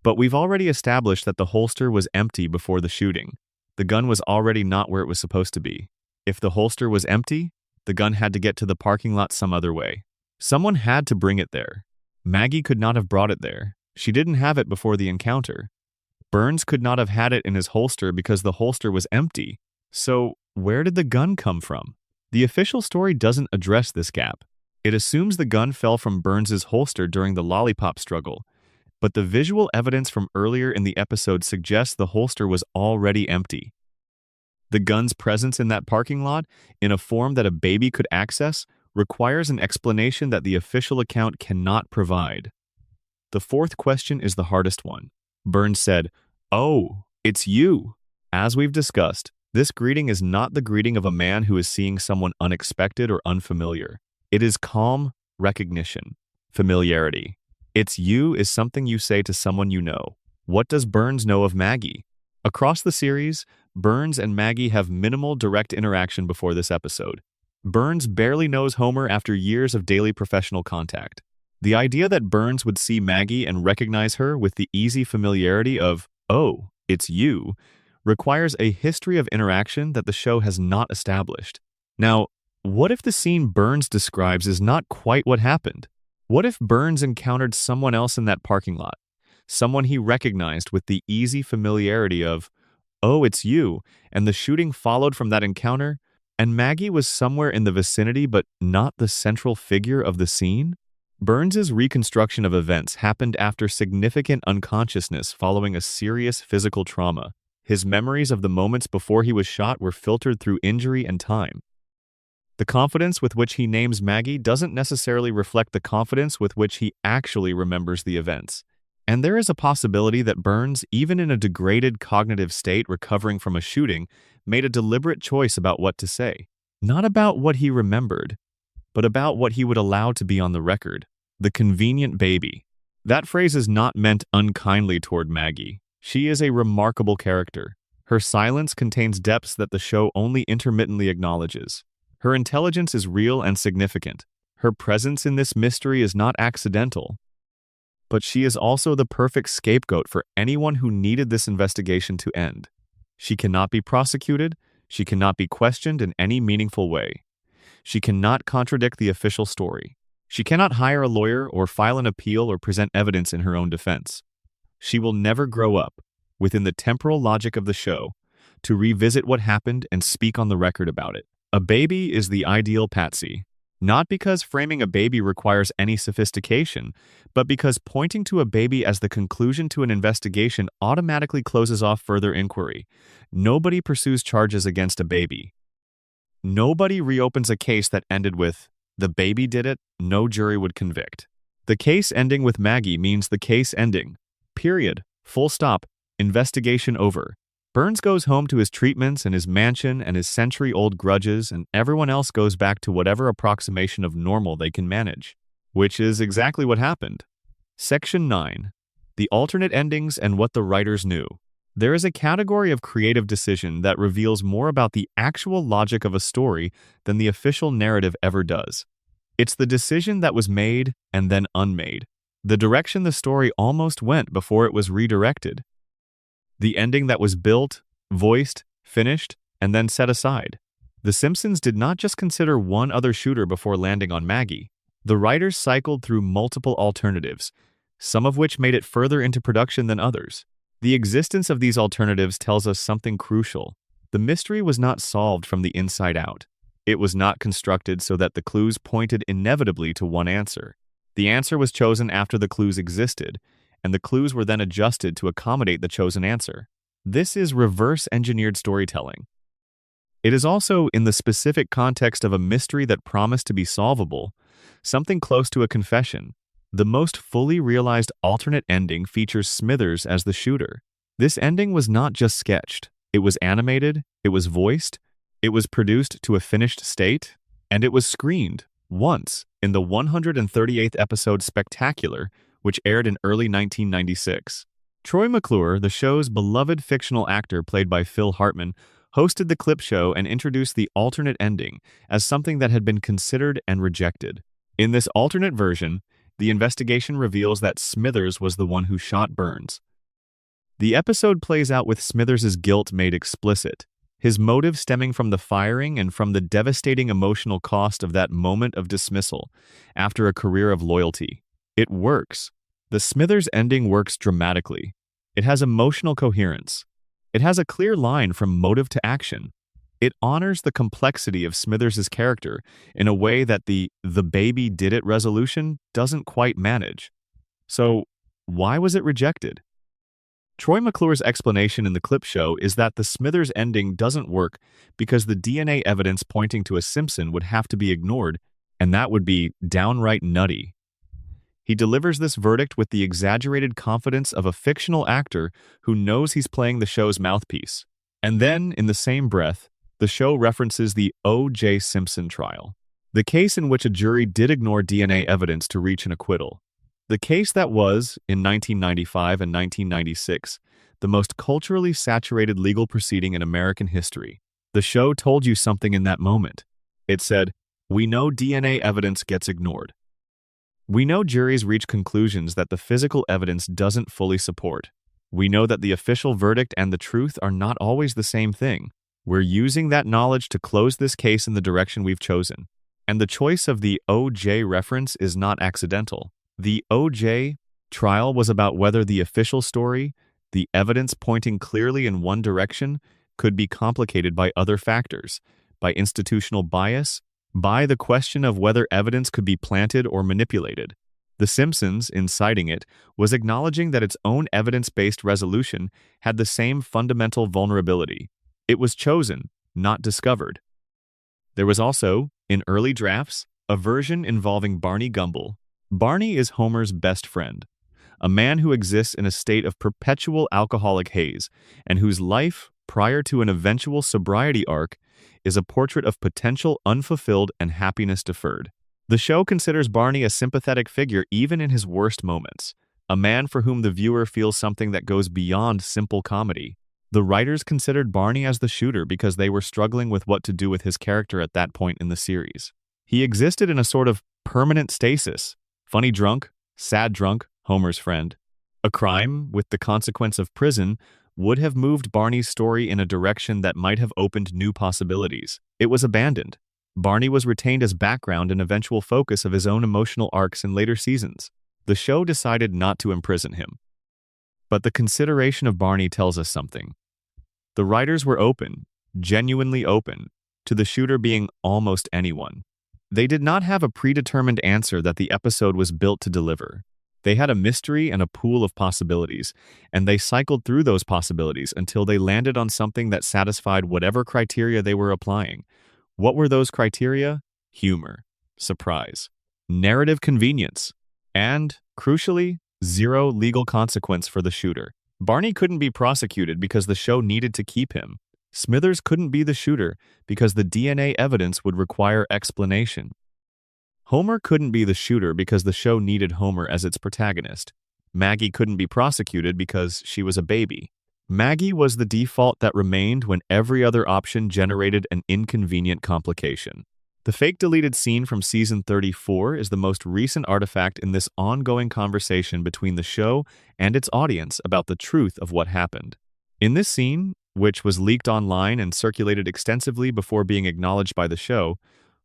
But we've already established that the holster was empty before the shooting. The gun was already not where it was supposed to be. If the holster was empty, the gun had to get to the parking lot some other way. Someone had to bring it there. Maggie could not have brought it there. She didn't have it before the encounter. Burns could not have had it in his holster because the holster was empty. So, where did the gun come from? The official story doesn't address this gap. It assumes the gun fell from Burns's holster during the lollipop struggle, but the visual evidence from earlier in the episode suggests the holster was already empty. The gun's presence in that parking lot, in a form that a baby could access, requires an explanation that the official account cannot provide. The fourth question is the hardest one. Burns said, "Oh, it's you." As we've discussed, this greeting is not the greeting of a man who is seeing someone unexpected or unfamiliar. It is calm recognition, familiarity. "It's you" is something you say to someone you know. What does Burns know of Maggie? Across the series, Burns and Maggie have minimal direct interaction before this episode. Burns barely knows Homer after years of daily professional contact. The idea that Burns would see Maggie and recognize her with the easy familiarity of, "Oh, it's you," requires a history of interaction that the show has not established. Now, what if the scene Burns describes is not quite what happened? What if Burns encountered someone else in that parking lot? Someone he recognized with the easy familiarity of, "Oh, it's you," and the shooting followed from that encounter, and Maggie was somewhere in the vicinity but not the central figure of the scene? Burns's reconstruction of events happened after significant unconsciousness following a serious physical trauma. His memories of the moments before he was shot were filtered through injury and time. The confidence with which he names Maggie doesn't necessarily reflect the confidence with which he actually remembers the events. And there is a possibility that Burns, even in a degraded cognitive state recovering from a shooting, made a deliberate choice about what to say. Not about what he remembered, but about what he would allow to be on the record. The convenient baby. That phrase is not meant unkindly toward Maggie. She is a remarkable character. Her silence contains depths that the show only intermittently acknowledges. Her intelligence is real and significant. Her presence in this mystery is not accidental. But she is also the perfect scapegoat for anyone who needed this investigation to end. She cannot be prosecuted. She cannot be questioned in any meaningful way. She cannot contradict the official story. She cannot hire a lawyer or file an appeal or present evidence in her own defense. She will never grow up, within the temporal logic of the show, to revisit what happened and speak on the record about it. A baby is the ideal patsy, not because framing a baby requires any sophistication, but because pointing to a baby as the conclusion to an investigation automatically closes off further inquiry. Nobody pursues charges against a baby. Nobody reopens a case that ended with, "The baby did it," no jury would convict. The case ending with Maggie means the case ending. Period. Full stop. Investigation over. Burns goes home to his treatments and his mansion and his century-old grudges, and everyone else goes back to whatever approximation of normal they can manage. Which is exactly what happened. Section 9. The alternate endings and what the writers knew. There is a category of creative decision that reveals more about the actual logic of a story than the official narrative ever does. It's the decision that was made and then unmade. The direction the story almost went before it was redirected. The ending that was built, voiced, finished, and then set aside. The Simpsons did not just consider one other shooter before landing on Maggie. The writers cycled through multiple alternatives, some of which made it further into production than others. The existence of these alternatives tells us something crucial. The mystery was not solved from the inside out. It was not constructed so that the clues pointed inevitably to one answer. The answer was chosen after the clues existed, and the clues were then adjusted to accommodate the chosen answer. This is reverse-engineered storytelling. It is also in the specific context of a mystery that promised to be solvable, something close to a confession. The most fully realized alternate ending features Smithers as the shooter. This ending was not just sketched. It was animated, it was voiced, it was produced to a finished state, and it was screened once in the 138th episode Spectacular, which aired in early 1996. Troy McClure, the show's beloved fictional actor played by Phil Hartman, hosted the clip show and introduced the alternate ending as something that had been considered and rejected. In this alternate version, the investigation reveals that Smithers was the one who shot Burns. The episode plays out with Smithers' guilt made explicit, his motive stemming from the firing and from the devastating emotional cost of that moment of dismissal after a career of loyalty. It works. The Smithers ending works dramatically. It has emotional coherence. It has a clear line from motive to action. It honors the complexity of Smithers' character in a way that the baby did it resolution doesn't quite manage. So, why was it rejected? Troy McClure's explanation in the clip show is that the Smithers ending doesn't work because the DNA evidence pointing to a Simpson would have to be ignored, and that would be downright nutty. He delivers this verdict with the exaggerated confidence of a fictional actor who knows he's playing the show's mouthpiece. And then, in the same breath, the show references the O.J. Simpson trial, the case in which a jury did ignore DNA evidence to reach an acquittal. The case that was, in 1995 and 1996, the most culturally saturated legal proceeding in American history. The show told you something in that moment. It said, "We know DNA evidence gets ignored. We know juries reach conclusions that the physical evidence doesn't fully support. We know that the official verdict and the truth are not always the same thing. We're using that knowledge to close this case in the direction we've chosen." And the choice of the O.J. reference is not accidental. The O.J. trial was about whether the official story, the evidence pointing clearly in one direction, could be complicated by other factors, by institutional bias, by the question of whether evidence could be planted or manipulated. The Simpsons, in citing it, was acknowledging that its own evidence-based resolution had the same fundamental vulnerability. It was chosen, not discovered. There was also, in early drafts, a version involving Barney Gumble. Barney is Homer's best friend, a man who exists in a state of perpetual alcoholic haze and whose life, prior to an eventual sobriety arc, is a portrait of potential unfulfilled and happiness deferred. The show considers Barney a sympathetic figure even in his worst moments, a man for whom the viewer feels something that goes beyond simple comedy. The writers considered Barney as the shooter because they were struggling with what to do with his character at that point in the series. He existed in a sort of permanent stasis, funny drunk, sad drunk, Homer's friend. A crime, with the consequence of prison, would have moved Barney's story in a direction that might have opened new possibilities. It was abandoned. Barney was retained as background and eventual focus of his own emotional arcs in later seasons. The show decided not to imprison him. But the consideration of Barney tells us something. The writers were open, genuinely open, to the shooter being almost anyone. They did not have a predetermined answer that the episode was built to deliver. They had a mystery and a pool of possibilities, and they cycled through those possibilities until they landed on something that satisfied whatever criteria they were applying. What were those criteria? Humor, surprise, narrative convenience, and, crucially, zero legal consequence for the shooter. Barney couldn't be prosecuted because the show needed to keep him. Smithers couldn't be the shooter because the DNA evidence would require explanation. Homer couldn't be the shooter because the show needed Homer as its protagonist. Maggie couldn't be prosecuted because she was a baby. Maggie was the default that remained when every other option generated an inconvenient complication. The fake deleted scene from season 34 is the most recent artifact in this ongoing conversation between the show and its audience about the truth of what happened. In this scene, which was leaked online and circulated extensively before being acknowledged by the show,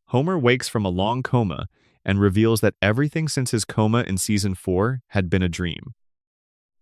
Homer wakes from a long coma and reveals that everything since his coma in season 4 had been a dream.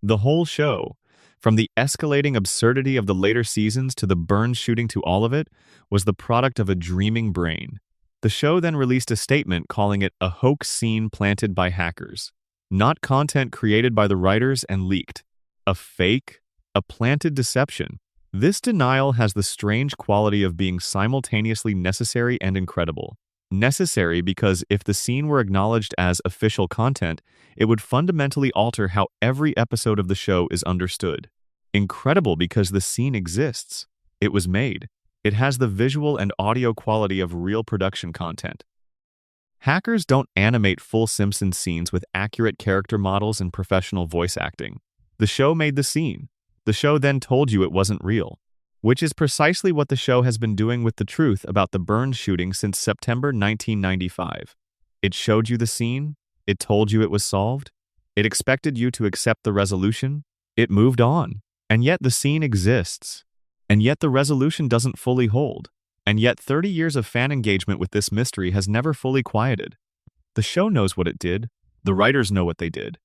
The whole show, from the escalating absurdity of the later seasons to the Burns shooting to all of it, was the product of a dreaming brain. The show then released a statement calling it a hoax scene planted by hackers, not content created by the writers and leaked. A fake, a planted deception. This denial has the strange quality of being simultaneously necessary and incredible. Necessary because if the scene were acknowledged as official content, it would fundamentally alter how every episode of the show is understood. Incredible because the scene exists. It was made. It has the visual and audio quality of real production content. Hackers don't animate full Simpsons scenes with accurate character models and professional voice acting. The show made the scene. The show then told you it wasn't real, which is precisely what the show has been doing with the truth about the Burns shooting since September 1995. It showed you the scene, it told you it was solved, it expected you to accept the resolution, it moved on, and yet the scene exists, and yet the resolution doesn't fully hold, and yet 30 years of fan engagement with this mystery has never fully quieted. The show knows what it did, the writers know what they did.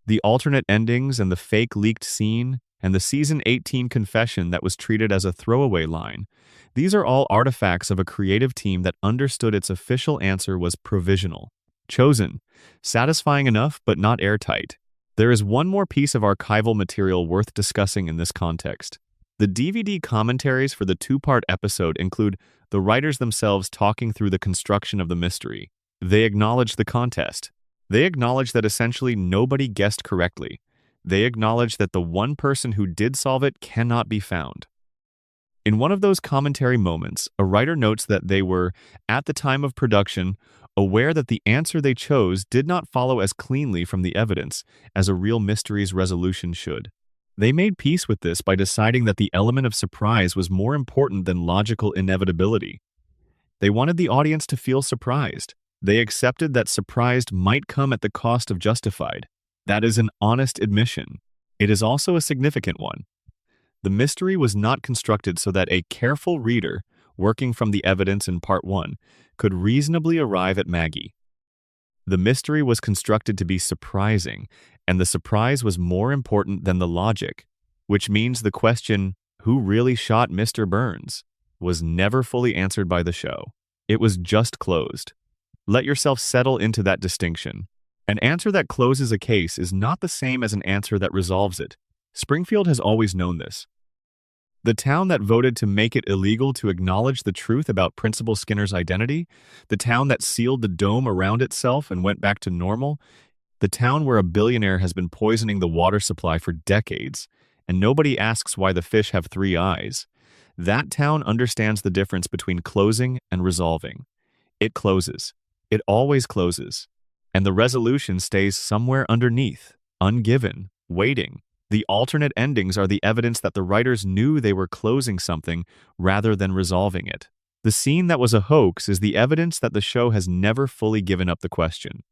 The alternate endings and the fake leaked scene, and the season 18 confession that was treated as a throwaway line, these are all artifacts of a creative team that understood its official answer was provisional, chosen, satisfying enough but not airtight. There is one more piece of archival material worth discussing in this context. The DVD commentaries for the two-part episode include the writers themselves talking through the construction of the mystery. They acknowledge the contest. They acknowledge that essentially nobody guessed correctly. They acknowledge that the one person who did solve it cannot be found. In one of those commentary moments, a writer notes that they were, at the time of production, aware that the answer they chose did not follow as cleanly from the evidence as a real mystery's resolution should. They made peace with this by deciding that the element of surprise was more important than logical inevitability. They wanted the audience to feel surprised. They accepted that surprised might come at the cost of justified. That is an honest admission. It is also a significant one. The mystery was not constructed so that a careful reader, working from the evidence in Part 1, could reasonably arrive at Maggie. The mystery was constructed to be surprising, and the surprise was more important than the logic, which means the question, who really shot Mr. Burns, was never fully answered by the show. It was just closed. Let yourself settle into that distinction. An answer that closes a case is not the same as an answer that resolves it. Springfield has always known this. The town that voted to make it illegal to acknowledge the truth about Principal Skinner's identity, the town that sealed the dome around itself and went back to normal, the town where a billionaire has been poisoning the water supply for decades, and nobody asks why the fish have 3 eyes. That town understands the difference between closing and resolving. It closes. It always closes. And the resolution stays somewhere underneath, ungiven, waiting. The alternate endings are the evidence that the writers knew they were closing something rather than resolving it. The scene that was a hoax is the evidence that the show has never fully given up the question.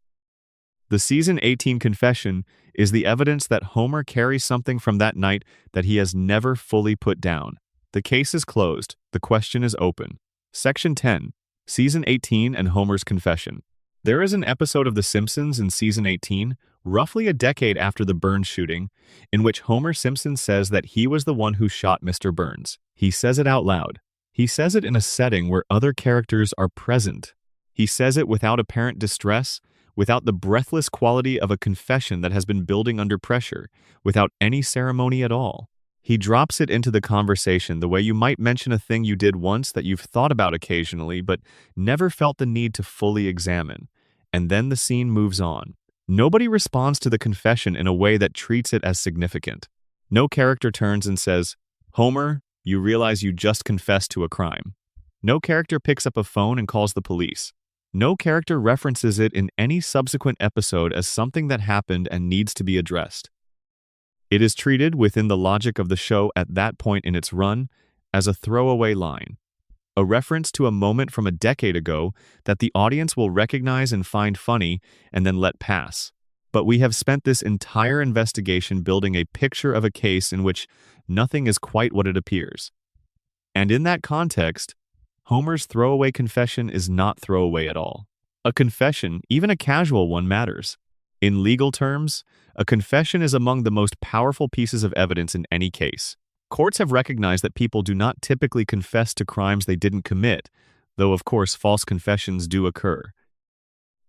The season 18 confession is the evidence that Homer carries something from that night that he has never fully put down. The case is closed. The question is open. Section 10, Season 18 and Homer's confession. There is an episode of The Simpsons in Season 18, roughly a decade after the Burns shooting, in which Homer Simpson says that he was the one who shot Mr. Burns. He says it out loud. He says it in a setting where other characters are present. He says it without apparent distress, without the breathless quality of a confession that has been building under pressure, without any ceremony at all. He drops it into the conversation the way you might mention a thing you did once that you've thought about occasionally but never felt the need to fully examine. And then the scene moves on. Nobody responds to the confession in a way that treats it as significant. No character turns and says, "Homer, you realize you just confessed to a crime." No character picks up a phone and calls the police. No character references it in any subsequent episode as something that happened and needs to be addressed. It is treated within the logic of the show at that point in its run as a throwaway line, a reference to a moment from a decade ago that the audience will recognize and find funny and then let pass. But we have spent this entire investigation building a picture of a case in which nothing is quite what it appears. And in that context, Homer's throwaway confession is not throwaway at all. A confession, even a casual one, matters. In legal terms, a confession is among the most powerful pieces of evidence in any case. Courts have recognized that people do not typically confess to crimes they didn't commit, though of course false confessions do occur.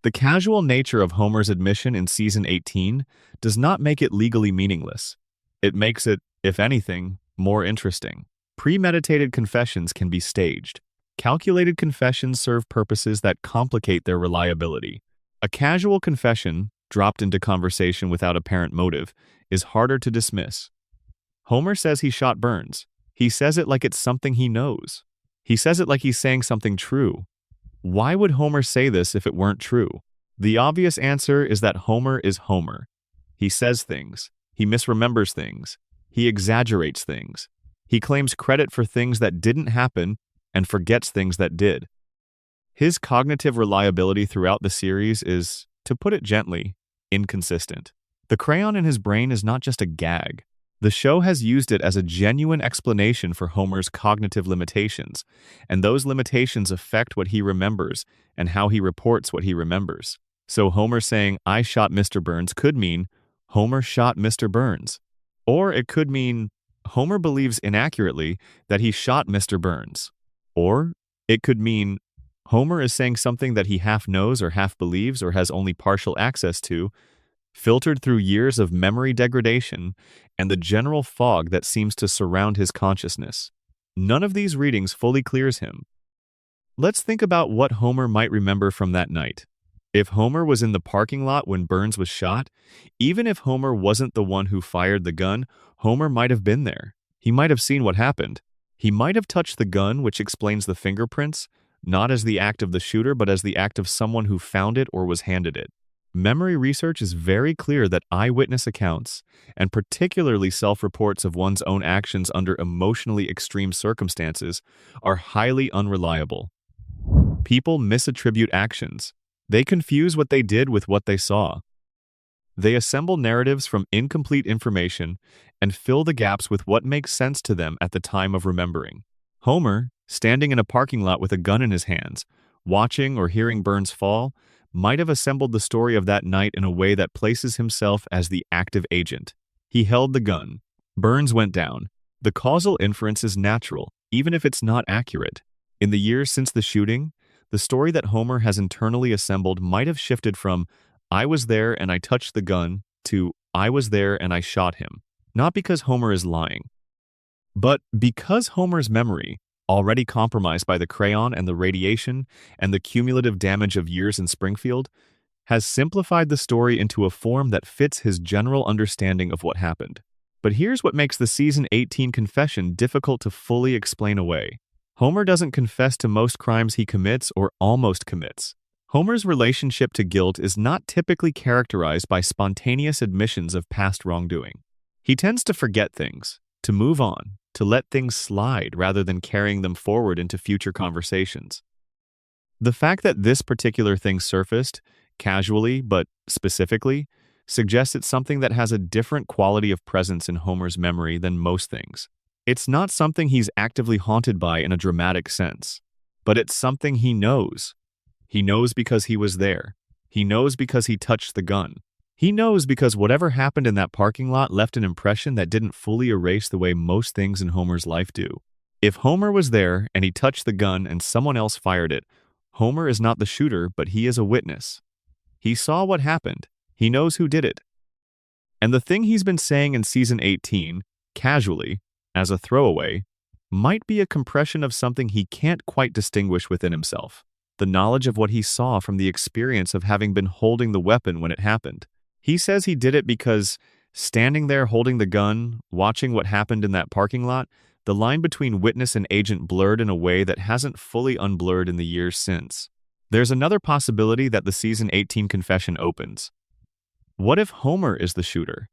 The casual nature of Homer's admission in season 18 does not make it legally meaningless. It makes it, if anything, more interesting. Premeditated confessions can be staged. Calculated confessions serve purposes that complicate their reliability. A casual confession, dropped into conversation without apparent motive, is harder to dismiss. Homer says he shot Burns. He says it like it's something he knows. He says it like he's saying something true. Why would Homer say this if it weren't true? The obvious answer is that Homer is Homer. He says things. He misremembers things. He exaggerates things. He claims credit for things that didn't happen and forgets things that did. His cognitive reliability throughout the series is, to put it gently, inconsistent. The crayon in his brain is not just a gag. The show has used it as a genuine explanation for Homer's cognitive limitations, and those limitations affect what he remembers and how he reports what he remembers. So Homer saying, "I shot Mr. Burns" could mean Homer shot Mr. Burns. Or it could mean Homer believes inaccurately that he shot Mr. Burns. Or it could mean Homer is saying something that he half knows or half believes or has only partial access to, filtered through years of memory degradation and the general fog that seems to surround his consciousness. None of these readings fully clears him. Let's think about what Homer might remember from that night. If Homer was in the parking lot when Burns was shot, even if Homer wasn't the one who fired the gun, Homer might have been there. He might have seen what happened. He might have touched the gun, which explains the fingerprints, not as the act of the shooter, but as the act of someone who found it or was handed it. Memory research is very clear that eyewitness accounts, and particularly self-reports of one's own actions under emotionally extreme circumstances, are highly unreliable. People misattribute actions. They confuse what they did with what they saw. They assemble narratives from incomplete information and fill the gaps with what makes sense to them at the time of remembering. Homer, standing in a parking lot with a gun in his hands, watching or hearing Burns fall, might have assembled the story of that night in a way that places himself as the active agent. He held the gun. Burns went down. The causal inference is natural, even if it's not accurate. In the years since the shooting, the story that Homer has internally assembled might have shifted from "I was there and I touched the gun" to "I was there and I shot him." Not because Homer is lying, but because Homer's memory, already compromised by the crayon and the radiation and the cumulative damage of years in Springfield, has simplified the story into a form that fits his general understanding of what happened. But here's what makes the season 18 confession difficult to fully explain away. Homer doesn't confess to most crimes he commits or almost commits. Homer's relationship to guilt is not typically characterized by spontaneous admissions of past wrongdoing. He tends to forget things, to move on, to let things slide rather than carrying them forward into future conversations. The fact that this particular thing surfaced, casually but specifically, suggests it's something that has a different quality of presence in Homer's memory than most things. It's not something he's actively haunted by in a dramatic sense, but it's something he knows. He knows because he was there. He knows because he touched the gun. He knows because whatever happened in that parking lot left an impression that didn't fully erase the way most things in Homer's life do. If Homer was there and he touched the gun and someone else fired it, Homer is not the shooter, but he is a witness. He saw what happened. He knows who did it. And the thing he's been saying in season 18, casually, as a throwaway, might be a compression of something he can't quite distinguish within himself. The knowledge of what he saw from the experience of having been holding the weapon when it happened. He says he did it because, standing there holding the gun, watching what happened in that parking lot, the line between witness and agent blurred in a way that hasn't fully unblurred in the years since. There's another possibility that the season 18 confession opens. What if Homer is the shooter?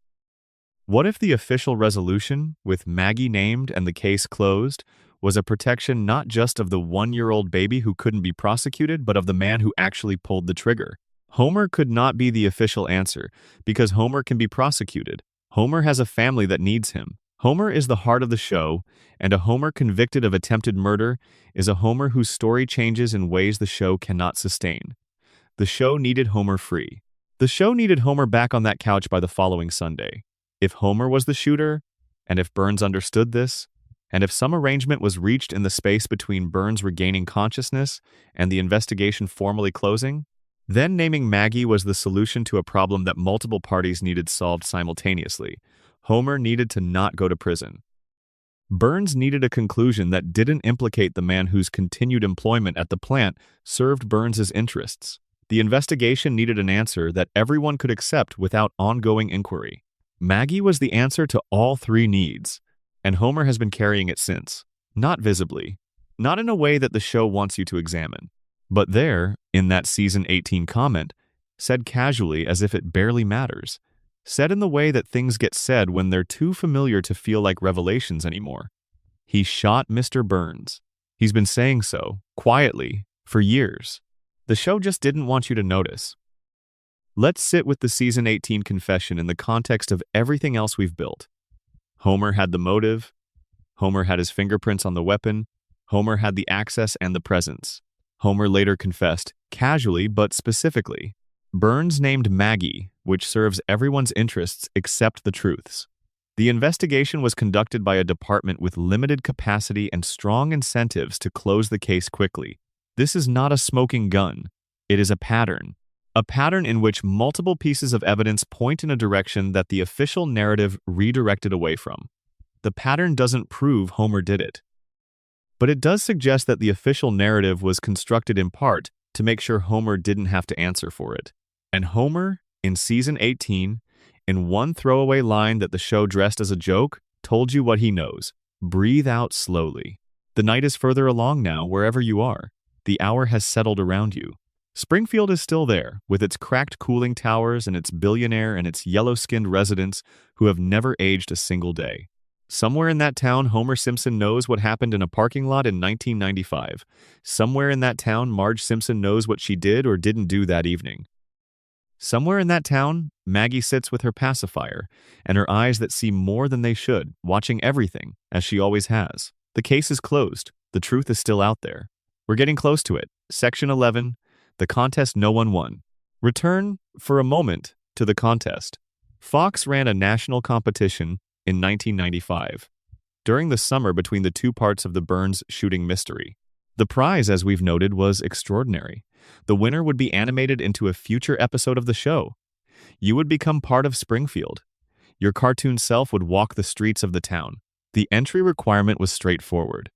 What if the official resolution, with Maggie named and the case closed, was a protection not just of the 1-year-old baby who couldn't be prosecuted, but of the man who actually pulled the trigger? Homer could not be the official answer, because Homer can be prosecuted. Homer has a family that needs him. Homer is the heart of the show, and a Homer convicted of attempted murder is a Homer whose story changes in ways the show cannot sustain. The show needed Homer free. The show needed Homer back on that couch by the following Sunday. If Homer was the shooter, and if Burns understood this, and if some arrangement was reached in the space between Burns regaining consciousness and the investigation formally closing, then naming Maggie was the solution to a problem that multiple parties needed solved simultaneously. Homer needed to not go to prison. Burns needed a conclusion that didn't implicate the man whose continued employment at the plant served Burns's interests. The investigation needed an answer that everyone could accept without ongoing inquiry. Maggie was the answer to all three needs, and Homer has been carrying it since. Not visibly, not in a way that the show wants you to examine, but there, in that season 18 comment, said casually as if it barely matters, said in the way that things get said when they're too familiar to feel like revelations anymore. He shot Mr. Burns. He's been saying so, quietly, for years. The show just didn't want you to notice. Let's sit with the season 18 confession in the context of everything else we've built. Homer had the motive. Homer had his fingerprints on the weapon. Homer had the access and the presence. Homer later confessed, casually but specifically. Burns named Maggie, which serves everyone's interests except the truth's. The investigation was conducted by a department with limited capacity and strong incentives to close the case quickly. This is not a smoking gun. It is a pattern. A pattern in which multiple pieces of evidence point in a direction that the official narrative redirected away from. The pattern doesn't prove Homer did it. But it does suggest that the official narrative was constructed in part to make sure Homer didn't have to answer for it. And Homer, in season 18, in one throwaway line that the show dressed as a joke, told you what he knows. Breathe out slowly. The night is further along now, wherever you are. The hour has settled around you. Springfield is still there, with its cracked cooling towers and its billionaire and its yellow-skinned residents who have never aged a single day. Somewhere in that town, Homer Simpson knows what happened in a parking lot in 1995. Somewhere in that town, Marge Simpson knows what she did or didn't do that evening. Somewhere in that town, Maggie sits with her pacifier and her eyes that see more than they should, watching everything, as she always has. The case is closed. The truth is still out there. We're getting close to it. Section 11, the contest no one won. Return, for a moment, to the contest. Fox ran a national competition in 1995, during the summer between the two parts of the Burns shooting mystery. The prize, as we've noted, was extraordinary. The winner would be animated into a future episode of the show. You would become part of Springfield. Your cartoon self would walk the streets of the town. The entry requirement was straightforward.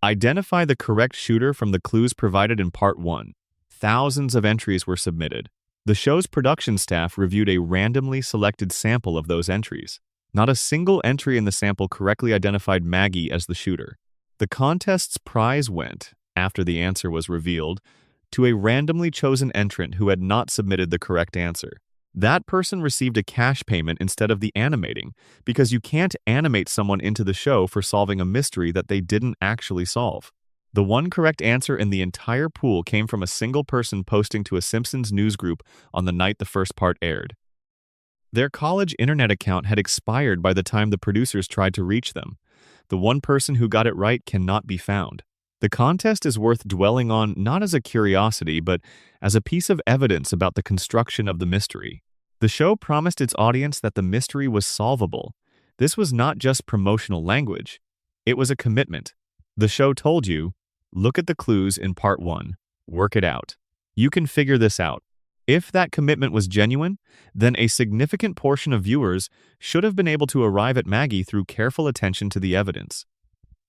Identify the correct shooter from the clues provided in Part 1. Thousands of entries were submitted. The show's production staff reviewed a randomly selected sample of those entries. Not a single entry in the sample correctly identified Maggie as the shooter. The contest's prize went, after the answer was revealed, to a randomly chosen entrant who had not submitted the correct answer. That person received a cash payment instead of the animating, because you can't animate someone into the show for solving a mystery that they didn't actually solve. The one correct answer in the entire pool came from a single person posting to a Simpsons news group on the night the first part aired. Their college internet account had expired by the time the producers tried to reach them. The one person who got it right cannot be found. The contest is worth dwelling on not as a curiosity, but as a piece of evidence about the construction of the mystery. The show promised its audience that the mystery was solvable. This was not just promotional language. It was a commitment. The show told you, look at the clues in Part 1. Work it out. You can figure this out. If that commitment was genuine, then a significant portion of viewers should have been able to arrive at Maggie through careful attention to the evidence.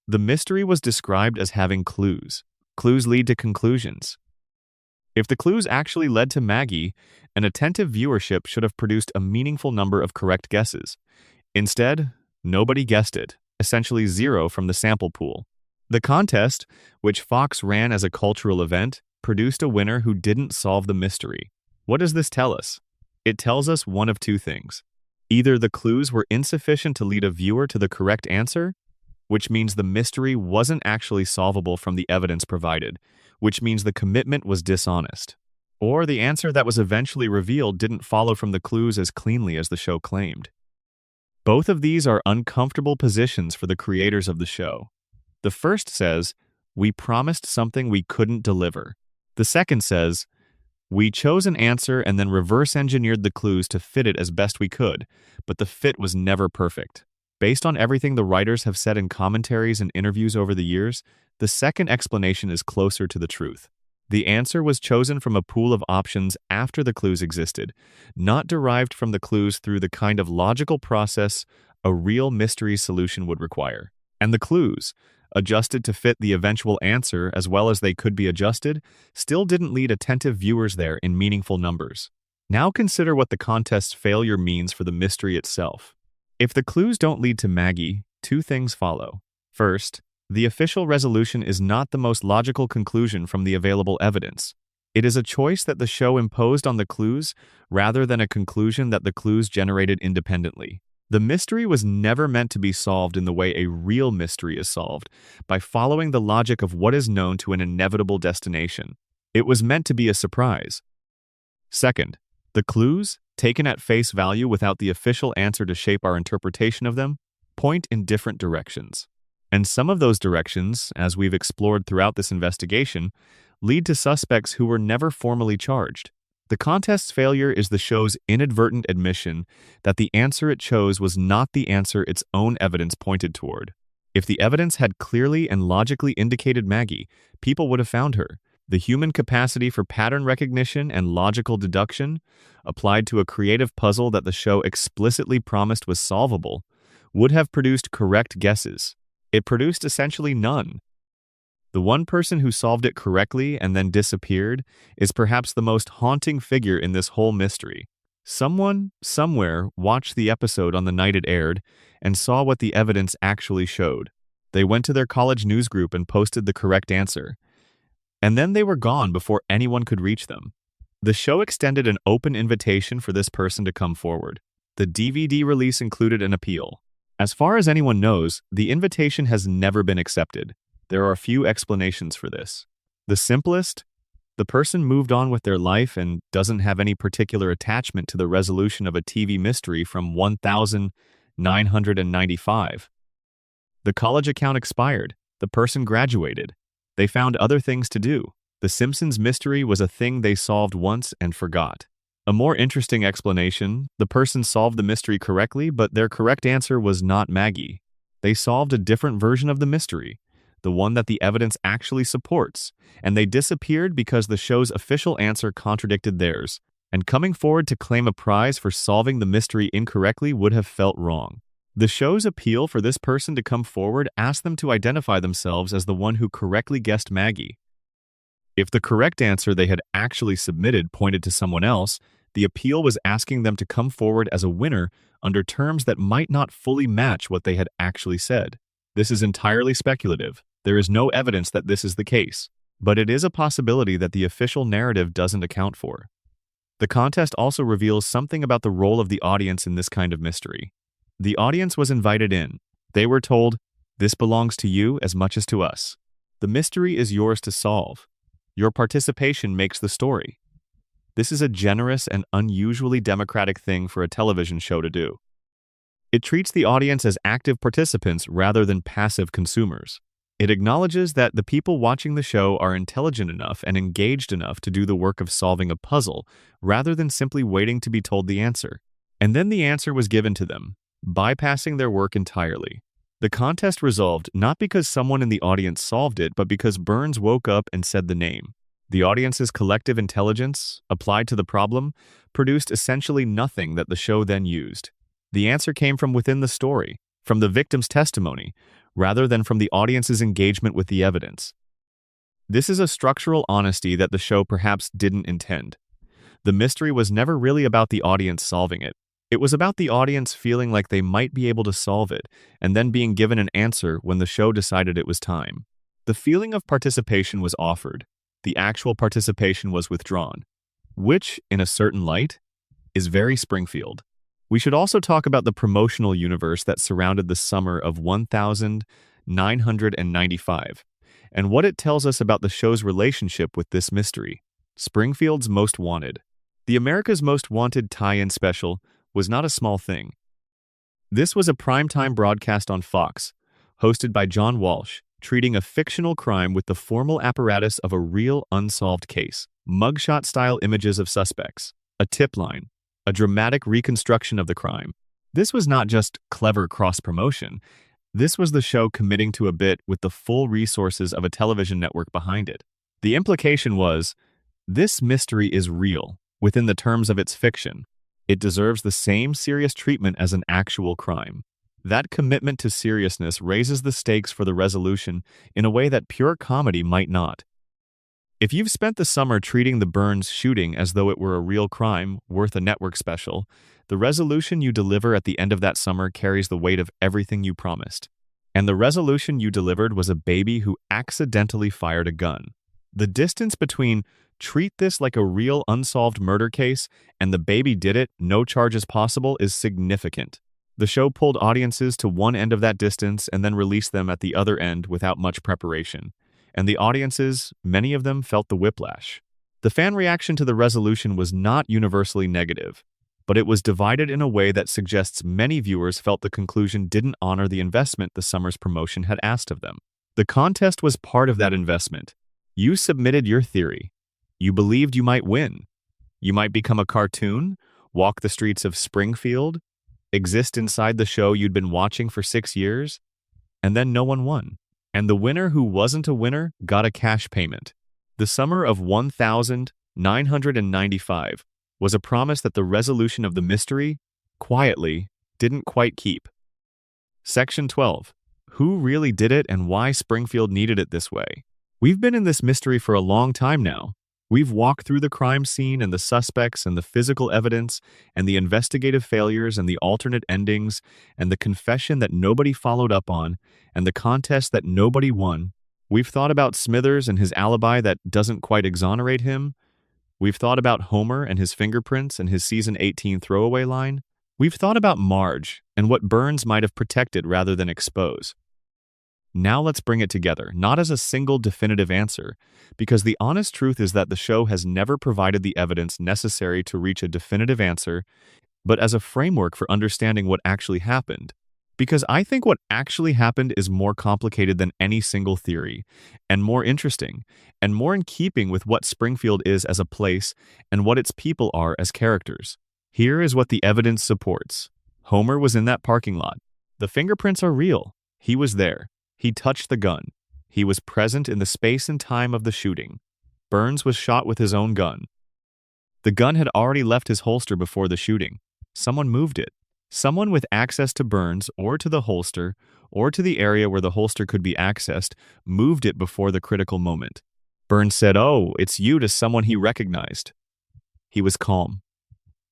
The mystery was described as having clues. Clues lead to conclusions. If the clues actually led to Maggie, an attentive viewership should have produced a meaningful number of correct guesses. Instead, nobody guessed it, essentially zero from the sample pool. The contest, which Fox ran as a cultural event, produced a winner who didn't solve the mystery. What does this tell us? It tells us one of two things. Either the clues were insufficient to lead a viewer to the correct answer, which means the mystery wasn't actually solvable from the evidence provided, which means the commitment was dishonest. Or the answer that was eventually revealed didn't follow from the clues as cleanly as the show claimed. Both of these are uncomfortable positions for the creators of the show. The first says, "We promised something we couldn't deliver." The second says, "We chose an answer and then reverse engineered the clues to fit it as best we could, but the fit was never perfect." Based on everything the writers have said in commentaries and interviews over the years, the second explanation is closer to the truth. The answer was chosen from a pool of options after the clues existed, not derived from the clues through the kind of logical process a real mystery solution would require. And the clues, adjusted to fit the eventual answer as well as they could be adjusted, still didn't lead attentive viewers there in meaningful numbers. Now consider what the contest's failure means for the mystery itself. If the clues don't lead to Maggie, two things follow. First, the official resolution is not the most logical conclusion from the available evidence. It is a choice that the show imposed on the clues rather than a conclusion that the clues generated independently. The mystery was never meant to be solved in the way a real mystery is solved, by following the logic of what is known to an inevitable destination. It was meant to be a surprise. Second, the clues, taken at face value without the official answer to shape our interpretation of them, point in different directions. And some of those directions, as we've explored throughout this investigation, lead to suspects who were never formally charged. The contest's failure is the show's inadvertent admission that the answer it chose was not the answer its own evidence pointed toward. If the evidence had clearly and logically indicated Maggie, people would have found her. The human capacity for pattern recognition and logical deduction, applied to a creative puzzle that the show explicitly promised was solvable, would have produced correct guesses. It produced essentially none. The one person who solved it correctly and then disappeared is perhaps the most haunting figure in this whole mystery. Someone, somewhere, watched the episode on the night it aired and saw what the evidence actually showed. They went to their college news group and posted the correct answer. And then they were gone before anyone could reach them. The show extended an open invitation for this person to come forward. The DVD release included an appeal. As far as anyone knows, the invitation has never been accepted. There are a few explanations for this. The simplest, the person moved on with their life and doesn't have any particular attachment to the resolution of a TV mystery from 1995. The college account expired. The person graduated. They found other things to do. The Simpsons mystery was a thing they solved once and forgot. A more interesting explanation, the person solved the mystery correctly, but their correct answer was not Maggie. They solved a different version of the mystery, the one that the evidence actually supports, and they disappeared because the show's official answer contradicted theirs, and coming forward to claim a prize for solving the mystery incorrectly would have felt wrong. The show's appeal for this person to come forward asked them to identify themselves as the one who correctly guessed Maggie. If the correct answer they had actually submitted pointed to someone else, the appeal was asking them to come forward as a winner under terms that might not fully match what they had actually said. This is entirely speculative. There is no evidence that this is the case, but it is a possibility that the official narrative doesn't account for. The contest also reveals something about the role of the audience in this kind of mystery. The audience was invited in. They were told, "This belongs to you as much as to us. The mystery is yours to solve. Your participation makes the story." This is a generous and unusually democratic thing for a television show to do. It treats the audience as active participants rather than passive consumers. It acknowledges that the people watching the show are intelligent enough and engaged enough to do the work of solving a puzzle rather than simply waiting to be told the answer. And then the answer was given to them, bypassing their work entirely. The contest resolved not because someone in the audience solved it, but because Burns woke up and said the name. The audience's collective intelligence, applied to the problem, produced essentially nothing that the show then used. The answer came from within the story, from the victim's testimony, rather than from the audience's engagement with the evidence. This is a structural honesty that the show perhaps didn't intend. The mystery was never really about the audience solving it. It was about the audience feeling like they might be able to solve it, and then being given an answer when the show decided it was time. The feeling of participation was offered. The actual participation was withdrawn, which, in a certain light, is very Springfield. We should also talk about the promotional universe that surrounded the summer of 1995, and what it tells us about the show's relationship with this mystery. Springfield's Most Wanted. The America's Most Wanted tie-in special was not a small thing. This was a primetime broadcast on Fox, hosted by John Walsh, treating a fictional crime with the formal apparatus of a real unsolved case. Mugshot-style images of suspects, a tip line, a dramatic reconstruction of the crime. This was not just clever cross-promotion. This was the show committing to a bit with the full resources of a television network behind it. The implication was, this mystery is real, within the terms of its fiction. It deserves the same serious treatment as an actual crime. That commitment to seriousness raises the stakes for the resolution in a way that pure comedy might not. If you've spent the summer treating the Burns shooting as though it were a real crime worth a network special, the resolution you deliver at the end of that summer carries the weight of everything you promised. And the resolution you delivered was a baby who accidentally fired a gun. The distance between treat this like a real unsolved murder case and the baby did it, no charges possible is significant. The show pulled audiences to one end of that distance and then released them at the other end without much preparation. And the audiences, many of them, felt the whiplash. The fan reaction to the resolution was not universally negative, but it was divided in a way that suggests many viewers felt the conclusion didn't honor the investment the summer's promotion had asked of them. The contest was part of that investment. You submitted your theory. You believed you might win. You might become a cartoon, walk the streets of Springfield, exist inside the show you'd been watching for 6 years, and then no one won. And the winner who wasn't a winner got a cash payment. The summer of 1995 was a promise that the resolution of the mystery, quietly, didn't quite keep. Section 12. Who really did it and why Springfield needed it this way? We've been in this mystery for a long time now. We've walked through the crime scene and the suspects and the physical evidence and the investigative failures and the alternate endings and the confession that nobody followed up on and the contest that nobody won. We've thought about Smithers and his alibi that doesn't quite exonerate him. We've thought about Homer and his fingerprints and his season 18 throwaway line. We've thought about Marge and what Burns might have protected rather than expose. Now let's bring it together, not as a single definitive answer, because the honest truth is that the show has never provided the evidence necessary to reach a definitive answer, but as a framework for understanding what actually happened. Because I think what actually happened is more complicated than any single theory, and more interesting, and more in keeping with what Springfield is as a place and what its people are as characters. Here is what the evidence supports. Homer was in that parking lot. The fingerprints are real. He was there. He touched the gun. He was present in the space and time of the shooting. Burns was shot with his own gun. The gun had already left his holster before the shooting. Someone moved it. Someone with access to Burns or to the holster or to the area where the holster could be accessed moved it before the critical moment. Burns said, "Oh, it's you," to someone he recognized. He was calm.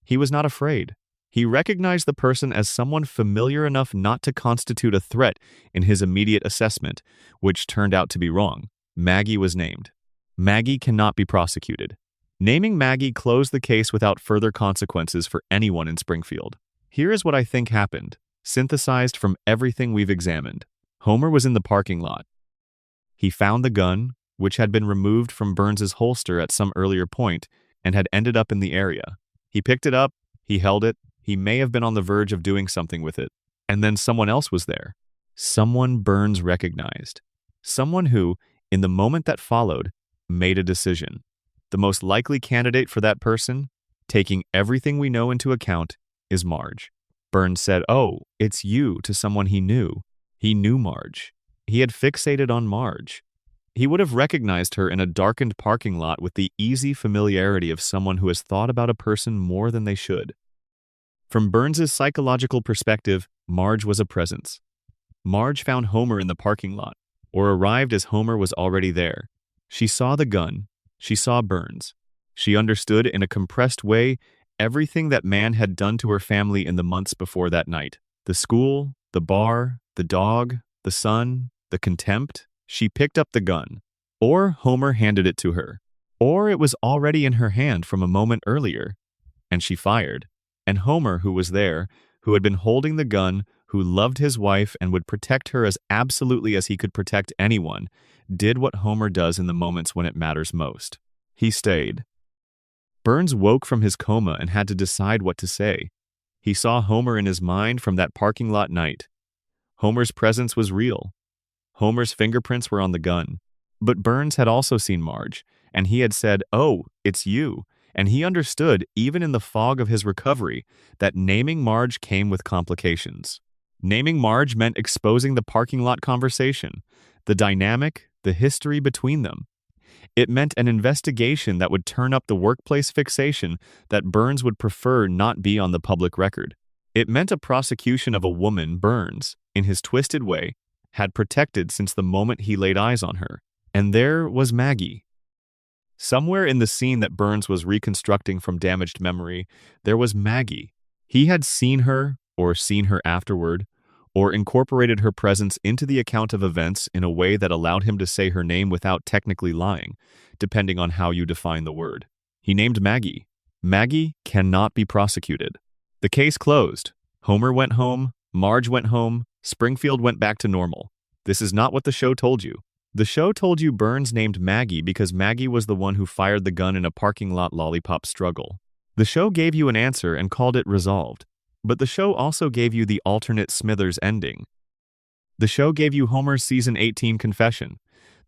He was not afraid. He recognized the person as someone familiar enough not to constitute a threat in his immediate assessment, which turned out to be wrong. Maggie was named. Maggie cannot be prosecuted. Naming Maggie closed the case without further consequences for anyone in Springfield. Here is what I think happened, synthesized from everything we've examined. Homer was in the parking lot. He found the gun, which had been removed from Burns's holster at some earlier point and had ended up in the area. He picked it up, he held it, he may have been on the verge of doing something with it. And then someone else was there. Someone Burns recognized. Someone who, in the moment that followed, made a decision. The most likely candidate for that person, taking everything we know into account, is Marge. Burns said, "Oh, it's you," to someone he knew. He knew Marge. He had fixated on Marge. He would have recognized her in a darkened parking lot with the easy familiarity of someone who has thought about a person more than they should. From Burns's psychological perspective, Marge was a presence. Marge found Homer in the parking lot, or arrived as Homer was already there. She saw the gun. She saw Burns. She understood in a compressed way everything that man had done to her family in the months before that night. The school, the bar, the dog, the son, the contempt. She picked up the gun. Or Homer handed it to her. Or it was already in her hand from a moment earlier. And she fired. And Homer, who was there, who had been holding the gun, who loved his wife and would protect her as absolutely as he could protect anyone, did what Homer does in the moments when it matters most. He stayed. Burns woke from his coma and had to decide what to say. He saw Homer in his mind from that parking lot night. Homer's presence was real. Homer's fingerprints were on the gun. But Burns had also seen Marge, and he had said, "Oh, it's you." And he understood, even in the fog of his recovery, that naming Marge came with complications. Naming Marge meant exposing the parking lot conversation, the dynamic, the history between them. It meant an investigation that would turn up the workplace fixation that Burns would prefer not be on the public record. It meant a prosecution of a woman Burns, in his twisted way, had protected since the moment he laid eyes on her. And there was Maggie. Somewhere in the scene that Burns was reconstructing from damaged memory, there was Maggie. He had seen her, or seen her afterward, or incorporated her presence into the account of events in a way that allowed him to say her name without technically lying, depending on how you define the word. He named Maggie. Maggie cannot be prosecuted. The case closed. Homer went home, Marge went home, Springfield went back to normal. This is not what the show told you. The show told you Burns named Maggie because Maggie was the one who fired the gun in a parking lot lollipop struggle. The show gave you an answer and called it resolved. But the show also gave you the alternate Smithers ending. The show gave you Homer's season 18 confession.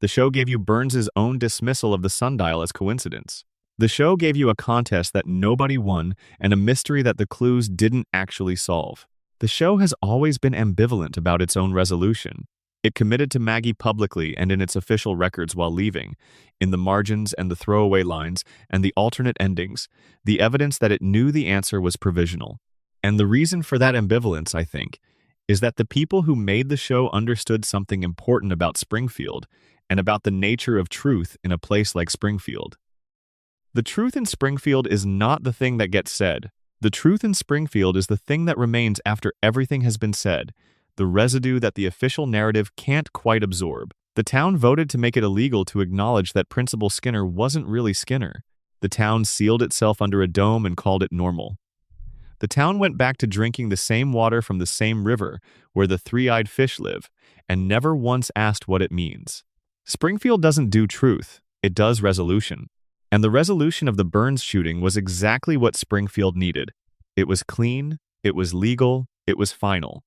The show gave you Burns's own dismissal of the sundial as coincidence. The show gave you a contest that nobody won and a mystery that the clues didn't actually solve. The show has always been ambivalent about its own resolution. It committed to Maggie publicly and in its official records while leaving, in the margins and the throwaway lines and the alternate endings, the evidence that it knew the answer was provisional. And the reason for that ambivalence, I think, is that the people who made the show understood something important about Springfield and about the nature of truth in a place like Springfield. The truth in Springfield is not the thing that gets said. The truth in Springfield is the thing that remains after everything has been said, the residue that the official narrative can't quite absorb. The town voted to make it illegal to acknowledge that Principal Skinner wasn't really Skinner. The town sealed itself under a dome and called it normal. The town went back to drinking the same water from the same river where the three-eyed fish live, and never once asked what it means. Springfield doesn't do truth, it does resolution. And the resolution of the Burns shooting was exactly what Springfield needed. It was clean, it was legal, it was final.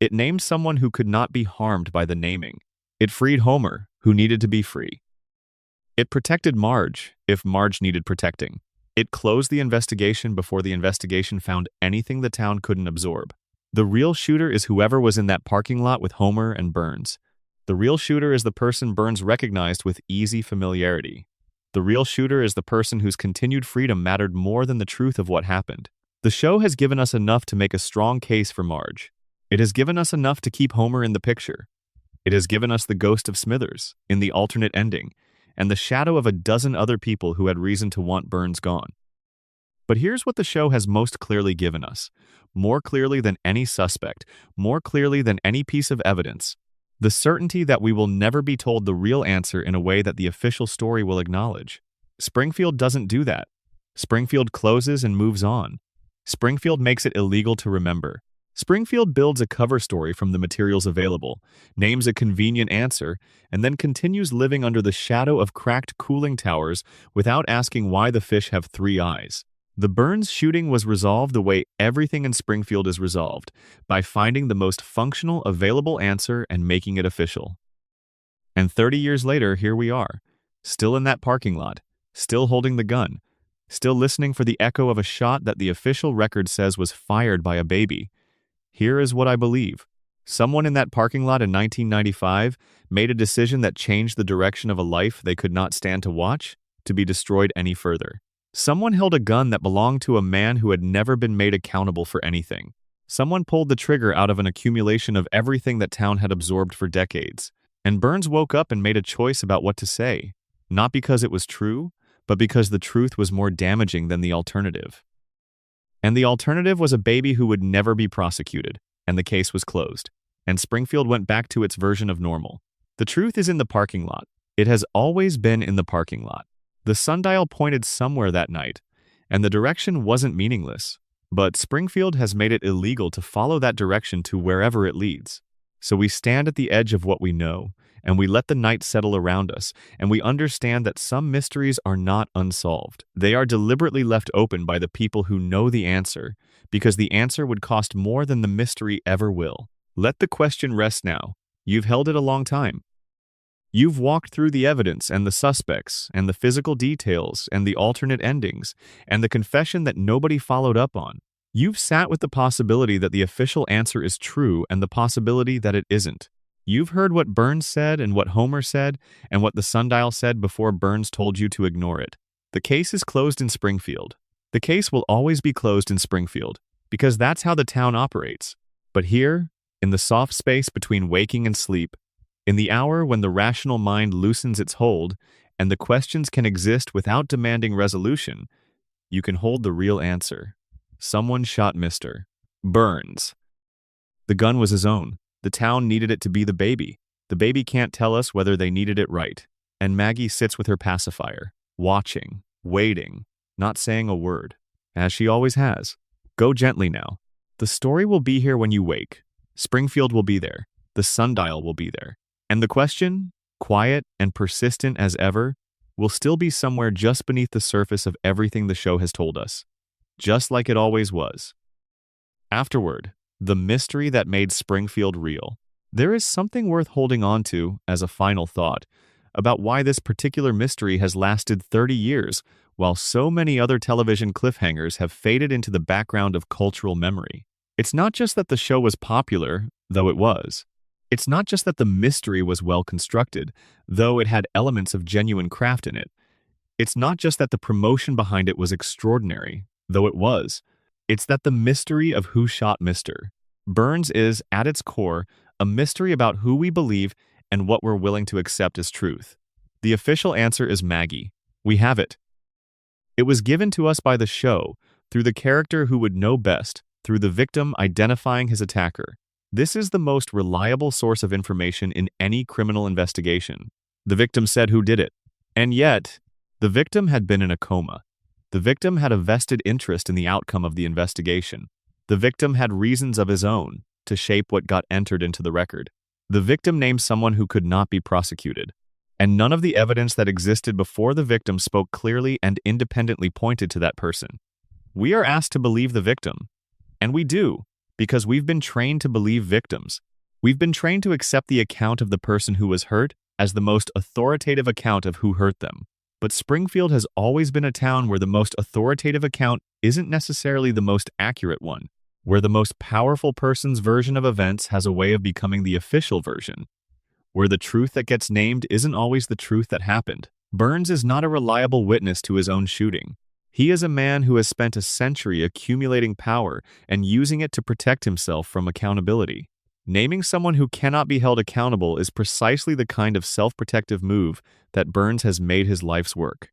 It named someone who could not be harmed by the naming. It freed Homer, who needed to be free. It protected Marge, if Marge needed protecting. It closed the investigation before the investigation found anything the town couldn't absorb. The real shooter is whoever was in that parking lot with Homer and Burns. The real shooter is the person Burns recognized with easy familiarity. The real shooter is the person whose continued freedom mattered more than the truth of what happened. The show has given us enough to make a strong case for Marge. It has given us enough to keep Homer in the picture. It has given us the ghost of Smithers in the alternate ending, and the shadow of a dozen other people who had reason to want Burns gone. But here's what the show has most clearly given us, more clearly than any suspect, more clearly than any piece of evidence, the certainty that we will never be told the real answer in a way that the official story will acknowledge. Springfield doesn't do that. Springfield closes and moves on. Springfield makes it illegal to remember. Springfield builds a cover story from the materials available, names a convenient answer, and then continues living under the shadow of cracked cooling towers without asking why the fish have three eyes. The Burns shooting was resolved the way everything in Springfield is resolved, by finding the most functional available answer and making it official. And 30 years later, here we are, still in that parking lot, still holding the gun, still listening for the echo of a shot that the official record says was fired by a baby. Here is what I believe. Someone in that parking lot in 1995 made a decision that changed the direction of a life they could not stand to watch, to be destroyed any further. Someone held a gun that belonged to a man who had never been made accountable for anything. Someone pulled the trigger out of an accumulation of everything that town had absorbed for decades. And Burns woke up and made a choice about what to say, not because it was true, but because the truth was more damaging than the alternative. And the alternative was a baby who would never be prosecuted, and the case was closed. And Springfield went back to its version of normal. The truth is in the parking lot. It has always been in the parking lot. The sundial pointed somewhere that night, and the direction wasn't meaningless. But Springfield has made it illegal to follow that direction to wherever it leads. So we stand at the edge of what we know, and we let the night settle around us, and we understand that some mysteries are not unsolved. They are deliberately left open by the people who know the answer, because the answer would cost more than the mystery ever will. Let the question rest now. You've held it a long time. You've walked through the evidence and the suspects and the physical details and the alternate endings and the confession that nobody followed up on. You've sat with the possibility that the official answer is true and the possibility that it isn't. You've heard what Burns said and what Homer said and what the sundial said before Burns told you to ignore it. The case is closed in Springfield. The case will always be closed in Springfield because that's how the town operates. But here, in the soft space between waking and sleep, in the hour when the rational mind loosens its hold and the questions can exist without demanding resolution, you can hold the real answer. Someone shot Mr. Burns. The gun was his own. The town needed it to be the baby. The baby can't tell us whether they needed it right. And Maggie sits with her pacifier, watching, waiting, not saying a word, as she always has. Go gently now. The story will be here when you wake. Springfield will be there. The sundial will be there. And the question, quiet and persistent as ever, will still be somewhere just beneath the surface of everything the show has told us. Just like it always was. Afterward, the mystery that made Springfield real. There is something worth holding on to as a final thought about why this particular mystery has lasted 30 years, while so many other television cliffhangers have faded into the background of cultural memory. It's not just that the show was popular, though it was. It's not just that the mystery was well constructed, though it had elements of genuine craft in it. It's not just that the promotion behind it was extraordinary, though it was. It's that the mystery of who shot Mr. Burns is, at its core, a mystery about who we believe and what we're willing to accept as truth. The official answer is Maggie. We have it. It was given to us by the show, through the character who would know best, through the victim identifying his attacker. This is the most reliable source of information in any criminal investigation. The victim said who did it. And yet, the victim had been in a coma. The victim had a vested interest in the outcome of the investigation. The victim had reasons of his own to shape what got entered into the record. The victim named someone who could not be prosecuted. And none of the evidence that existed before the victim spoke clearly and independently pointed to that person. We are asked to believe the victim. And we do. Because we've been trained to believe victims. We've been trained to accept the account of the person who was hurt as the most authoritative account of who hurt them. But Springfield has always been a town where the most authoritative account isn't necessarily the most accurate one, where the most powerful person's version of events has a way of becoming the official version, where the truth that gets named isn't always the truth that happened. Burns is not a reliable witness to his own shooting. He is a man who has spent a century accumulating power and using it to protect himself from accountability. Naming someone who cannot be held accountable is precisely the kind of self-protective move that Burns has made his life's work.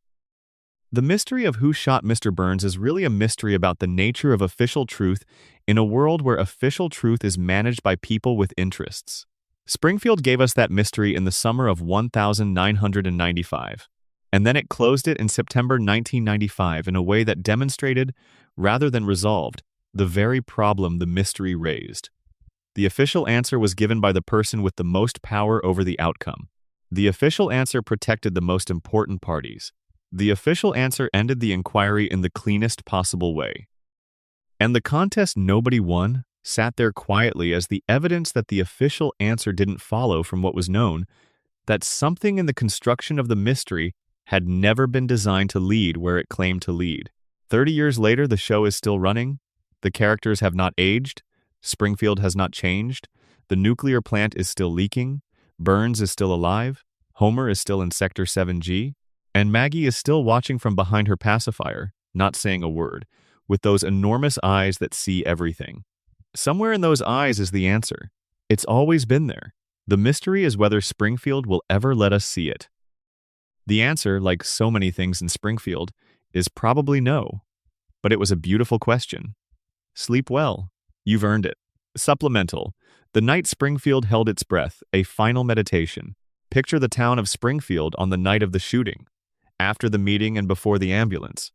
The mystery of who shot Mr. Burns is really a mystery about the nature of official truth in a world where official truth is managed by people with interests. Springfield gave us that mystery in the summer of 1995. And then it closed it in September 1995 in a way that demonstrated, rather than resolved, the very problem the mystery raised. The official answer was given by the person with the most power over the outcome. The official answer protected the most important parties. The official answer ended the inquiry in the cleanest possible way. And the contest nobody won sat there quietly as the evidence that the official answer didn't follow from what was known, that something in the construction of the mystery had never been designed to lead where it claimed to lead. 30 years later, the show is still running. The characters have not aged. Springfield has not changed. The nuclear plant is still leaking. Burns is still alive. Homer is still in Sector 7G. And Maggie is still watching from behind her pacifier, not saying a word, with those enormous eyes that see everything. Somewhere in those eyes is the answer. It's always been there. The mystery is whether Springfield will ever let us see it. The answer, like so many things in Springfield, is probably no. But it was a beautiful question. Sleep well. You've earned it. Supplemental. The night Springfield held its breath, a final meditation. Picture the town of Springfield on the night of the shooting, after the meeting and before the ambulance.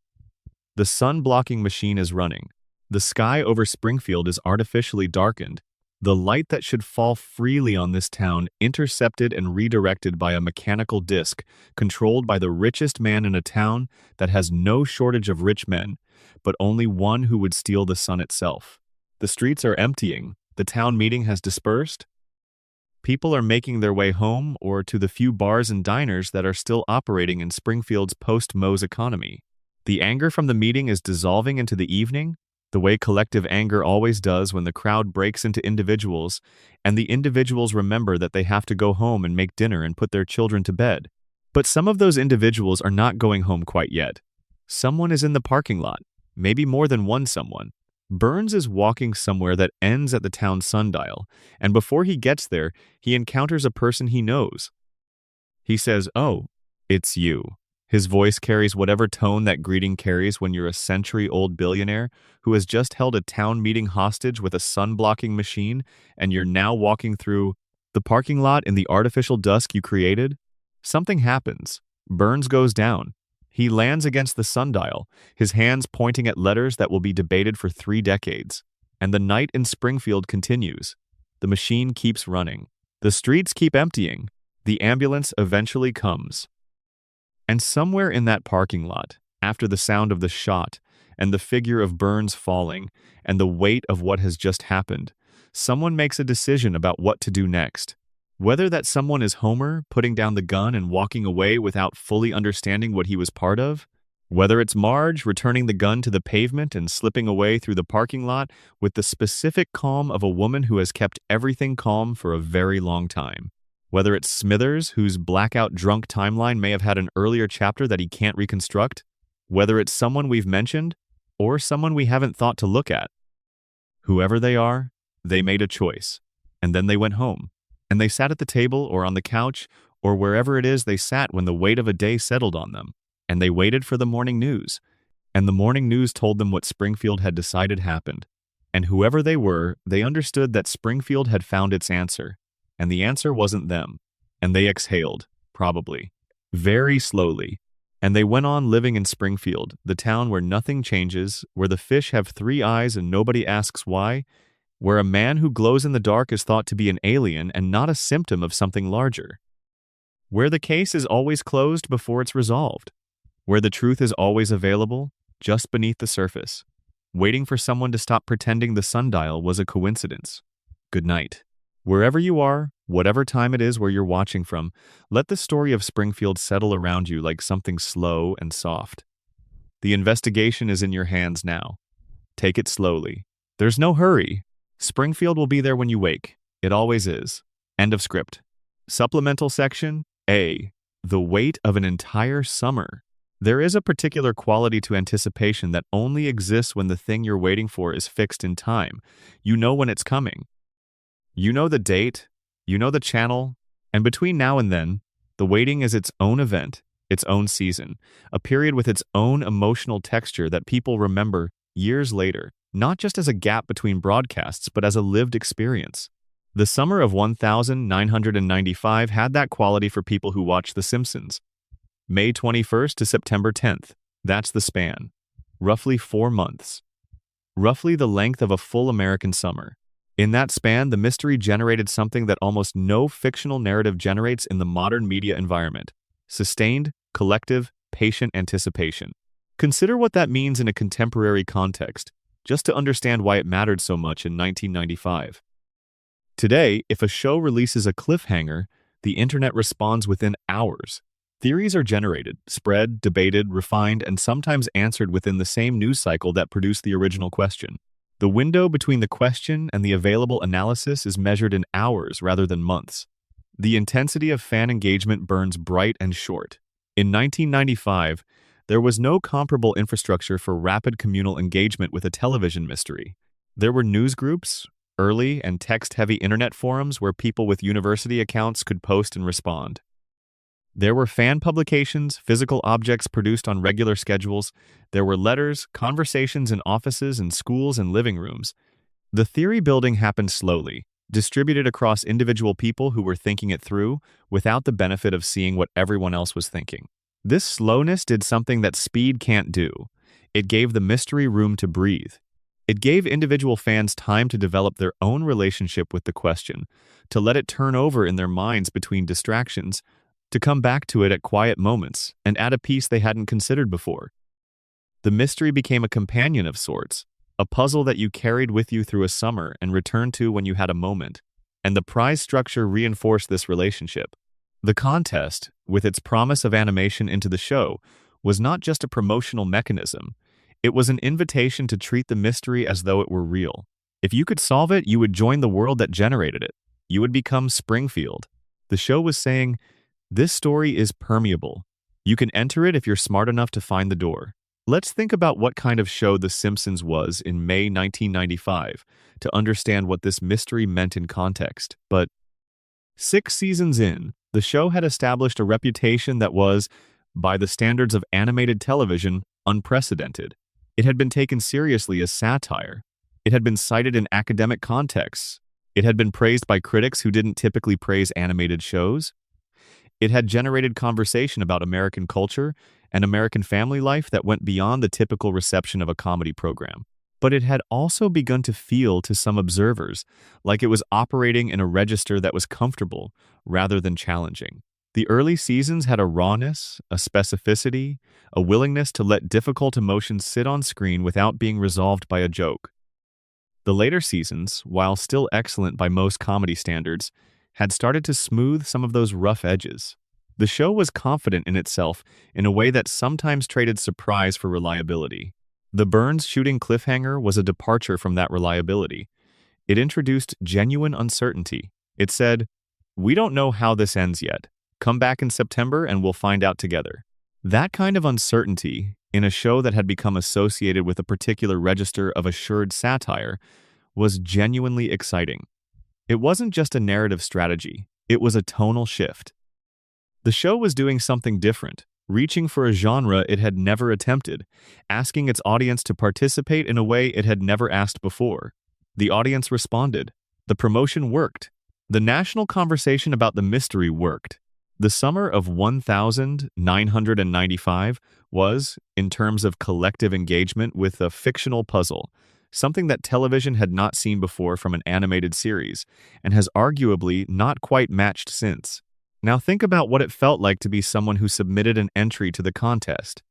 The sun-blocking machine is running. The sky over Springfield is artificially darkened, The light that should fall freely on this town intercepted and redirected by a mechanical disc controlled by the richest man in a town that has no shortage of rich men, but only one who would steal the sun itself. The streets are emptying. The town meeting has dispersed. People are making their way home or to the few bars and diners that are still operating in Springfield's post-Mose economy. The anger from the meeting is dissolving into the evening, the way collective anger always does when the crowd breaks into individuals, and the individuals remember that they have to go home and make dinner and put their children to bed. But some of those individuals are not going home quite yet. Someone is in the parking lot, maybe more than one someone. Burns is walking somewhere that ends at the town sundial, and before he gets there, he encounters a person he knows. He says, "Oh, it's you." His voice carries whatever tone that greeting carries when you're a century-old billionaire who has just held a town meeting hostage with a sun-blocking machine, and you're now walking through the parking lot in the artificial dusk you created. Something happens. Burns goes down. He lands against the sundial, his hands pointing at letters that will be debated for 3 decades. And the night in Springfield continues. The machine keeps running. The streets keep emptying. The ambulance eventually comes. And somewhere in that parking lot, after the sound of the shot, and the figure of Burns falling, and the weight of what has just happened, someone makes a decision about what to do next. Whether that someone is Homer, putting down the gun and walking away without fully understanding what he was part of, whether it's Marge returning the gun to the pavement and slipping away through the parking lot with the specific calm of a woman who has kept everything calm for a very long time, whether it's Smithers, whose blackout drunk timeline may have had an earlier chapter that he can't reconstruct, whether it's someone we've mentioned, or someone we haven't thought to look at. Whoever they are, they made a choice, and then they went home. And they sat at the table or on the couch or wherever it is they sat when the weight of a day settled on them. And they waited for the morning news. And the morning news told them what Springfield had decided happened. And whoever they were, they understood that Springfield had found its answer. And the answer wasn't them. And they exhaled, probably, very slowly. And they went on living in Springfield, the town where nothing changes, where the fish have 3 eyes and nobody asks why, where a man who glows in the dark is thought to be an alien and not a symptom of something larger, where the case is always closed before it's resolved, where the truth is always available, just beneath the surface. Waiting for someone to stop pretending the sundial was a coincidence. Good night. Wherever you are, whatever time it is where you're watching from, let the story of Springfield settle around you like something slow and soft. The investigation is in your hands now. Take it slowly. There's no hurry. Springfield will be there when you wake. It always is. End of script. Supplemental section A. The weight of an entire summer. There is a particular quality to anticipation that only exists when the thing you're waiting for is fixed in time. You know when it's coming. You know the date, you know the channel, and between now and then, the waiting is its own event, its own season, a period with its own emotional texture that people remember years later. Not just as a gap between broadcasts, but as a lived experience. The summer of 1995 had that quality for people who watched The Simpsons. May 21st to September 10th. That's the span. Roughly 4 months. Roughly the length of a full American summer. In that span, the mystery generated something that almost no fictional narrative generates in the modern media environment. Sustained, collective, patient anticipation. Consider what that means in a contemporary context, just to understand why it mattered so much in 1995. Today, if a show releases a cliffhanger, the internet responds within hours. Theories are generated, spread, debated, refined, and sometimes answered within the same news cycle that produced the original question. The window between the question and the available analysis is measured in hours rather than months. The intensity of fan engagement burns bright and short. In 1995, there was no comparable infrastructure for rapid communal engagement with a television mystery. There were news groups, early and text-heavy internet forums where people with university accounts could post and respond. There were fan publications, physical objects produced on regular schedules. There were letters, conversations in offices and schools and living rooms. The theory building happened slowly, distributed across individual people who were thinking it through without the benefit of seeing what everyone else was thinking. This slowness did something that speed can't do. It gave the mystery room to breathe. It gave individual fans time to develop their own relationship with the question, to let it turn over in their minds between distractions, to come back to it at quiet moments and add a piece they hadn't considered before. The mystery became a companion of sorts, a puzzle that you carried with you through a summer and returned to when you had a moment, and the prize structure reinforced this relationship. The contest, with its promise of animation into the show, was not just a promotional mechanism. It was an invitation to treat the mystery as though it were real. If you could solve it, you would join the world that generated it. You would become Springfield. The show was saying, this story is permeable. You can enter it if you're smart enough to find the door. Let's think about what kind of show The Simpsons was in May 1995 to understand what this mystery meant in context. But 6 seasons in, the show had established a reputation that was, by the standards of animated television, unprecedented. It had been taken seriously as satire. It had been cited in academic contexts. It had been praised by critics who didn't typically praise animated shows. It had generated conversation about American culture and American family life that went beyond the typical reception of a comedy program. But it had also begun to feel to some observers like it was operating in a register that was comfortable rather than challenging. The early seasons had a rawness, a specificity, a willingness to let difficult emotions sit on screen without being resolved by a joke. The later seasons, while still excellent by most comedy standards, had started to smooth some of those rough edges. The show was confident in itself in a way that sometimes traded surprise for reliability. The Burns shooting cliffhanger was a departure from that reliability. It introduced genuine uncertainty. It said, "We don't know how this ends yet. Come back in September and we'll find out together." That kind of uncertainty, in a show that had become associated with a particular register of assured satire, was genuinely exciting. It wasn't just a narrative strategy, it was a tonal shift. The show was doing something different, reaching for a genre it had never attempted, asking its audience to participate in a way it had never asked before. The audience responded. The promotion worked. The national conversation about the mystery worked. The summer of 1995 was, in terms of collective engagement with a fictional puzzle, something that television had not seen before from an animated series, and has arguably not quite matched since. Now think about what it felt like to be someone who submitted an entry to the contest.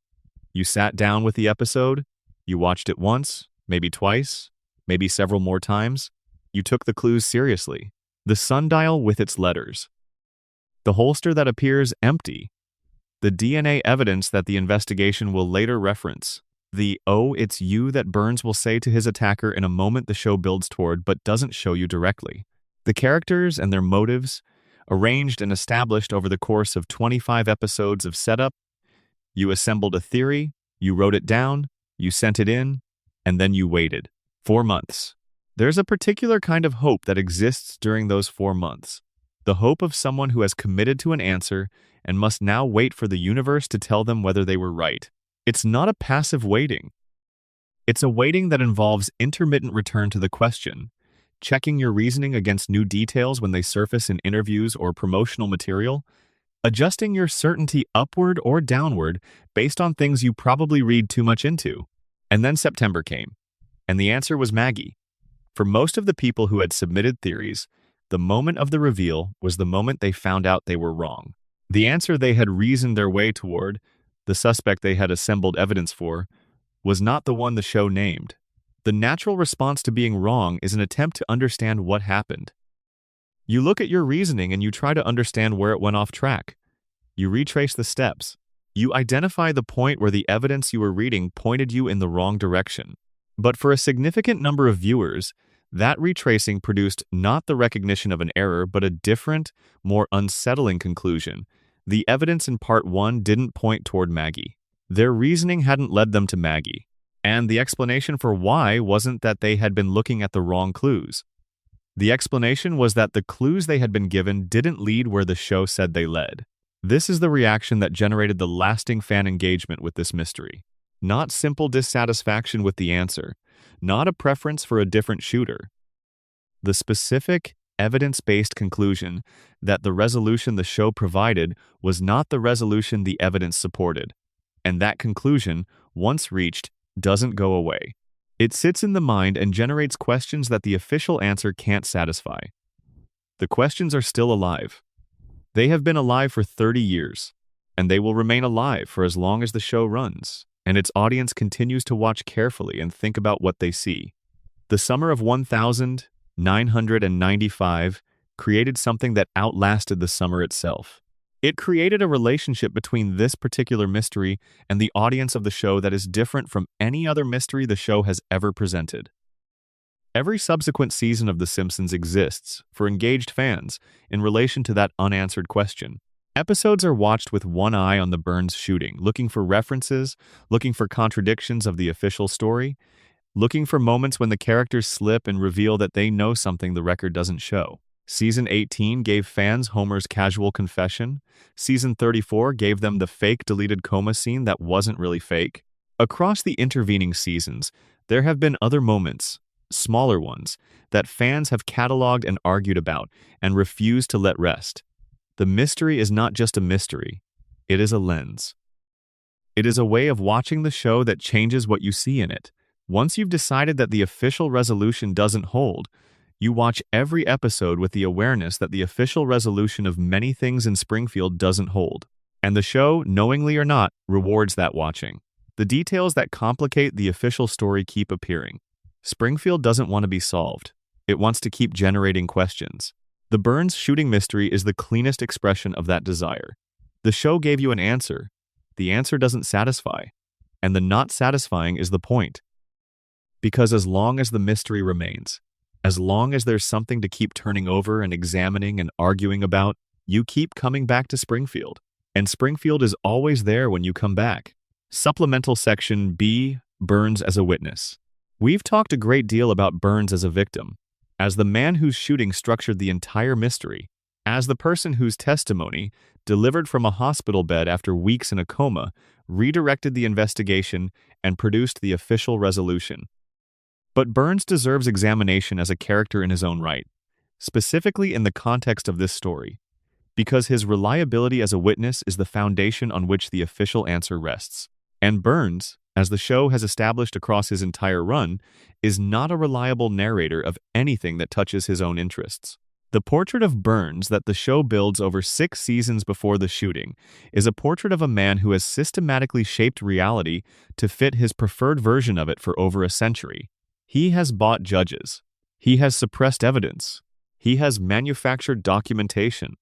You sat down with the episode, you watched it once, maybe twice, maybe several more times. You took the clues seriously. The sundial with its letters. The holster that appears empty. The DNA evidence that the investigation will later reference. The "oh, it's you" that Burns will say to his attacker in a moment the show builds toward but doesn't show you directly. The characters and their motives, arranged and established over the course of 25 episodes of setup. You assembled a theory, you wrote it down, you sent it in, and then you waited. 4 months. There's a particular kind of hope that exists during those 4 months. The hope of someone who has committed to an answer and must now wait for the universe to tell them whether they were right. It's not a passive waiting. It's a waiting that involves intermittent return to the question, checking your reasoning against new details when they surface in interviews or promotional material, adjusting your certainty upward or downward based on things you probably read too much into. And then September came, and the answer was Maggie. For most of the people who had submitted theories, the moment of the reveal was the moment they found out they were wrong. The answer they had reasoned their way toward, the suspect they had assembled evidence for, was not the one the show named. The natural response to being wrong is an attempt to understand what happened. You look at your reasoning and you try to understand where it went off track. You retrace the steps. You identify the point where the evidence you were reading pointed you in the wrong direction. But for a significant number of viewers, that retracing produced not the recognition of an error, but a different, more unsettling conclusion. The evidence in Part 1 didn't point toward Maggie. Their reasoning hadn't led them to Maggie. And the explanation for why wasn't that they had been looking at the wrong clues. The explanation was that the clues they had been given didn't lead where the show said they led. This is the reaction that generated the lasting fan engagement with this mystery. Not simple dissatisfaction with the answer, not a preference for a different shooter. The specific, evidence-based conclusion that the resolution the show provided was not the resolution the evidence supported. And that conclusion, once reached, doesn't go away. It sits in the mind and generates questions that the official answer can't satisfy. The questions are still alive. They have been alive for 30 years, and they will remain alive for as long as the show runs, and its audience continues to watch carefully and think about what they see. The summer of 1995 created something that outlasted the summer itself. It created a relationship between this particular mystery and the audience of the show that is different from any other mystery the show has ever presented. Every subsequent season of The Simpsons exists for engaged fans in relation to that unanswered question. Episodes are watched with one eye on the Burns shooting, looking for references, looking for contradictions of the official story, looking for moments when the characters slip and reveal that they know something the record doesn't show. Season 18 gave fans Homer's casual confession. Season 34 gave them the fake deleted coma scene that wasn't really fake. Across the intervening seasons, there have been other moments, smaller ones, that fans have cataloged and argued about and refused to let rest. The mystery is not just a mystery, it is a lens. It is a way of watching the show that changes what you see in it. Once you've decided that the official resolution doesn't hold, you watch every episode with the awareness that the official resolution of many things in Springfield doesn't hold. And the show, knowingly or not, rewards that watching. The details that complicate the official story keep appearing. Springfield doesn't want to be solved. It wants to keep generating questions. The Burns shooting mystery is the cleanest expression of that desire. The show gave you an answer. The answer doesn't satisfy. And the not satisfying is the point. Because as long as the mystery remains, as long as there's something to keep turning over and examining and arguing about, you keep coming back to Springfield. And Springfield is always there when you come back. Supplemental Section B, Burns as a witness. We've talked a great deal about Burns as a victim, as the man whose shooting structured the entire mystery, as the person whose testimony, delivered from a hospital bed after weeks in a coma, redirected the investigation and produced the official resolution. But Burns deserves examination as a character in his own right, specifically in the context of this story, because his reliability as a witness is the foundation on which the official answer rests. And Burns, as the show has established across his entire run, is not a reliable narrator of anything that touches his own interests. The portrait of Burns that the show builds over 6 seasons before the shooting is a portrait of a man who has systematically shaped reality to fit his preferred version of it for over a century. He has bought judges. He has suppressed evidence. He has manufactured documentation.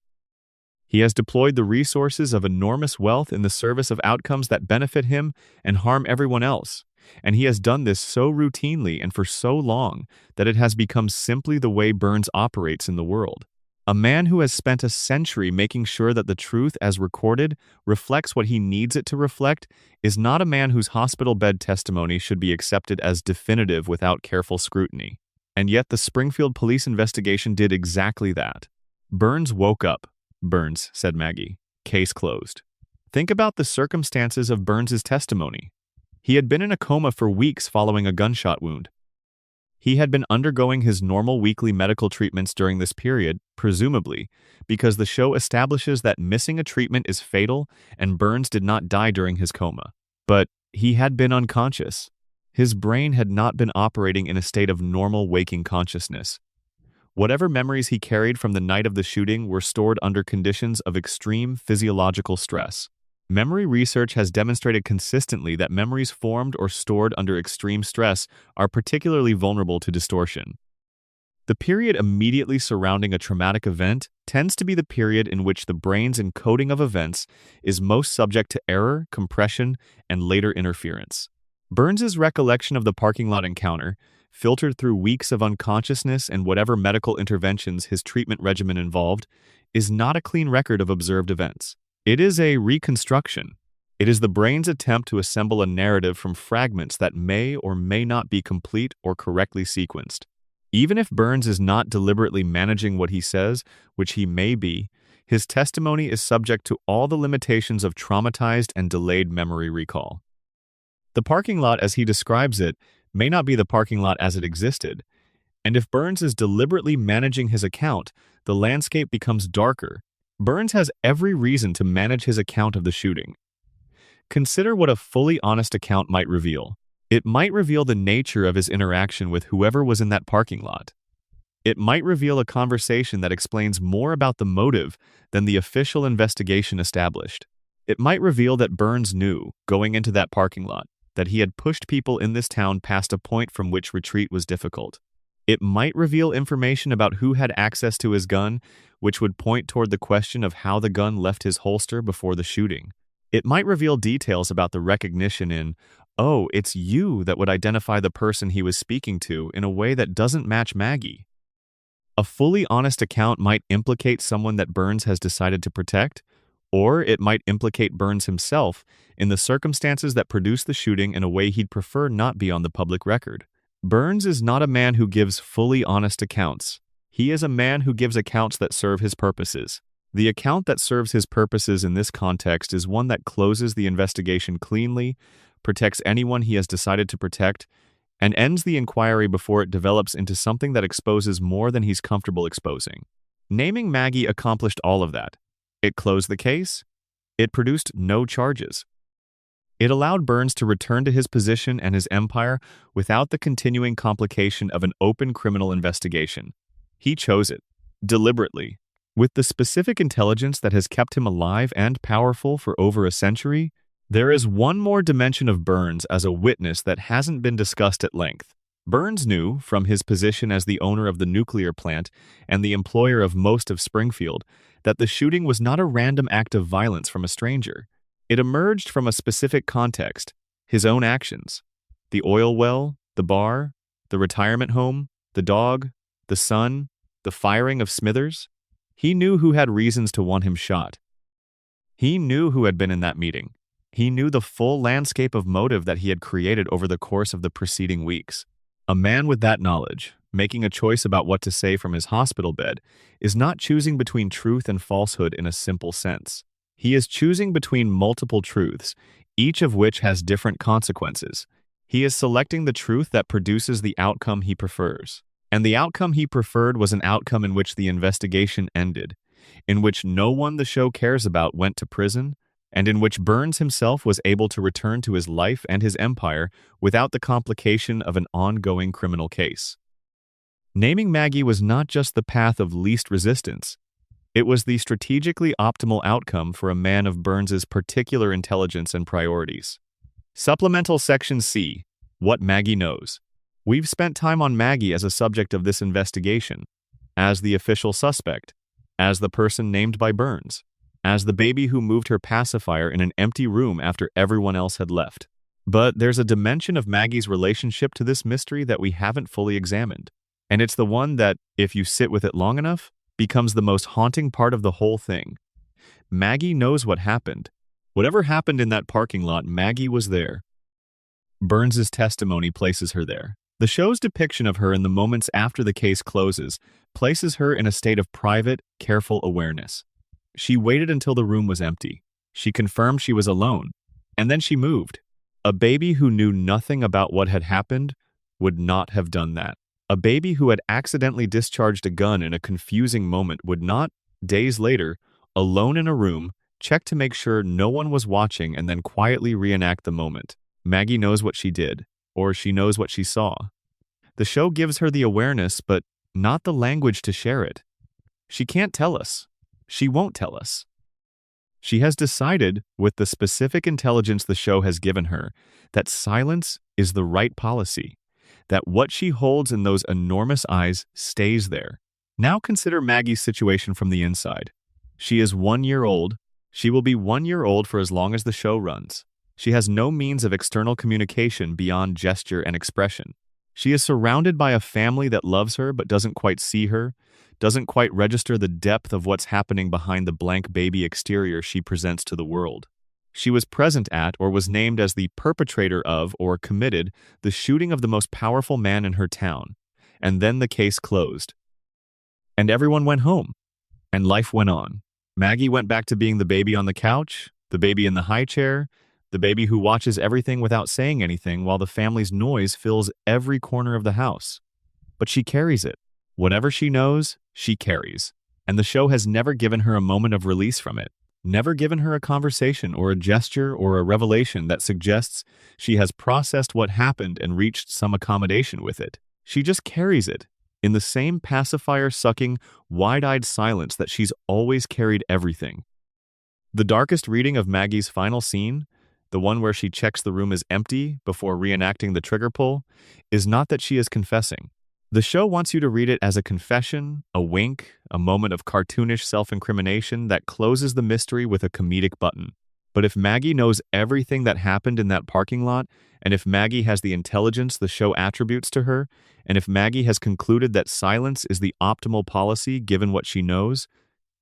He has deployed the resources of enormous wealth in the service of outcomes that benefit him and harm everyone else. And he has done this so routinely and for so long that it has become simply the way Burns operates in the world. A man who has spent a century making sure that the truth as recorded reflects what he needs it to reflect is not a man whose hospital bed testimony should be accepted as definitive without careful scrutiny. And yet the Springfield police investigation did exactly that. Burns woke up. Burns, said Maggie. Case closed. Think about the circumstances of Burns's testimony. He had been in a coma for weeks following a gunshot wound. He had been undergoing his normal weekly medical treatments during this period, presumably, because the show establishes that missing a treatment is fatal and Burns did not die during his coma. But he had been unconscious. His brain had not been operating in a state of normal waking consciousness. Whatever memories he carried from the night of the shooting were stored under conditions of extreme physiological stress. Memory research has demonstrated consistently that memories formed or stored under extreme stress are particularly vulnerable to distortion. The period immediately surrounding a traumatic event tends to be the period in which the brain's encoding of events is most subject to error, compression, and later interference. Burns's recollection of the parking lot encounter, filtered through weeks of unconsciousness and whatever medical interventions his treatment regimen involved, is not a clean record of observed events. It is a reconstruction. It is the brain's attempt to assemble a narrative from fragments that may or may not be complete or correctly sequenced. Even if Burns is not deliberately managing what he says, which he may be, his testimony is subject to all the limitations of traumatized and delayed memory recall. The parking lot as he describes it may not be the parking lot as it existed, and if Burns is deliberately managing his account, the landscape becomes darker. Burns has every reason to manage his account of the shooting. Consider what a fully honest account might reveal. It might reveal the nature of his interaction with whoever was in that parking lot. It might reveal a conversation that explains more about the motive than the official investigation established. It might reveal that Burns knew, going into that parking lot, that he had pushed people in this town past a point from which retreat was difficult. It might reveal information about who had access to his gun, which would point toward the question of how the gun left his holster before the shooting. It might reveal details about the recognition in, "Oh, it's you," that would identify the person he was speaking to in a way that doesn't match Maggie. A fully honest account might implicate someone that Burns has decided to protect, or it might implicate Burns himself in the circumstances that produced the shooting in a way he'd prefer not be on the public record. Burns is not a man who gives fully honest accounts. He is a man who gives accounts that serve his purposes. The account that serves his purposes in this context is one that closes the investigation cleanly, protects anyone he has decided to protect, and ends the inquiry before it develops into something that exposes more than he's comfortable exposing. Naming Maggie accomplished all of that. It closed the case. It produced no charges. It allowed Burns to return to his position and his empire without the continuing complication of an open criminal investigation. He chose it, deliberately. With the specific intelligence that has kept him alive and powerful for over a century, there is one more dimension of Burns as a witness that hasn't been discussed at length. Burns knew, from his position as the owner of the nuclear plant and the employer of most of Springfield, that the shooting was not a random act of violence from a stranger. It emerged from a specific context, his own actions. The oil well, the bar, the retirement home, the dog, the son, the firing of Smithers. He knew who had reasons to want him shot. He knew who had been in that meeting. He knew the full landscape of motive that he had created over the course of the preceding weeks. A man with that knowledge, making a choice about what to say from his hospital bed, is not choosing between truth and falsehood in a simple sense. He is choosing between multiple truths, each of which has different consequences. He is selecting the truth that produces the outcome he prefers. And the outcome he preferred was an outcome in which the investigation ended, in which no one the show cares about went to prison, and in which Burns himself was able to return to his life and his empire without the complication of an ongoing criminal case. Naming Maggie was not just the path of least resistance. It was the strategically optimal outcome for a man of Burns's particular intelligence and priorities. Supplemental Section C. What Maggie Knows. We've spent time on Maggie as a subject of this investigation, as the official suspect, as the person named by Burns, as the baby who moved her pacifier in an empty room after everyone else had left. But there's a dimension of Maggie's relationship to this mystery that we haven't fully examined, and it's the one that, if you sit with it long enough, becomes the most haunting part of the whole thing. Maggie knows what happened. Whatever happened in that parking lot, Maggie was there. Burns's testimony places her there. The show's depiction of her in the moments after the case closes places her in a state of private, careful awareness. She waited until the room was empty. She confirmed she was alone, and then she moved. A baby who knew nothing about what had happened would not have done that. A baby who had accidentally discharged a gun in a confusing moment would not, days later, alone in a room, check to make sure no one was watching and then quietly reenact the moment. Maggie knows what she did, or she knows what she saw. The show gives her the awareness, but not the language to share it. She can't tell us. She won't tell us. She has decided, with the specific intelligence the show has given her, that silence is the right policy, that what she holds in those enormous eyes stays there. Now consider Maggie's situation from the inside. She is 1 year old. She will be 1 year old for as long as the show runs. She has no means of external communication beyond gesture and expression. She is surrounded by a family that loves her but doesn't quite see her, doesn't quite register the depth of what's happening behind the blank baby exterior she presents to the world. She was present at, or was named as the perpetrator of, or committed, the shooting of the most powerful man in her town. And then the case closed. And everyone went home. And life went on. Maggie went back to being the baby on the couch, the baby in the high chair, the baby who watches everything without saying anything while the family's noise fills every corner of the house. But she carries it. Whatever she knows, she carries. And the show has never given her a moment of release from it. never given her a conversation or a gesture or a revelation that suggests she has processed what happened and reached some accommodation with it. She just carries it, in the same pacifier-sucking, wide-eyed silence that she's always carried everything. The darkest reading of Maggie's final scene, the one where she checks the room is empty before reenacting the trigger pull, is not that she is confessing. The show wants you to read it as a confession, a wink, a moment of cartoonish self-incrimination that closes the mystery with a comedic button. But if Maggie knows everything that happened in that parking lot, and if Maggie has the intelligence the show attributes to her, and if Maggie has concluded that silence is the optimal policy given what she knows,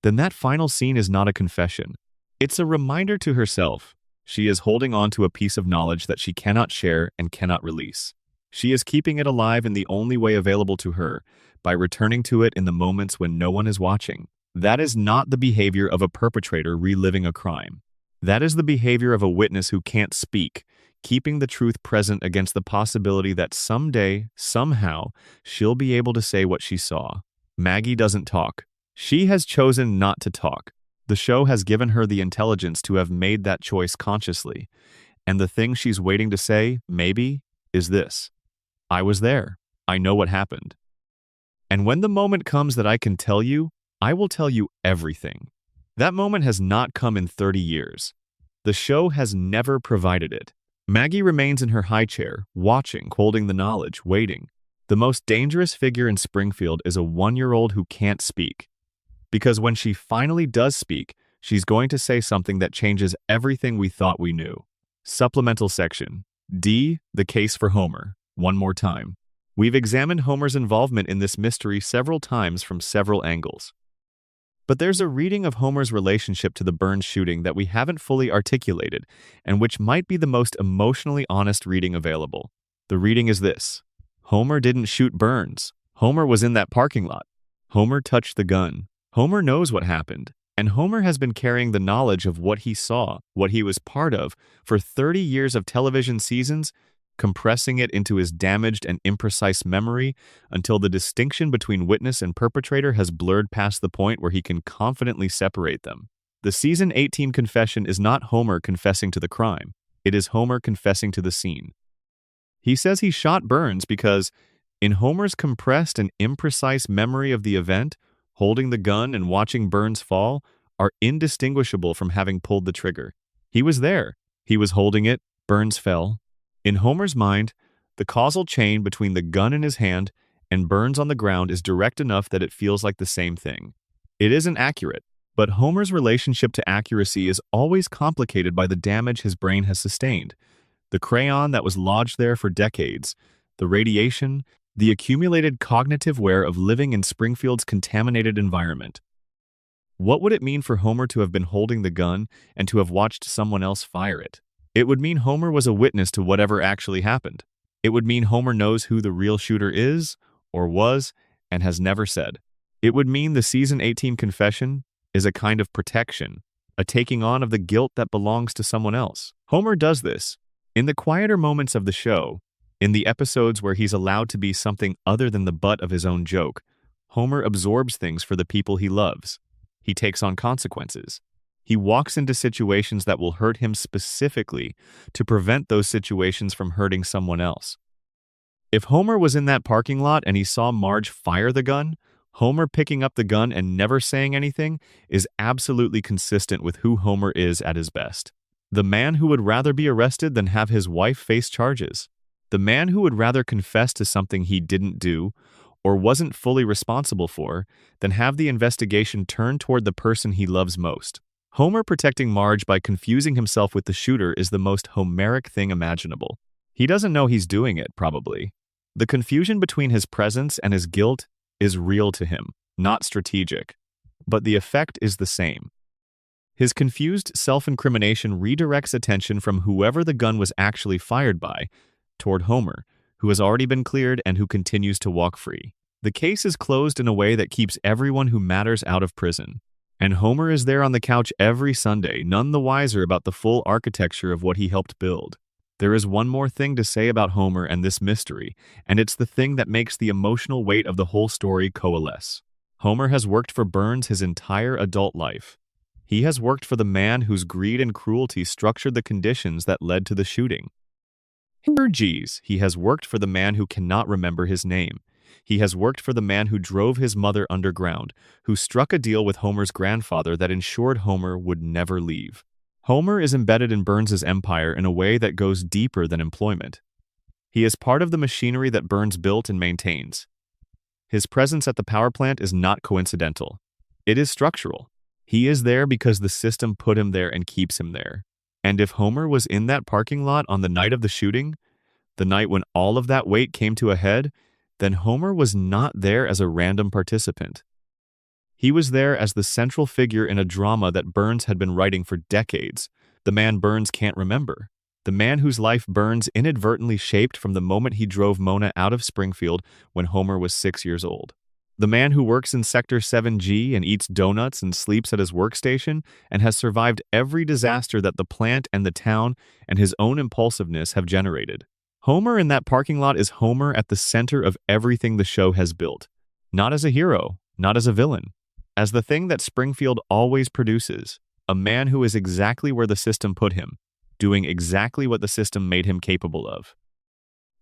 then that final scene is not a confession. It's a reminder to herself. She is holding on to a piece of knowledge that she cannot share and cannot release. She is keeping it alive in the only way available to her, by returning to it in the moments when no one is watching. That is not the behavior of a perpetrator reliving a crime. That is the behavior of a witness who can't speak, keeping the truth present against the possibility that someday, somehow, she'll be able to say what she saw. Maggie doesn't talk. She has chosen not to talk. The show has given her the intelligence to have made that choice consciously. And the thing she's waiting to say, maybe, is this: I was there. I know what happened. And when the moment comes that I can tell you, I will tell you everything. That moment has not come in 30 years. The show has never provided it. Maggie remains in her high chair, watching, holding the knowledge, waiting. The most dangerous figure in Springfield is a 1-year-old who can't speak. Because when she finally does speak, she's going to say something that changes everything we thought we knew. Supplemental section. D. The case for Homer. One more time. We've examined Homer's involvement in this mystery several times from several angles. But there's a reading of Homer's relationship to the Burns shooting that we haven't fully articulated, and which might be the most emotionally honest reading available. The reading is this: Homer didn't shoot Burns. Homer was in that parking lot. Homer touched the gun. Homer knows what happened. And Homer has been carrying the knowledge of what he saw, what he was part of, for 30 years of television seasons, compressing it into his damaged and imprecise memory until the distinction between witness and perpetrator has blurred past the point where he can confidently separate them. The season 18 confession is not Homer confessing to the crime. It is Homer confessing to the scene. He says he shot Burns because, in Homer's compressed and imprecise memory of the event, holding the gun and watching Burns fall are indistinguishable from having pulled the trigger. He was there. He was holding it. Burns fell. In Homer's mind, the causal chain between the gun in his hand and Burns on the ground is direct enough that it feels like the same thing. It isn't accurate, but Homer's relationship to accuracy is always complicated by the damage his brain has sustained. The crayon that was lodged there for decades, the radiation, the accumulated cognitive wear of living in Springfield's contaminated environment. What would it mean for Homer to have been holding the gun and to have watched someone else fire it? It would mean Homer was a witness to whatever actually happened. It would mean Homer knows who the real shooter is, or was, and has never said. It would mean the season 18 confession is a kind of protection, a taking on of the guilt that belongs to someone else. Homer does this. In the quieter moments of the show, in the episodes where he's allowed to be something other than the butt of his own joke, Homer absorbs things for the people he loves. He takes on consequences. He walks into situations that will hurt him specifically to prevent those situations from hurting someone else. If Homer was in that parking lot and he saw Marge fire the gun, Homer picking up the gun and never saying anything is absolutely consistent with who Homer is at his best. The man who would rather be arrested than have his wife face charges. The man who would rather confess to something he didn't do or wasn't fully responsible for than have the investigation turn toward the person he loves most. Homer protecting Marge by confusing himself with the shooter is the most Homeric thing imaginable. He doesn't know he's doing it, probably. The confusion between his presence and his guilt is real to him, not strategic. But the effect is the same. His confused self-incrimination redirects attention from whoever the gun was actually fired by toward Homer, who has already been cleared and who continues to walk free. The case is closed in a way that keeps everyone who matters out of prison. And Homer is there on the couch every Sunday, none the wiser about the full architecture of what he helped build. There is one more thing to say about Homer and this mystery, and it's the thing that makes the emotional weight of the whole story coalesce. Homer has worked for Burns his entire adult life. He has worked for the man whose greed and cruelty structured the conditions that led to the shooting. Geez, he has worked for the man who cannot remember his name. He has worked for the man who drove his mother underground, who struck a deal with Homer's grandfather that ensured Homer would never leave. Homer is embedded in Burns's empire in a way that goes deeper than employment. He is part of the machinery that Burns built and maintains. His presence at the power plant is not coincidental. It is structural. He is there because the system put him there and keeps him there. And if Homer was in that parking lot on the night of the shooting, the night when all of that weight came to a head, then Homer was not there as a random participant. He was there as the central figure in a drama that Burns had been writing for decades, the man Burns can't remember, the man whose life Burns inadvertently shaped from the moment he drove Mona out of Springfield when Homer was 6 years old. The man who works in Sector 7G and eats donuts and sleeps at his workstation and has survived every disaster that the plant and the town and his own impulsiveness have generated. Homer in that parking lot is Homer at the center of everything the show has built. Not as a hero, not as a villain, as the thing that Springfield always produces, a man who is exactly where the system put him, doing exactly what the system made him capable of.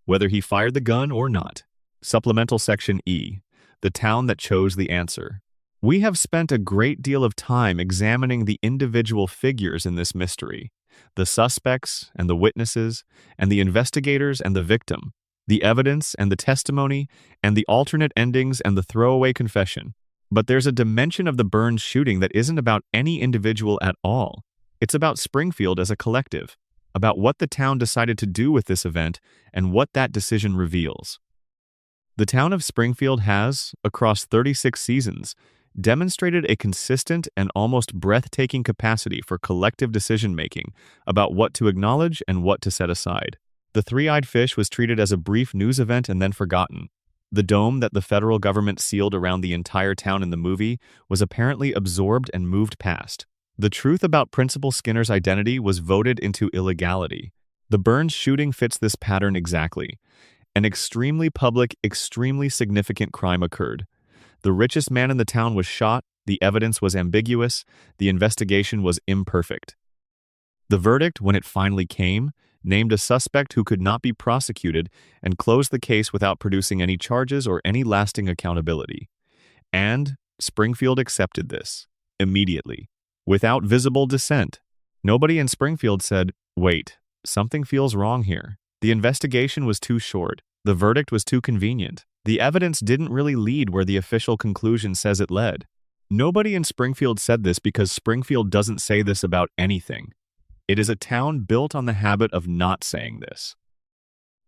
Whether he fired the gun or not. Supplemental Section E. The town that chose the answer. We have spent a great deal of time examining the individual figures in this mystery, the suspects and the witnesses, and the investigators and the victim, the evidence and the testimony, and the alternate endings and the throwaway confession. But there's a dimension of the Burns shooting that isn't about any individual at all. It's about Springfield as a collective, about what the town decided to do with this event and what that decision reveals. The town of Springfield has, across 36 seasons, demonstrated a consistent and almost breathtaking capacity for collective decision-making about what to acknowledge and what to set aside. The three-eyed fish was treated as a brief news event and then forgotten. The dome that the federal government sealed around the entire town in the movie was apparently absorbed and moved past. The truth about Principal Skinner's identity was voted into illegality. The Burns shooting fits this pattern exactly. An extremely public, extremely significant crime occurred. The richest man in the town was shot, the evidence was ambiguous, the investigation was imperfect. The verdict, when it finally came, named a suspect who could not be prosecuted and closed the case without producing any charges or any lasting accountability. And Springfield accepted this, immediately, without visible dissent. Nobody in Springfield said, "Wait, something feels wrong here." The investigation was too short. The verdict was too convenient. The evidence didn't really lead where the official conclusion says it led. Nobody in Springfield said this because Springfield doesn't say this about anything. It is a town built on the habit of not saying this.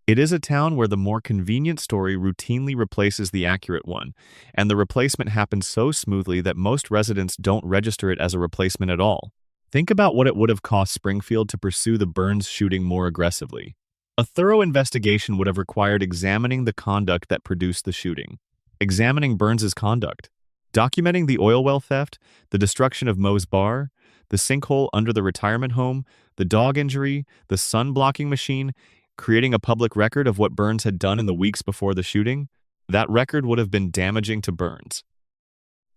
It is a town where the more convenient story routinely replaces the accurate one, and the replacement happens so smoothly that most residents don't register it as a replacement at all. Think about what it would have cost Springfield to pursue the Burns shooting more aggressively. A thorough investigation would have required examining the conduct that produced the shooting, examining Burns's conduct, documenting the oil well theft, the destruction of Moe's bar, the sinkhole under the retirement home, the dog injury, the sun-blocking machine, creating a public record of what Burns had done in the weeks before the shooting. That record would have been damaging to Burns.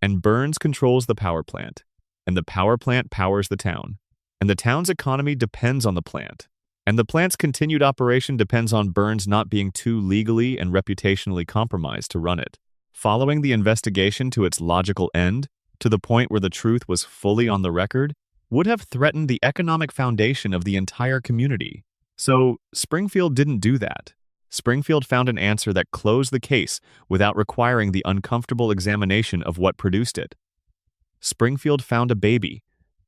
And Burns controls the power plant, and the power plant powers the town, and the town's economy depends on the plant. And the plant's continued operation depends on Burns not being too legally and reputationally compromised to run it. Following the investigation to its logical end, to the point where the truth was fully on the record, would have threatened the economic foundation of the entire community. So, Springfield didn't do that. Springfield found an answer that closed the case without requiring the uncomfortable examination of what produced it. Springfield found a baby,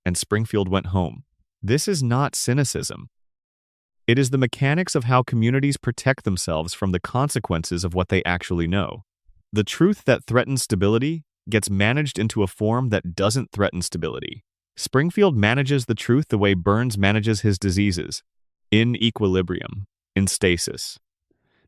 and Springfield went home. This is not cynicism. It is the mechanics of how communities protect themselves from the consequences of what they actually know. The truth that threatens stability gets managed into a form that doesn't threaten stability. Springfield manages the truth the way Burns manages his diseases, in equilibrium, in stasis.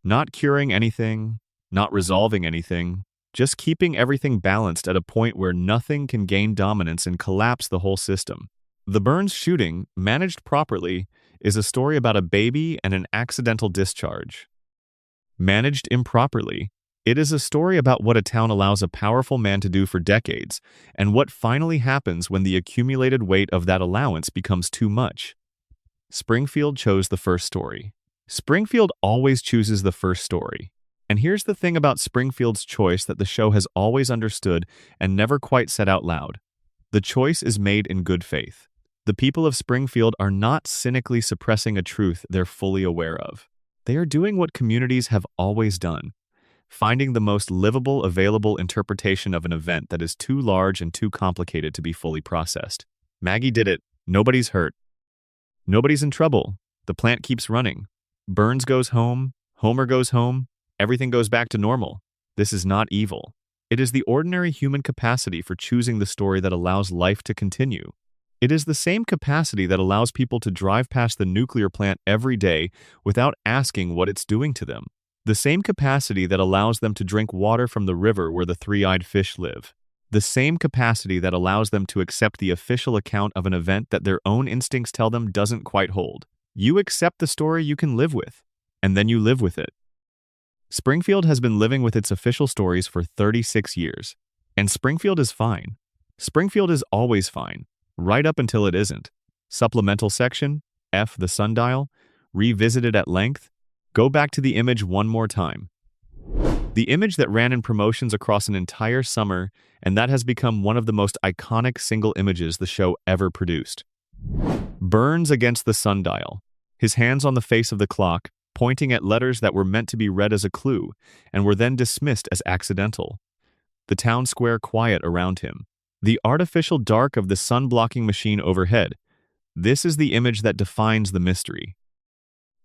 Not curing anything, not resolving anything, just keeping everything balanced at a point where nothing can gain dominance and collapse the whole system. The Burns shooting, managed properly, is a story about a baby and an accidental discharge. Managed improperly, It is a story about what a town allows a powerful man to do for decades, and what finally happens when the accumulated weight of that allowance becomes too much. Springfield chose the first story. Springfield always chooses the first story. And here's the thing about Springfield's choice that the show has always understood and never quite said out loud. The choice is made in good faith. The people of Springfield are not cynically suppressing a truth they're fully aware of. They are doing what communities have always done, finding the most livable available interpretation of an event that is too large and too complicated to be fully processed. Maggie did it. Nobody's hurt. Nobody's in trouble. The plant keeps running. Burns goes home. Homer goes home. Everything goes back to normal. This is not evil. It is the ordinary human capacity for choosing the story that allows life to continue. It is the same capacity that allows people to drive past the nuclear plant every day without asking what it's doing to them. The same capacity that allows them to drink water from the river where the three-eyed fish live. The same capacity that allows them to accept the official account of an event that their own instincts tell them doesn't quite hold. You accept the story you can live with, and then you live with it. Springfield has been living with its official stories for 36 years, and Springfield is fine. Springfield is always fine, right up until it isn't. Supplemental section, F the sundial, revisited at length. Go back to the image one more time. The image that ran in promotions across an entire summer, and that has become one of the most iconic single images the show ever produced. Burns against the sundial, his hands on the face of the clock, pointing at letters that were meant to be read as a clue, and were then dismissed as accidental. The town square quiet around him. The artificial dark of the sun-blocking machine overhead. This is the image that defines the mystery.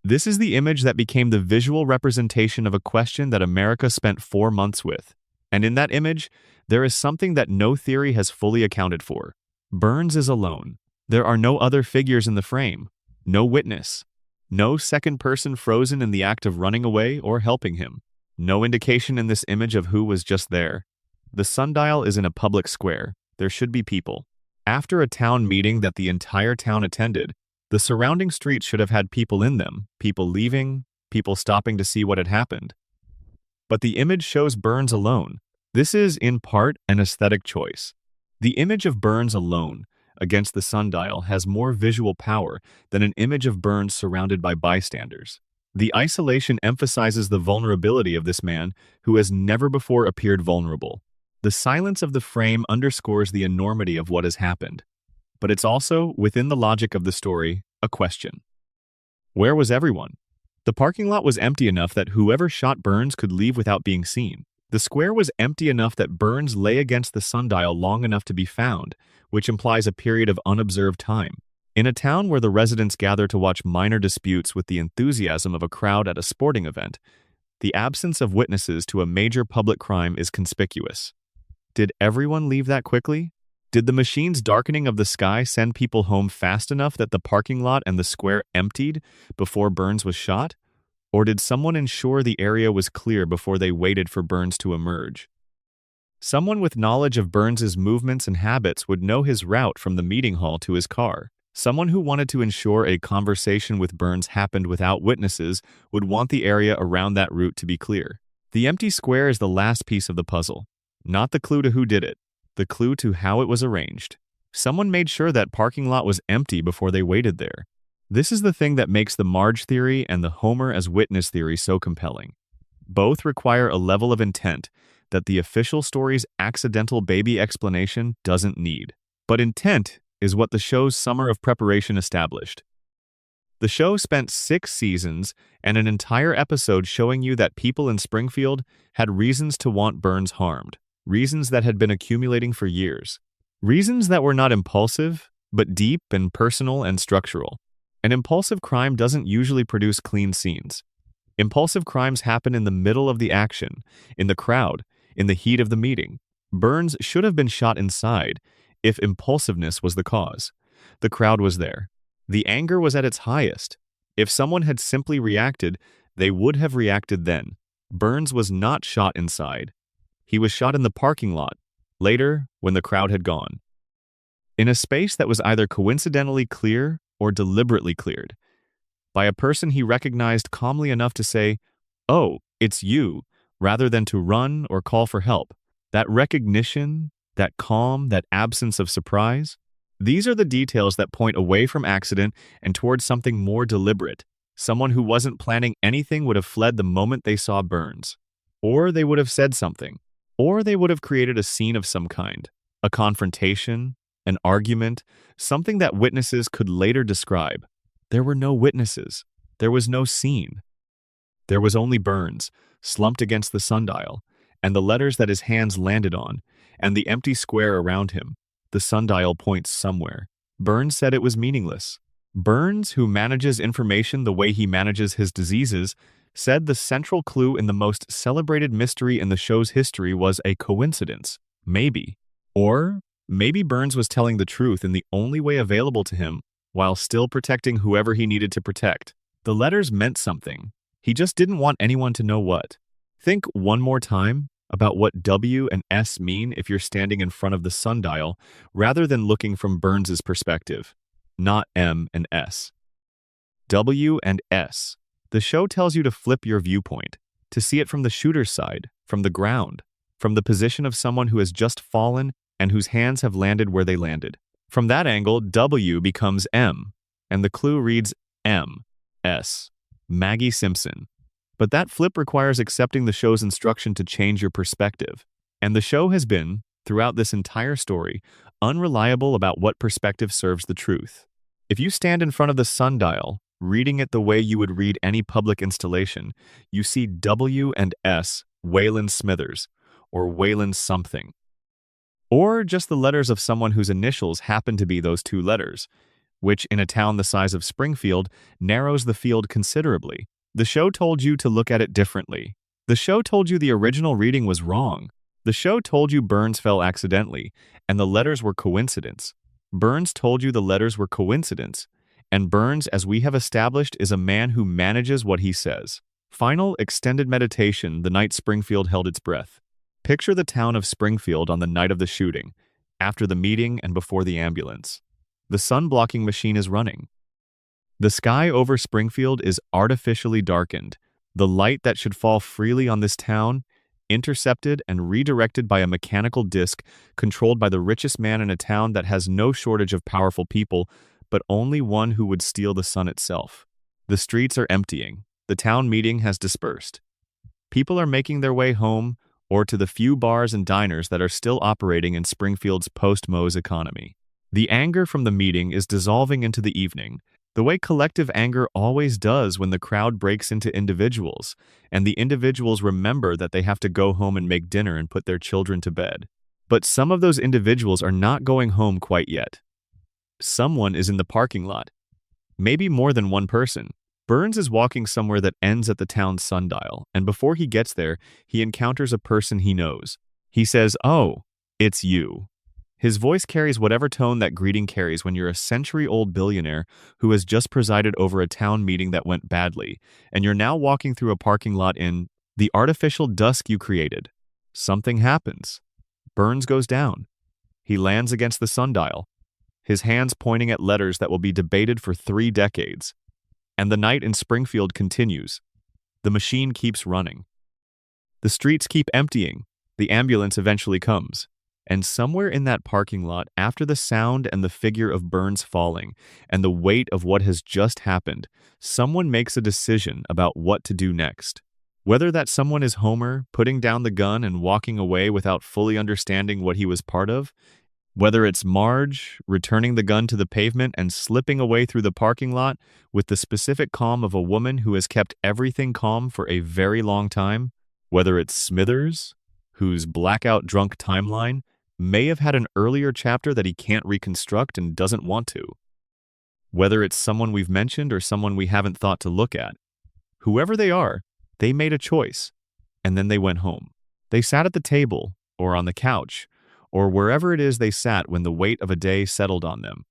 This is the image that became the visual representation of a question that America spent 4 months with. And in that image, there is something that no theory has fully accounted for. Burns is alone. There are no other figures in the frame. No witness. No second person frozen in the act of running away or helping him. No indication in this image of who was just there. The sundial is in a public square. There should be people. After a town meeting that the entire town attended, the surrounding streets should have had people in them, people leaving, people stopping to see what had happened. But the image shows Burns alone. This is, in part, an aesthetic choice. The image of Burns alone against the sundial has more visual power than an image of Burns surrounded by bystanders. The isolation emphasizes the vulnerability of this man who has never before appeared vulnerable. The silence of the frame underscores the enormity of what has happened. But it's also, within the logic of the story, a question. Where was everyone? The parking lot was empty enough that whoever shot Burns could leave without being seen. The square was empty enough that Burns lay against the sundial long enough to be found, which implies a period of unobserved time. In a town where the residents gather to watch minor disputes with the enthusiasm of a crowd at a sporting event, the absence of witnesses to a major public crime is conspicuous. Did everyone leave that quickly? Did the machine's darkening of the sky send people home fast enough that the parking lot and the square emptied before Burns was shot? Or did someone ensure the area was clear before they waited for Burns to emerge? Someone with knowledge of Burns's movements and habits would know his route from the meeting hall to his car. Someone who wanted to ensure a conversation with Burns happened without witnesses would want the area around that route to be clear. The empty square is the last piece of the puzzle, not the clue to who did it, the clue to how it was arranged. Someone made sure that parking lot was empty before they waited there. This is the thing that makes the Marge theory and the Homer as witness theory so compelling. Both require a level of intent that the official story's accidental baby explanation doesn't need. But intent is what the show's summer of preparation established. The show spent 6 seasons and an entire episode showing you that people in Springfield had reasons to want Burns harmed, reasons that had been accumulating for years, reasons that were not impulsive, but deep and personal and structural. An impulsive crime doesn't usually produce clean scenes. Impulsive crimes happen in the middle of the action, in the crowd, in the heat of the meeting. Burns should have been shot inside if impulsiveness was the cause. The crowd was there. The anger was at its highest. If someone had simply reacted, they would have reacted then. Burns was not shot inside. He was shot in the parking lot, later when the crowd had gone. In a space that was either coincidentally clear or deliberately cleared, by a person he recognized calmly enough to say, "Oh, it's you," rather than to run or call for help. That recognition, that calm, that absence of surprise, these are the details that point away from accident and towards something more deliberate. Someone who wasn't planning anything would have fled the moment they saw Burns. Or they would have said something. Or they would have created a scene of some kind. A confrontation, an argument, something that witnesses could later describe. There were no witnesses. There was no scene. There was only Burns, slumped against the sundial, and the letters that his hands landed on, and the empty square around him. The sundial points somewhere. Burns said it was meaningless. Burns, who manages information the way he manages his diseases, said the central clue in the most celebrated mystery in the show's history was a coincidence. Maybe. Or maybe Burns was telling the truth in the only way available to him, while still protecting whoever he needed to protect. The letters meant something. He just didn't want anyone to know what. Think one more time about what W and S mean if you're standing in front of the sundial, rather than looking from Burns's perspective. Not M and S. W and S. The show tells you to flip your viewpoint, to see it from the shooter's side, from the ground, from the position of someone who has just fallen and whose hands have landed where they landed. From that angle, W becomes M, and the clue reads M, S, Maggie Simpson. But that flip requires accepting the show's instruction to change your perspective. And the show has been, throughout this entire story, unreliable about what perspective serves the truth. If you stand in front of the sundial, reading it the way you would read any public installation, you see W and S, Waylon Smithers, or Waylon something. Or just the letters of someone whose initials happen to be those two letters, which in a town the size of Springfield narrows the field considerably. The show told you to look at it differently. The show told you the original reading was wrong. The show told you Burns fell accidentally, and the letters were coincidence. Burns told you the letters were coincidence, and Burns, as we have established, is a man who manages what he says. Final extended meditation the night Springfield held its breath. Picture the town of Springfield on the night of the shooting, after the meeting and before the ambulance. The sun-blocking machine is running. The sky over Springfield is artificially darkened. The light that should fall freely on this town, intercepted and redirected by a mechanical disc controlled by the richest man in a town that has no shortage of powerful people, but only one who would steal the sun itself. The streets are emptying. The town meeting has dispersed. People are making their way home or to the few bars and diners that are still operating in Springfield's post-Mose economy. The anger from the meeting is dissolving into the evening, the way collective anger always does when the crowd breaks into individuals, and the individuals remember that they have to go home and make dinner and put their children to bed. But some of those individuals are not going home quite yet. Someone is in the parking lot. Maybe more than one person. Burns is walking somewhere that ends at the town's sundial, and before he gets there, he encounters a person he knows. He says, "Oh, it's you." His voice carries whatever tone that greeting carries when you're a century-old billionaire who has just presided over a town meeting that went badly, and you're now walking through a parking lot in the artificial dusk you created. Something happens. Burns goes down. He lands against the sundial, his hands pointing at letters that will be debated for 3 decades. And the night in Springfield continues. The machine keeps running. The streets keep emptying. The ambulance eventually comes. And somewhere in that parking lot, after the sound and the figure of Burns falling, and the weight of what has just happened, someone makes a decision about what to do next. Whether that someone is Homer, putting down the gun and walking away without fully understanding what he was part of, whether it's Marge, returning the gun to the pavement and slipping away through the parking lot with the specific calm of a woman who has kept everything calm for a very long time, whether it's Smithers, whose blackout drunk timeline may have had an earlier chapter that he can't reconstruct and doesn't want to. Whether it's someone we've mentioned or someone we haven't thought to look at. Whoever they are, they made a choice, and then they went home. They sat at the table, or on the couch, or wherever it is they sat when the weight of a day settled on them,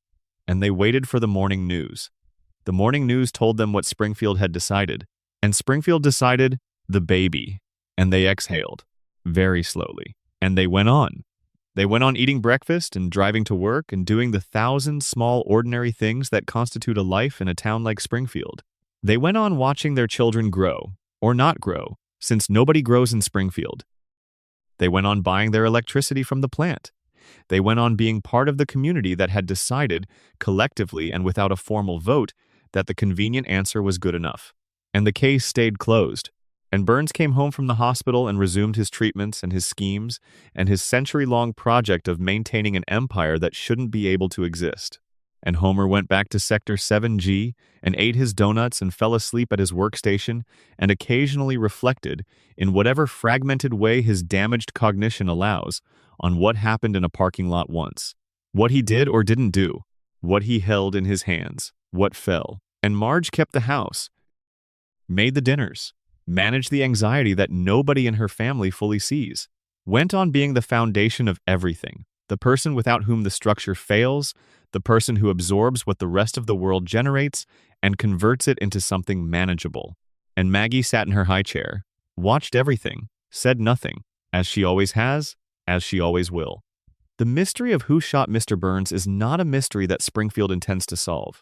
and they waited for the morning news. The morning news told them what Springfield had decided, and Springfield decided the baby, and they exhaled, very slowly, and they went on. They went on eating breakfast and driving to work and doing the 1,000 small ordinary things that constitute a life in a town like Springfield. They went on watching their children grow, or not grow, since nobody grows in Springfield. They went on buying their electricity from the plant. They went on being part of the community that had decided, collectively and without a formal vote, that the convenient answer was good enough. And the case stayed closed. And Burns came home from the hospital and resumed his treatments and his schemes and his century-long project of maintaining an empire that shouldn't be able to exist. And Homer went back to Sector 7G and ate his donuts and fell asleep at his workstation and occasionally reflected, in whatever fragmented way his damaged cognition allows, on what happened in a parking lot once. What he did or didn't do. What he held in his hands. What fell. And Marge kept the house, made the dinners, managed the anxiety that nobody in her family fully sees, went on being the foundation of everything, the person without whom the structure fails, the person who absorbs what the rest of the world generates and converts it into something manageable. And Maggie sat in her high chair, watched everything, said nothing, as she always has, as she always will. The mystery of who shot Mr. Burns is not a mystery that Springfield intends to solve.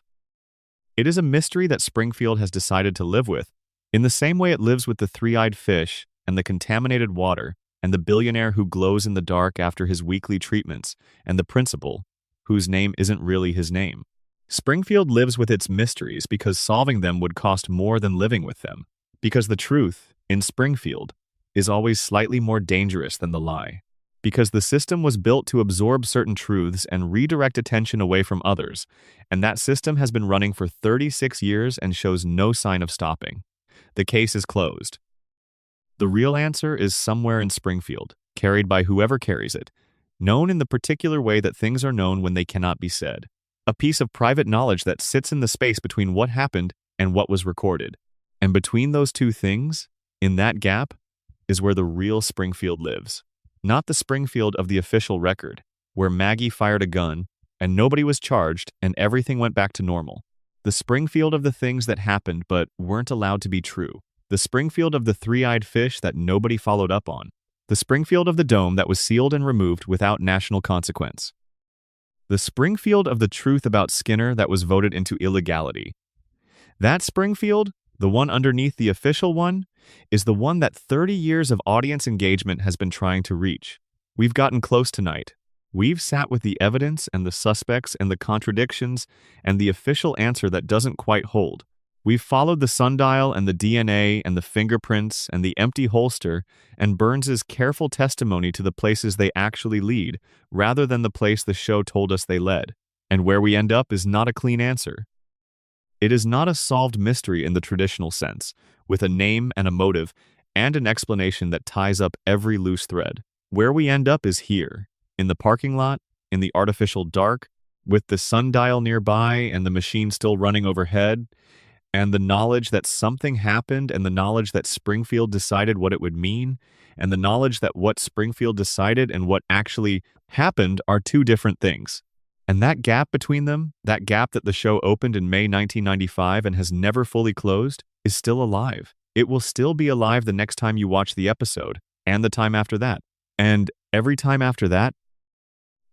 It is a mystery that Springfield has decided to live with, in the same way it lives with the three-eyed fish and the contaminated water and the billionaire who glows in the dark after his weekly treatments and the principal, whose name isn't really his name. Springfield lives with its mysteries because solving them would cost more than living with them, because the truth, in Springfield, is always slightly more dangerous than the lie, because the system was built to absorb certain truths and redirect attention away from others, and that system has been running for 36 years and shows no sign of stopping. The case is closed. The real answer is somewhere in Springfield, carried by whoever carries it, known in the particular way that things are known when they cannot be said. A piece of private knowledge that sits in the space between what happened and what was recorded. And between those two things, in that gap, is where the real Springfield lives. Not the Springfield of the official record, where Maggie fired a gun and nobody was charged and everything went back to normal. The Springfield of the things that happened but weren't allowed to be true. The Springfield of the three-eyed fish that nobody followed up on. The Springfield of the dome that was sealed and removed without national consequence. The Springfield of the truth about Skinner that was voted into illegality. That Springfield, the one underneath the official one, is the one that 30 years of audience engagement has been trying to reach. We've gotten close tonight. We've sat with the evidence and the suspects and the contradictions and the official answer that doesn't quite hold. We've followed the sundial and the DNA and the fingerprints and the empty holster and Burns's careful testimony to the places they actually lead, rather than the place the show told us they led. And where we end up is not a clean answer. It is not a solved mystery in the traditional sense, with a name and a motive and an explanation that ties up every loose thread. Where we end up is here, in the parking lot, in the artificial dark, with the sundial nearby and the machine still running overhead, and the knowledge that something happened, and the knowledge that Springfield decided what it would mean, and the knowledge that what Springfield decided and what actually happened are two different things. And that gap between them, that gap that the show opened in May 1995 and has never fully closed, is still alive. It will still be alive the next time you watch the episode, and the time after that, and every time after that,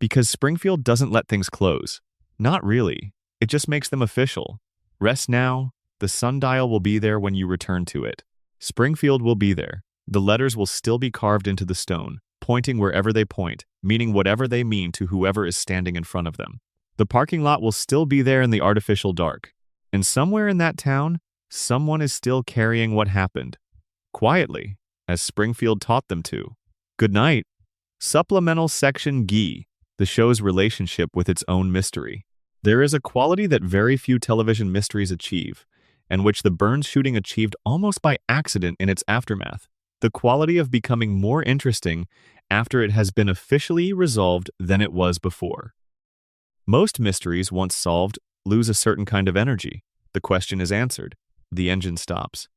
because Springfield doesn't let things close. Not really. It just makes them official. Rest now. The sundial will be there when you return to it. Springfield will be there. The letters will still be carved into the stone, pointing wherever they point, meaning whatever they mean to whoever is standing in front of them. The parking lot will still be there in the artificial dark. And somewhere in that town, someone is still carrying what happened. Quietly, as Springfield taught them to. Good night. Supplemental Section G, the show's relationship with its own mystery. There is a quality that very few television mysteries achieve, and which the Burns shooting achieved almost by accident in its aftermath. The quality of becoming more interesting after it has been officially resolved than it was before. Most mysteries, once solved, lose a certain kind of energy. The question is answered. The engine stops.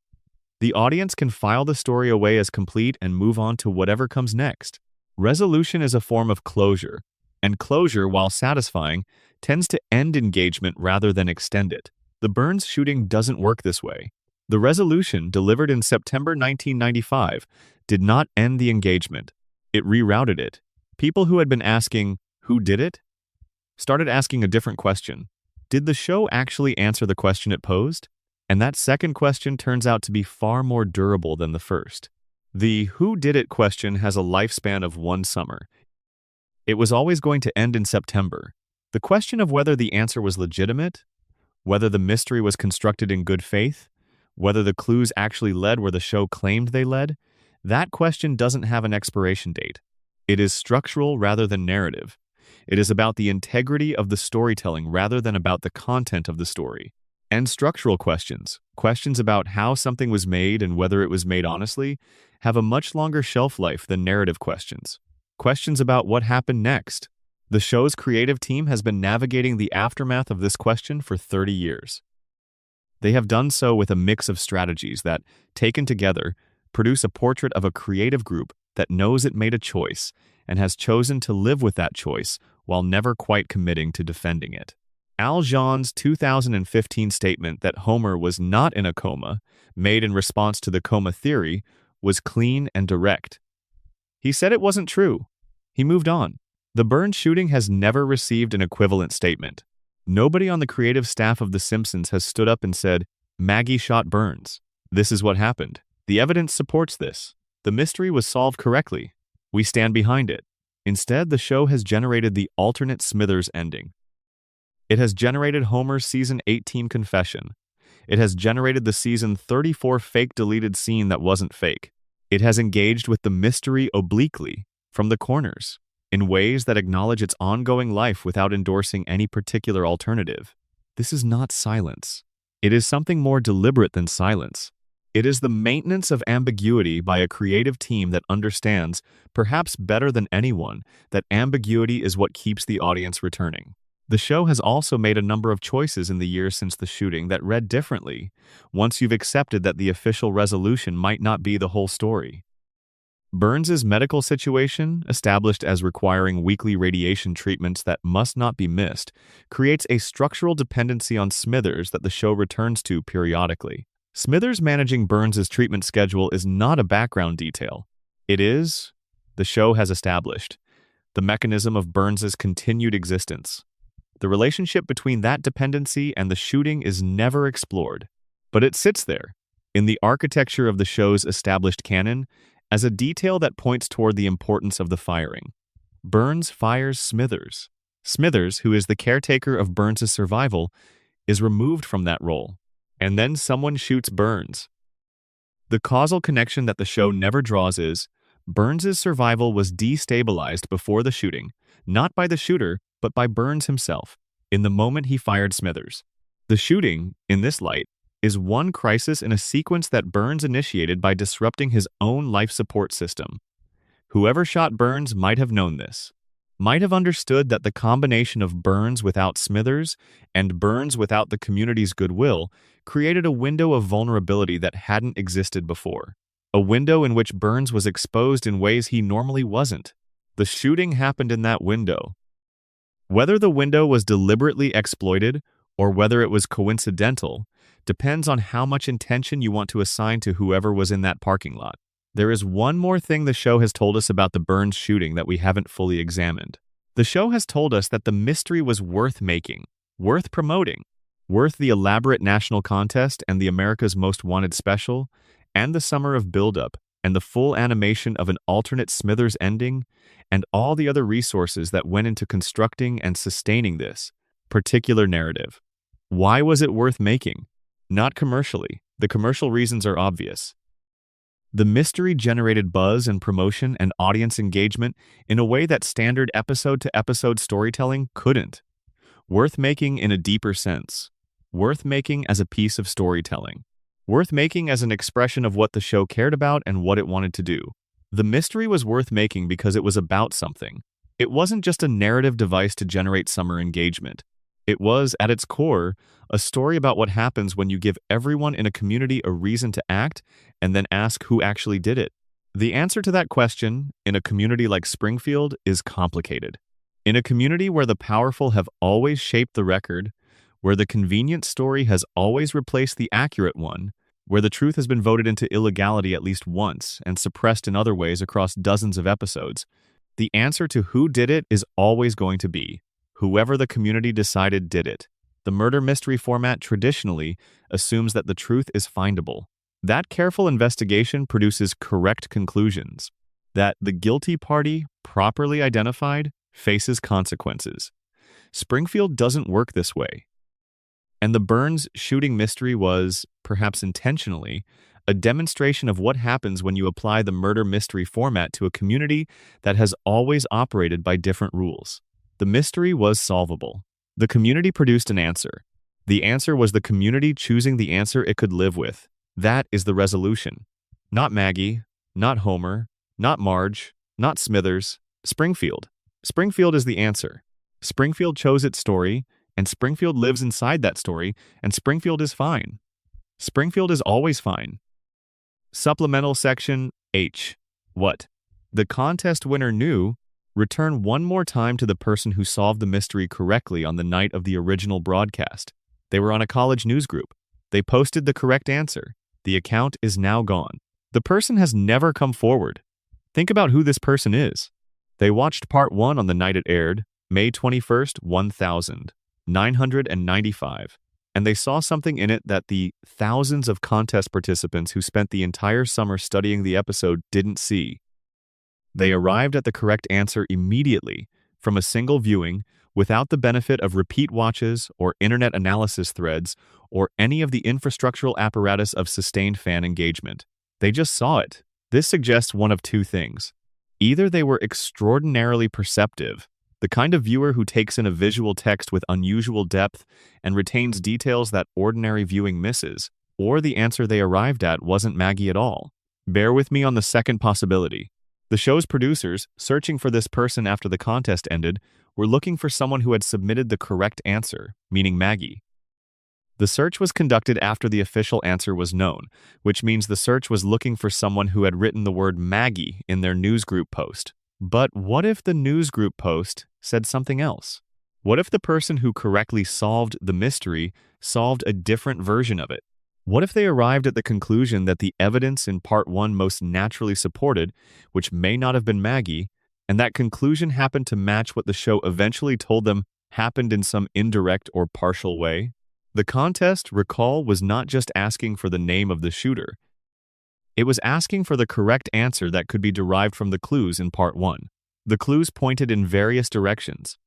The audience can file the story away as complete and move on to whatever comes next. Resolution is a form of closure, and closure, while satisfying, tends to end engagement rather than extend it. The Burns shooting doesn't work this way. The resolution, delivered in September 1995, did not end the engagement. It rerouted it. People who had been asking, "Who did it?" started asking a different question. Did the show actually answer the question it posed? And that second question turns out to be far more durable than the first. The who did it question has a lifespan of one summer. It was always going to end in September. The question of whether the answer was legitimate, whether the mystery was constructed in good faith, whether the clues actually led where the show claimed they led, that question doesn't have an expiration date. It is structural rather than narrative. It is about the integrity of the storytelling rather than about the content of the story. And structural questions, questions about how something was made and whether it was made honestly, have a much longer shelf life than narrative questions. Questions about what happened next. The show's creative team has been navigating the aftermath of this question for 30 years. They have done so with a mix of strategies that, taken together, produce a portrait of a creative group that knows it made a choice and has chosen to live with that choice while never quite committing to defending it. Al Jean's 2015 statement that Homer was not in a coma, made in response to the coma theory, was clean and direct. He said it wasn't true. He moved on. The Burns shooting has never received an equivalent statement. Nobody on the creative staff of The Simpsons has stood up and said, Maggie shot Burns. This is what happened. The evidence supports this. The mystery was solved correctly. We stand behind it. Instead, the show has generated the alternate Smithers ending. It has generated Homer's season 18 confession. It has generated the season 34 fake deleted scene that wasn't fake. It has engaged with the mystery obliquely, from the corners, in ways that acknowledge its ongoing life without endorsing any particular alternative. This is not silence. It is something more deliberate than silence. It is the maintenance of ambiguity by a creative team that understands, perhaps better than anyone, that ambiguity is what keeps the audience returning. The show has also made a number of choices in the years since the shooting that read differently, once you've accepted that the official resolution might not be the whole story. Burns's medical situation, established as requiring weekly radiation treatments that must not be missed, creates a structural dependency on Smithers that the show returns to periodically. Smithers managing Burns's treatment schedule is not a background detail. It is, the show has established, the mechanism of Burns's continued existence. The relationship between that dependency and the shooting is never explored, but it sits there, in the architecture of the show's established canon, as a detail that points toward the importance of the firing. Burns fires Smithers. Smithers, who is the caretaker of Burns's survival, is removed from that role, and then someone shoots Burns. The causal connection that the show never draws is, Burns's survival was destabilized before the shooting, not by the shooter, but by Burns himself, in the moment he fired Smithers. The shooting, in this light, is one crisis in a sequence that Burns initiated by disrupting his own life support system. Whoever shot Burns might have known this, might have understood that the combination of Burns without Smithers and Burns without the community's goodwill created a window of vulnerability that hadn't existed before, a window in which Burns was exposed in ways he normally wasn't. The shooting happened in that window. Whether the window was deliberately exploited or whether it was coincidental depends on how much intention you want to assign to whoever was in that parking lot. There is one more thing the show has told us about the Burns shooting that we haven't fully examined. The show has told us that the mystery was worth making, worth promoting, worth the elaborate national contest and the America's Most Wanted special, and the summer of buildup, and the full animation of an alternate Smithers ending, and all the other resources that went into constructing and sustaining this particular narrative. Why was it worth making? Not commercially. The commercial reasons are obvious. The mystery generated buzz and promotion and audience engagement in a way that standard episode-to-episode storytelling couldn't. Worth making in a deeper sense. Worth making as a piece of storytelling. Worth making as an expression of what the show cared about and what it wanted to do. The mystery was worth making because it was about something. It wasn't just a narrative device to generate summer engagement. It was, at its core, a story about what happens when you give everyone in a community a reason to act and then ask who actually did it. The answer to that question, in a community like Springfield, is complicated. In a community where the powerful have always shaped the record, where the convenient story has always replaced the accurate one, where the truth has been voted into illegality at least once and suppressed in other ways across dozens of episodes, the answer to who did it is always going to be whoever the community decided did it. The murder mystery format traditionally assumes that the truth is findable. That careful investigation produces correct conclusions, that the guilty party, properly identified, faces consequences. Springfield doesn't work this way. And the Burns shooting mystery was, perhaps intentionally, a demonstration of what happens when you apply the murder mystery format to a community that has always operated by different rules. The mystery was solvable. The community produced an answer. The answer was the community choosing the answer it could live with. That is the resolution. Not Maggie, not Homer, not Marge, not Smithers, Springfield. Springfield is the answer. Springfield chose its story, and Springfield lives inside that story, and Springfield is fine. Springfield is always fine. Supplemental section H. What? The contest winner knew. Return one more time to the person who solved the mystery correctly on the night of the original broadcast. They were on a college news group. They posted the correct answer. The account is now gone. The person has never come forward. Think about who this person is. They watched part 1 on the night it aired, May 21st, 1995, and they saw something in it that the thousands of contest participants who spent the entire summer studying the episode didn't see. They arrived at the correct answer immediately from a single viewing without the benefit of repeat watches or internet analysis threads or any of the infrastructural apparatus of sustained fan engagement. They just saw it. This suggests one of two things. Either they were extraordinarily perceptive, the kind of viewer who takes in a visual text with unusual depth and retains details that ordinary viewing misses, or the answer they arrived at wasn't Maggie at all. Bear with me on the second possibility. The show's producers, searching for this person after the contest ended, were looking for someone who had submitted the correct answer, meaning Maggie. The search was conducted after the official answer was known, which means the search was looking for someone who had written the word Maggie in their newsgroup post. But what if the newsgroup post said something else? What if the person who correctly solved the mystery solved a different version of it? What if they arrived at the conclusion that the evidence in part 1 most naturally supported, which may not have been Maggie, and that conclusion happened to match what the show eventually told them happened in some indirect or partial way? The contest, recall, was not just asking for the name of the shooter. It was asking for the correct answer that could be derived from the clues in part 1. The clues pointed in various directions.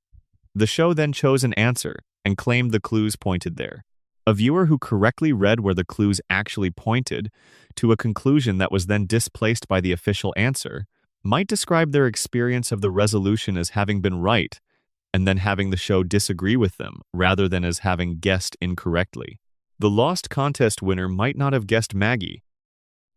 The show then chose an answer and claimed the clues pointed there. A viewer who correctly read where the clues actually pointed to a conclusion that was then displaced by the official answer might describe their experience of the resolution as having been right and then having the show disagree with them rather than as having guessed incorrectly. The lost contest winner might not have guessed Maggie.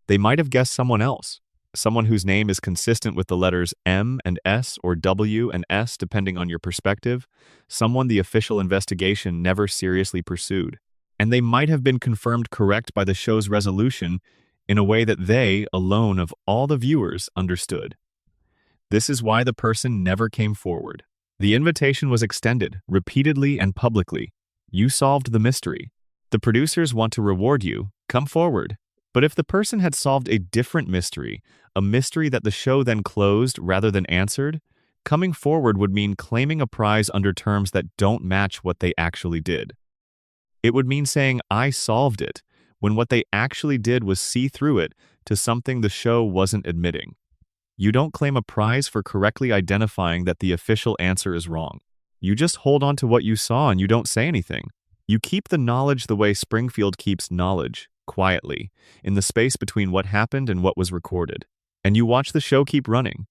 They might have guessed someone else, someone whose name is consistent with the letters M and S or W and S depending on your perspective, someone the official investigation never seriously pursued. And they might have been confirmed correct by the show's resolution in a way that they, alone of all the viewers, understood. This is why the person never came forward. The invitation was extended, repeatedly and publicly. You solved the mystery. The producers want to reward you. Come forward. But if the person had solved a different mystery, a mystery that the show then closed rather than answered, coming forward would mean claiming a prize under terms that don't match what they actually did. It would mean saying, I solved it, when what they actually did was see through it to something the show wasn't admitting. You don't claim a prize for correctly identifying that the official answer is wrong. You just hold on to what you saw and you don't say anything. You keep the knowledge the way Springfield keeps knowledge, quietly, in the space between what happened and what was recorded. And you watch the show keep running,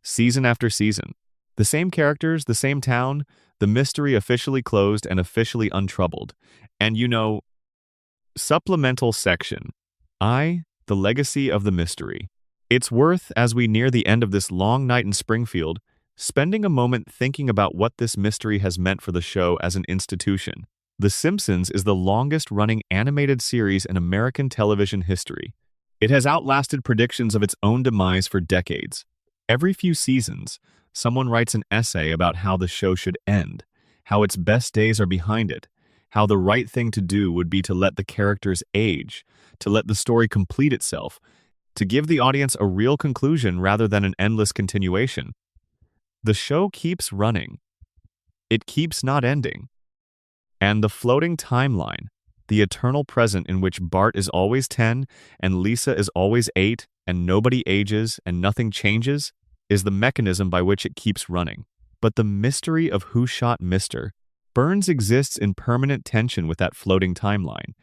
season after season. The same characters, the same town, the mystery officially closed and officially untroubled. And supplemental section. The legacy of the mystery. It's worth, as we near the end of this long night in Springfield, spending a moment thinking about what this mystery has meant for the show as an institution. The Simpsons is the longest-running animated series in American television history. It has outlasted predictions of its own demise for decades. Every few seasons, someone writes an essay about how the show should end, how its best days are behind it, how the right thing to do would be to let the characters age, to let the story complete itself, to give the audience a real conclusion rather than an endless continuation. The show keeps running. It keeps not ending. And the floating timeline, The eternal present in which Bart is always 10 and Lisa is always 8 and nobody ages and nothing changes is the mechanism by which it keeps running. But the mystery of who shot Mr. Burns exists in permanent tension with that floating timeline.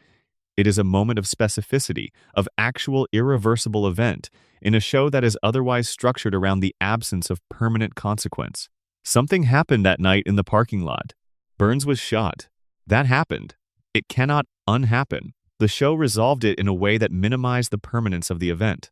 It is a moment of specificity, of actual irreversible event, in a show that is otherwise structured around the absence of permanent consequence. Something happened that night in the parking lot. Burns was shot. That happened. It cannot unhappen. The show resolved it in a way that minimized the permanence of the event.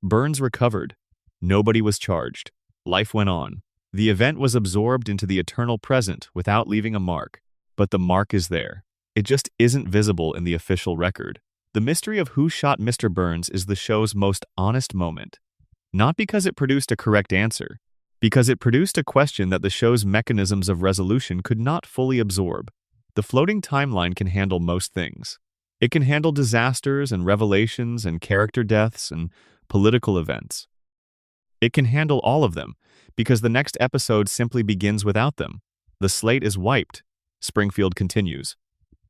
Burns recovered. Nobody was charged. Life went on. The event was absorbed into the eternal present without leaving a mark. But the mark is there. It just isn't visible in the official record. The mystery of who shot Mr. Burns is the show's most honest moment. Not because it produced a correct answer, because it produced a question that the show's mechanisms of resolution could not fully absorb. The floating timeline can handle most things. It can handle disasters and revelations and character deaths and political events. It can handle all of them, because the next episode simply begins without them. The slate is wiped, Springfield continues.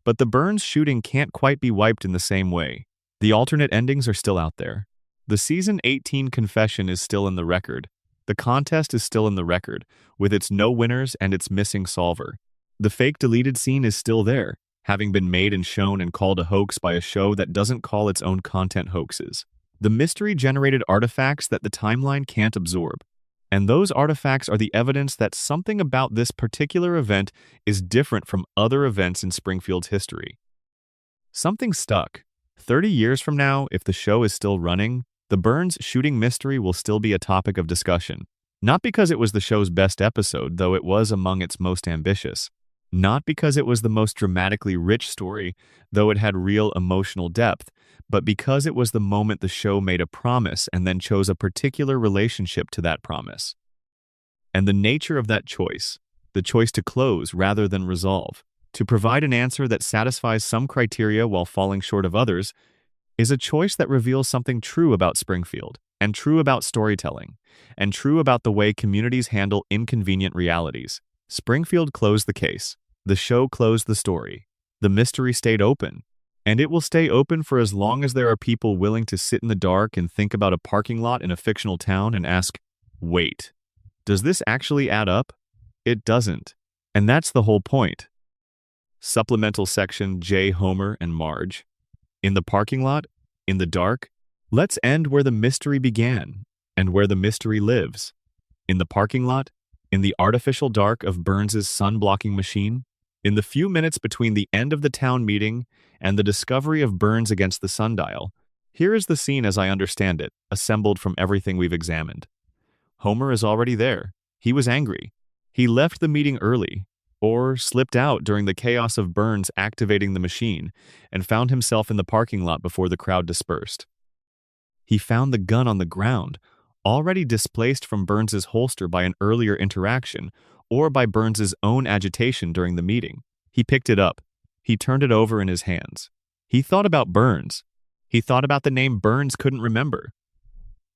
But the Burns shooting can't quite be wiped in the same way. The alternate endings are still out there. The season 18 confession is still in the record. The contest is still in the record, with its no winners and its missing solver. The fake deleted scene is still there, having been made and shown and called a hoax by a show that doesn't call its own content hoaxes. The mystery-generated artifacts that the timeline can't absorb. And those artifacts are the evidence that something about this particular event is different from other events in Springfield's history. Something stuck. 30 years from now, if the show is still running, the Burns shooting mystery will still be a topic of discussion. Not because it was the show's best episode, though it was among its most ambitious. Not because it was the most dramatically rich story, though it had real emotional depth, but because it was the moment the show made a promise and then chose a particular relationship to that promise. And the nature of that choice, the choice to close rather than resolve, to provide an answer that satisfies some criteria while falling short of others, is a choice that reveals something true about Springfield, and true about storytelling, and true about the way communities handle inconvenient realities. Springfield closed the case. The show closed the story. The mystery stayed open. And it will stay open for as long as there are people willing to sit in the dark and think about a parking lot in a fictional town and ask, wait, does this actually add up? It doesn't. And that's the whole point. Supplemental section J. Homer and Marge. In the parking lot, in the dark, let's end where the mystery began and where the mystery lives. In the parking lot, in the artificial dark of Burns's sun-blocking machine, in the few minutes between the end of the town meeting and the discovery of Burns against the sundial, here is the scene as I understand it, assembled from everything we've examined. Homer is already there. He was angry. He left the meeting early, or slipped out during the chaos of Burns activating the machine, and found himself in the parking lot before the crowd dispersed. He found the gun on the ground, already displaced from Burns's holster by an earlier interaction, or by Burns's own agitation during the meeting. He picked it up. He turned it over in his hands. He thought about Burns. He thought about the name Burns couldn't remember.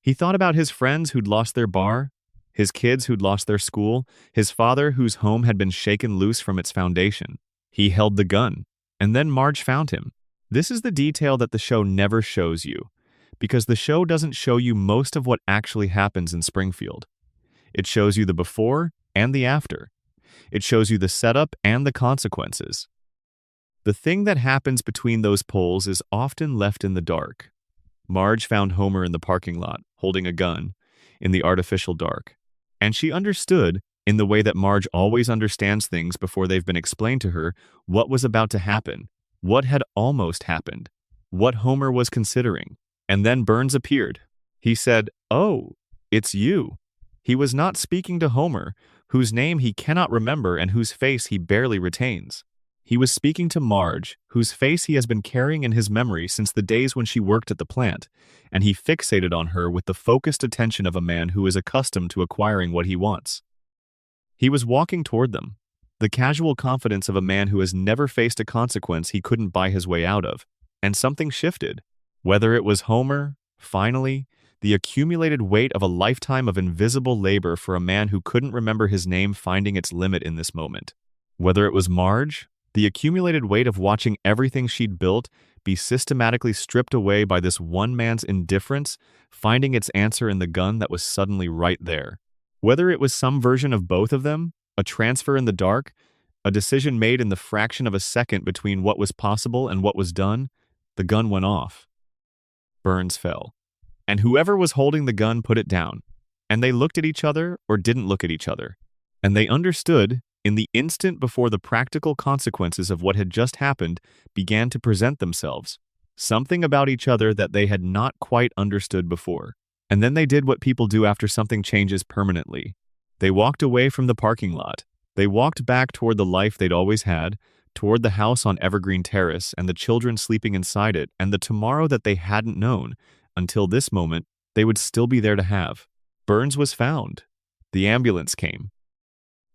He thought about his friends who'd lost their bar, his kids who'd lost their school, his father whose home had been shaken loose from its foundation. He held the gun, and then Marge found him. This is the detail that the show never shows you, because the show doesn't show you most of what actually happens in Springfield. It shows you the before and the after. It shows you the setup and the consequences. The thing that happens between those poles is often left in the dark. Marge found Homer in the parking lot, holding a gun, in the artificial dark. And she understood, in the way that Marge always understands things before they've been explained to her, what was about to happen, what had almost happened, what Homer was considering. And then Burns appeared. He said, "Oh, it's you." He was not speaking to Homer, whose name he cannot remember and whose face he barely retains. He was speaking to Marge, whose face he has been carrying in his memory since the days when she worked at the plant, and he fixated on her with the focused attention of a man who is accustomed to acquiring what he wants. He was walking toward them, the casual confidence of a man who has never faced a consequence he couldn't buy his way out of, and something shifted. Whether it was Homer, finally, the accumulated weight of a lifetime of invisible labor for a man who couldn't remember his name finding its limit in this moment. Whether it was Marge, The accumulated weight of watching everything she'd built be systematically stripped away by this one man's indifference, finding its answer in the gun that was suddenly right there. Whether it was some version of both of them, a transfer in the dark, a decision made in the fraction of a second between what was possible and what was done, the gun went off. Burns fell. And whoever was holding the gun put it down. And they looked at each other or didn't look at each other. And they understood, in the instant before the practical consequences of what had just happened began to present themselves, something about each other that they had not quite understood before. And then they did what people do after something changes permanently. They walked away from the parking lot. They walked back toward the life they'd always had, toward the house on Evergreen Terrace and the children sleeping inside it, and the tomorrow that they hadn't known, until this moment, they would still be there to have. Burns was found. The ambulance came.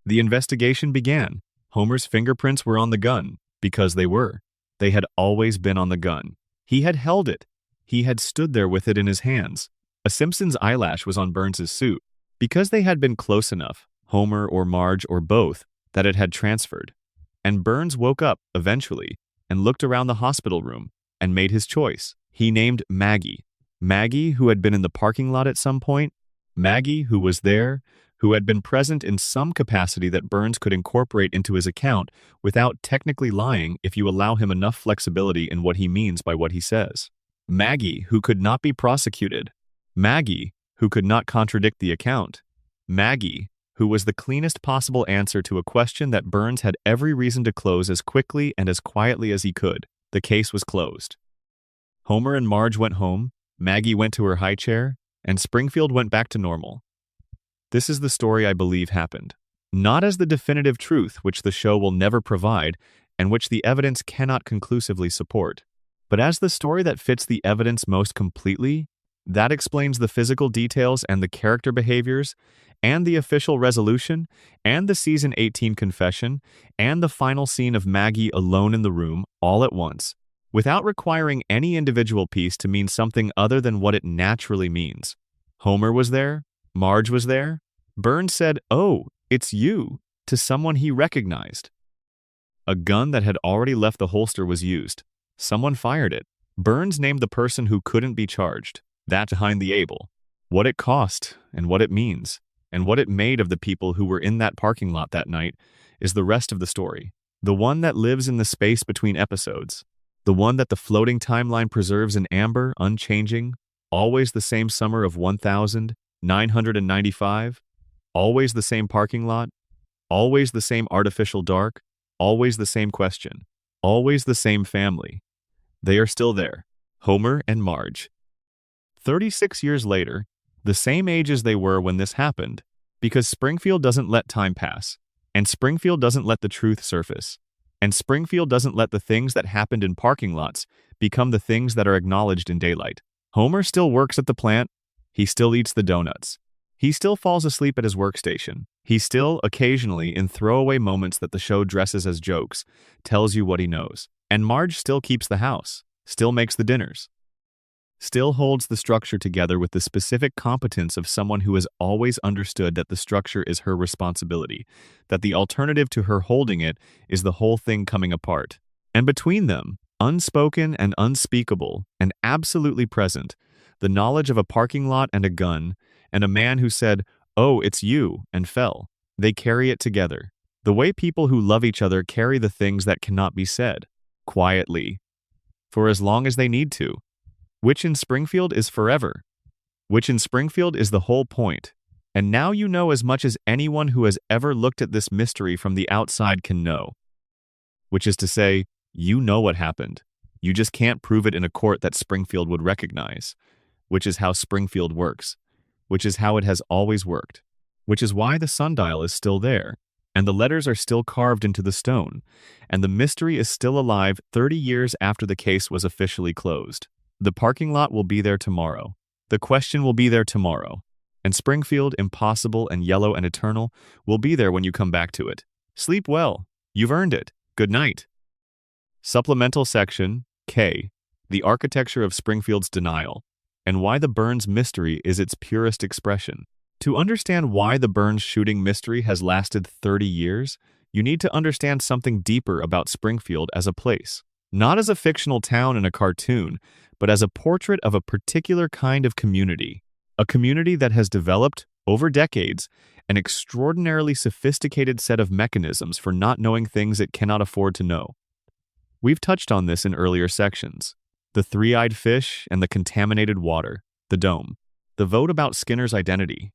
The investigation began. Homer's fingerprints were on the gun, because they were. They had always been on the gun. He had held it. He had stood there with it in his hands. A Simpsons eyelash was on Burns's suit. Because they had been close enough, Homer or Marge or both, that it had transferred. And Burns woke up, eventually, and looked around the hospital room, and made his choice. He named Maggie. Maggie, who had been in the parking lot at some point. Maggie, who was there, who had been present in some capacity that Burns could incorporate into his account without technically lying if you allow him enough flexibility in what he means by what he says. Maggie, who could not be prosecuted. Maggie, who could not contradict the account. Maggie, who was the cleanest possible answer to a question that Burns had every reason to close as quickly and as quietly as he could. The case was closed. Homer and Marge went home, Maggie went to her high chair, and Springfield went back to normal. This is the story I believe happened. Not as the definitive truth which the show will never provide and which the evidence cannot conclusively support, but as the story that fits the evidence most completely, that explains the physical details and the character behaviors, and the official resolution, and the season 18 confession, and the final scene of Maggie alone in the room all at once, without requiring any individual piece to mean something other than what it naturally means. Homer was there. Marge was there. Burns said, "Oh, it's you," to someone he recognized. A gun that had already left the holster was used. Someone fired it. Burns named the person who couldn't be charged. That behind the able. What it cost, and what it means, and what it made of the people who were in that parking lot that night is the rest of the story. The one that lives in the space between episodes. The one that the floating timeline preserves in amber, unchanging, always the same summer of 1995, always the same parking lot, always the same artificial dark, always the same question, always the same family. They are still there, Homer and Marge. 36 years later, the same age as they were when this happened, because Springfield doesn't let time pass, and Springfield doesn't let the truth surface, and Springfield doesn't let the things that happened in parking lots become the things that are acknowledged in daylight. Homer still works at the plant. He still eats the donuts. He still falls asleep at his workstation. He still, occasionally, in throwaway moments that the show dresses as jokes, tells you what he knows. And Marge still keeps the house, still makes the dinners, still holds the structure together with the specific competence of someone who has always understood that the structure is her responsibility, that the alternative to her holding it is the whole thing coming apart. And between them, unspoken and unspeakable and absolutely present, the knowledge of a parking lot and a gun, and a man who said, "Oh, it's you," and fell. They carry it together. The way people who love each other carry the things that cannot be said, quietly, for as long as they need to. Which in Springfield is forever. Which in Springfield is the whole point. And now you know as much as anyone who has ever looked at this mystery from the outside can know. Which is to say, you know what happened. You just can't prove it in a court that Springfield would recognize. Which is how Springfield works. Which is how it has always worked. Which is why the sundial is still there. And the letters are still carved into the stone. And the mystery is still alive 30 years after the case was officially closed. The parking lot will be there tomorrow. The question will be there tomorrow. And Springfield, impossible and yellow and eternal, will be there when you come back to it. Sleep well. You've earned it. Good night. Supplemental section, K. The architecture of Springfield's denial, and why the Burns mystery is its purest expression. To understand why the Burns shooting mystery has lasted 30 years, You need to understand something deeper about Springfield as a place. Not as a fictional town in a cartoon, but as a portrait of a particular kind of community. A community that has developed, over decades, an extraordinarily sophisticated set of mechanisms for not knowing things it cannot afford to know. We've touched on this in earlier sections. The three-eyed fish and the contaminated water, the dome, the vote about Skinner's identity.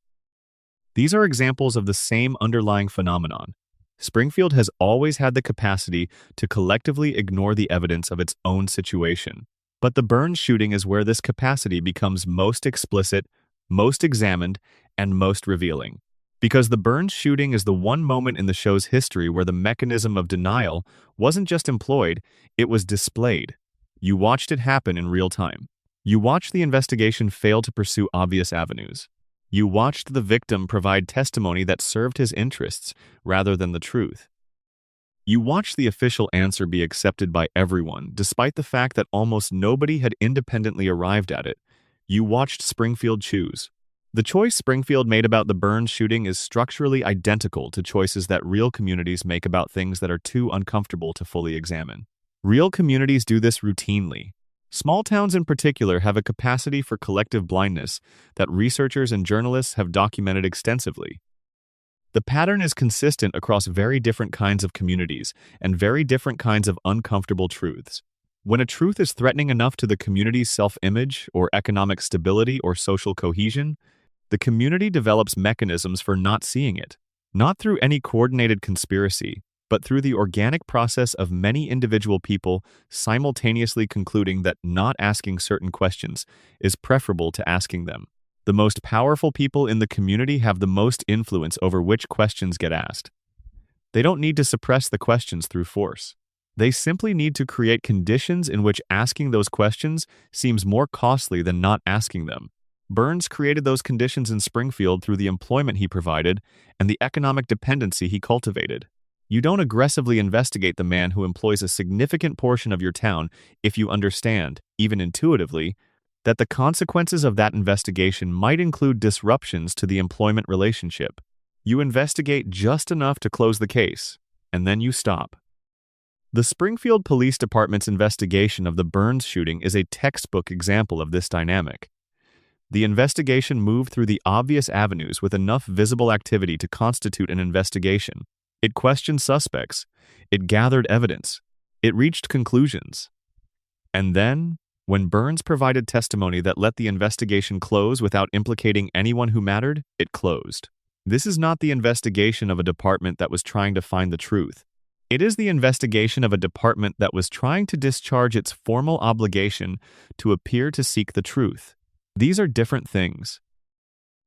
These are examples of the same underlying phenomenon. Springfield has always had the capacity to collectively ignore the evidence of its own situation. But the Burns shooting is where this capacity becomes most explicit, most examined, and most revealing. Because the Burns shooting is the one moment in the show's history where the mechanism of denial wasn't just employed, it was displayed. You watched it happen in real time. You watched the investigation fail to pursue obvious avenues. You watched the victim provide testimony that served his interests rather than the truth. You watched the official answer be accepted by everyone, despite the fact that almost nobody had independently arrived at it. You watched Springfield choose. The choice Springfield made about the Burns shooting is structurally identical to choices that real communities make about things that are too uncomfortable to fully examine. Real communities do this routinely. Small towns in particular have a capacity for collective blindness that researchers and journalists have documented extensively. The pattern is consistent across very different kinds of communities and very different kinds of uncomfortable truths. When a truth is threatening enough to the community's self-image or economic stability or social cohesion, the community develops mechanisms for not seeing it, not through any coordinated conspiracy, but through the organic process of many individual people simultaneously concluding that not asking certain questions is preferable to asking them. The most powerful people in the community have the most influence over which questions get asked. They don't need to suppress the questions through force. They simply need to create conditions in which asking those questions seems more costly than not asking them. Burns created those conditions in Springfield through the employment he provided and the economic dependency he cultivated. You don't aggressively investigate the man who employs a significant portion of your town if you understand, even intuitively, that the consequences of that investigation might include disruptions to the employment relationship. You investigate just enough to close the case, and then you stop. The Springfield Police Department's investigation of the Burns shooting is a textbook example of this dynamic. The investigation moved through the obvious avenues with enough visible activity to constitute an investigation. It questioned suspects. It gathered evidence. It reached conclusions. And then, when Burns provided testimony that let the investigation close without implicating anyone who mattered, it closed. This is not the investigation of a department that was trying to find the truth. It is the investigation of a department that was trying to discharge its formal obligation to appear to seek the truth. These are different things.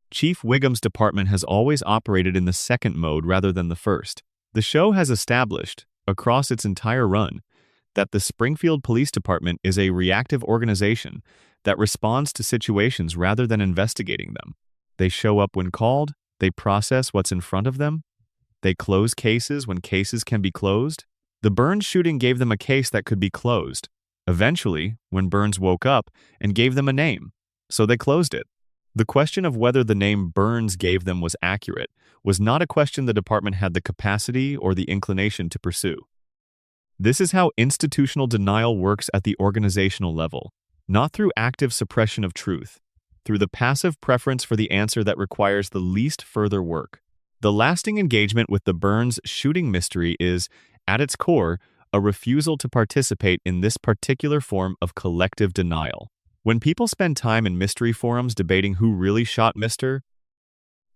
Chief Wiggum's department has always operated in the second mode rather than the first. The show has established, across its entire run, that the Springfield Police Department is a reactive organization that responds to situations rather than investigating them. They show up when called, they process what's in front of them, they close cases when cases can be closed. The Burns shooting gave them a case that could be closed. Eventually, when Burns woke up and gave them a name, so they closed it. The question of whether the name Burns gave them was accurate was not a question the department had the capacity or the inclination to pursue. This is how institutional denial works at the organizational level, not through active suppression of truth, through the passive preference for the answer that requires the least further work. The lasting engagement with the Burns shooting mystery is, at its core, a refusal to participate in this particular form of collective denial. When people spend time in mystery forums debating who really shot Mr.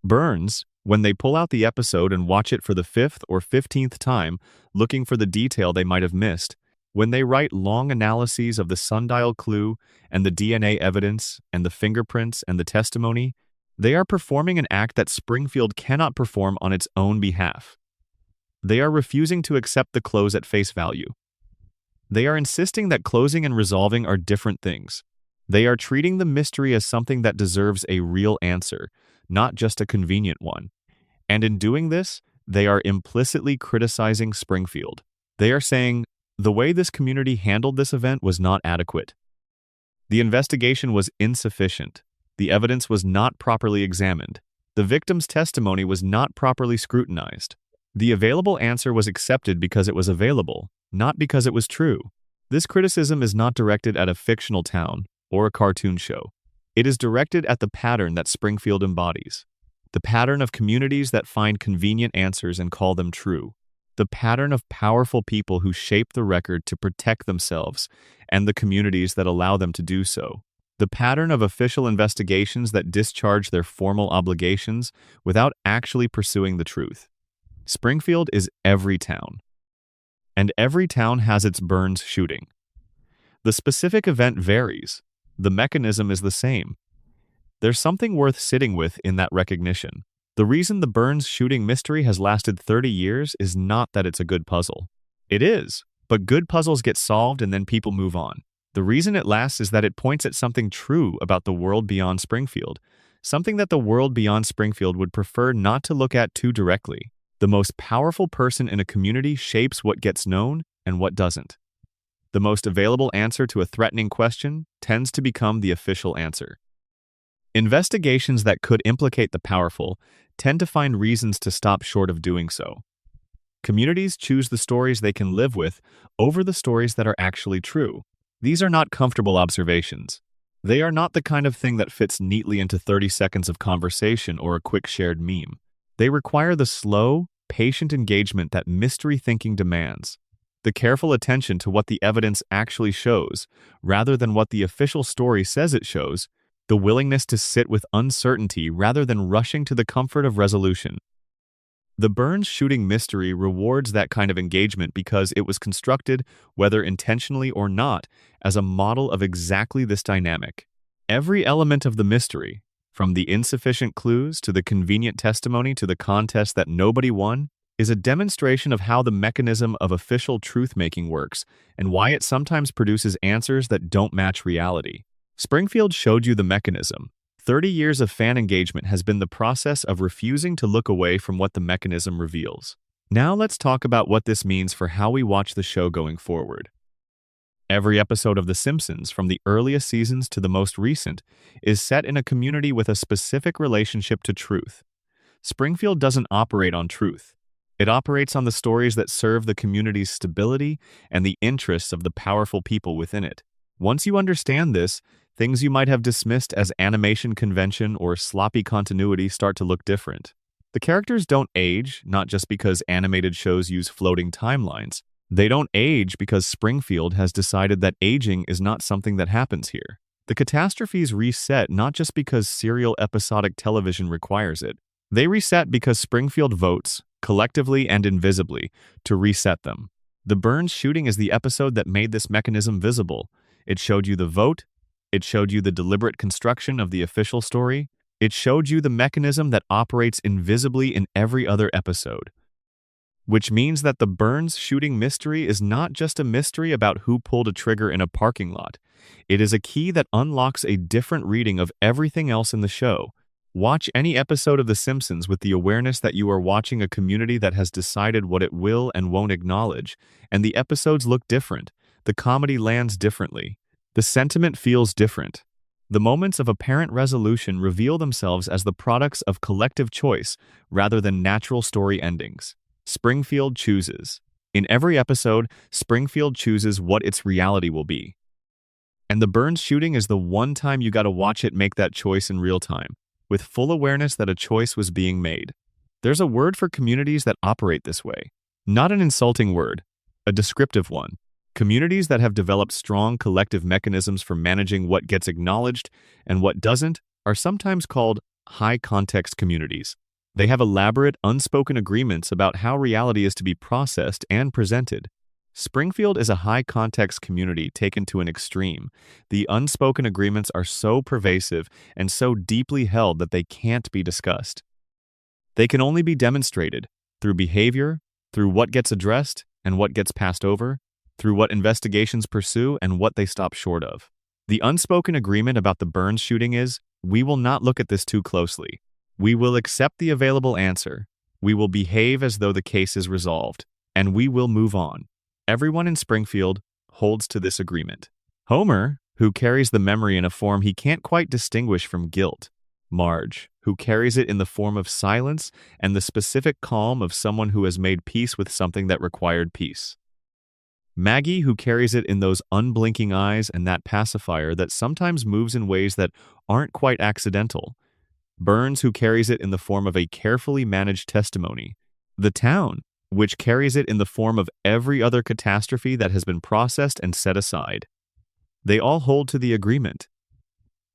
Burns, when they pull out the episode and watch it for the 5th or 15th time, looking for the detail they might have missed, when they write long analyses of the sundial clue and the DNA evidence and the fingerprints and the testimony, they are performing an act that Springfield cannot perform on its own behalf. They are refusing to accept the close at face value. They are insisting that closing and resolving are different things. They are treating the mystery as something that deserves a real answer, not just a convenient one. And in doing this, they are implicitly criticizing Springfield. They are saying, the way this community handled this event was not adequate. The investigation was insufficient. The evidence was not properly examined. The victim's testimony was not properly scrutinized. The available answer was accepted because it was available, not because it was true. This criticism is not directed at a fictional town or a cartoon show. It is directed at the pattern that Springfield embodies. The pattern of communities that find convenient answers and call them true. The pattern of powerful people who shape the record to protect themselves and the communities that allow them to do so. The pattern of official investigations that discharge their formal obligations without actually pursuing the truth. Springfield is every town. And every town has its Burns shooting. The specific event varies. The mechanism is the same. There's something worth sitting with in that recognition. The reason the Burns shooting mystery has lasted 30 years is not that it's a good puzzle. It is, but good puzzles get solved and then people move on. The reason it lasts is that it points at something true about the world beyond Springfield, something that the world beyond Springfield would prefer not to look at too directly. The most powerful person in a community shapes what gets known and what doesn't. The most available answer to a threatening question tends to become the official answer. Investigations that could implicate the powerful tend to find reasons to stop short of doing so. Communities choose the stories they can live with over the stories that are actually true. These are not comfortable observations. They are not the kind of thing that fits neatly into 30 seconds of conversation or a quick shared meme. They require the slow, patient engagement that mystery thinking demands. The careful attention to what the evidence actually shows, rather than what the official story says it shows, the willingness to sit with uncertainty rather than rushing to the comfort of resolution. The Burns shooting mystery rewards that kind of engagement because it was constructed, whether intentionally or not, as a model of exactly this dynamic. Every element of the mystery, from the insufficient clues to the convenient testimony to the contest that nobody won, is a demonstration of how the mechanism of official truth-making works and why it sometimes produces answers that don't match reality. Springfield showed you the mechanism. 30 years of fan engagement has been the process of refusing to look away from what the mechanism reveals. Now let's talk about what this means for how we watch the show going forward. Every episode of The Simpsons, from the earliest seasons to the most recent, is set in a community with a specific relationship to truth. Springfield doesn't operate on truth. It operates on the stories that serve the community's stability and the interests of the powerful people within it. Once you understand this, things you might have dismissed as animation convention or sloppy continuity start to look different. The characters don't age, not just because animated shows use floating timelines. They don't age because Springfield has decided that aging is not something that happens here. The catastrophes reset not just because serial episodic television requires it. They reset because Springfield votes, collectively and invisibly, to reset them. The Burns shooting is the episode that made this mechanism visible. It showed you the vote. It showed you the deliberate construction of the official story. It showed you the mechanism that operates invisibly in every other episode. Which means that the Burns shooting mystery is not just a mystery about who pulled a trigger in a parking lot. It is a key that unlocks a different reading of everything else in the show. Watch any episode of The Simpsons with the awareness that you are watching a community that has decided what it will and won't acknowledge, and the episodes look different. The comedy lands differently. The sentiment feels different. The moments of apparent resolution reveal themselves as the products of collective choice rather than natural story endings. Springfield chooses. In every episode, Springfield chooses what its reality will be. And the Burns shooting is the one time you gotta watch it make that choice in real time, with full awareness that a choice was being made. There's a word for communities that operate this way. Not an insulting word, a descriptive one. Communities that have developed strong collective mechanisms for managing what gets acknowledged and what doesn't are sometimes called high-context communities. They have elaborate, unspoken agreements about how reality is to be processed and presented. Springfield is a high-context community taken to an extreme. The unspoken agreements are so pervasive and so deeply held that they can't be discussed. They can only be demonstrated through behavior, through what gets addressed and what gets passed over, through what investigations pursue and what they stop short of. The unspoken agreement about the Burns shooting is, we will not look at this too closely. We will accept the available answer. We will behave as though the case is resolved. And we will move on. Everyone in Springfield holds to this agreement. Homer, who carries the memory in a form he can't quite distinguish from guilt, Marge, who carries it in the form of silence and the specific calm of someone who has made peace with something that required peace. Maggie, who carries it in those unblinking eyes and that pacifier that sometimes moves in ways that aren't quite accidental. Burns, who carries it in the form of a carefully managed testimony. The town, which carries it in the form of every other catastrophe that has been processed and set aside. They all hold to the agreement.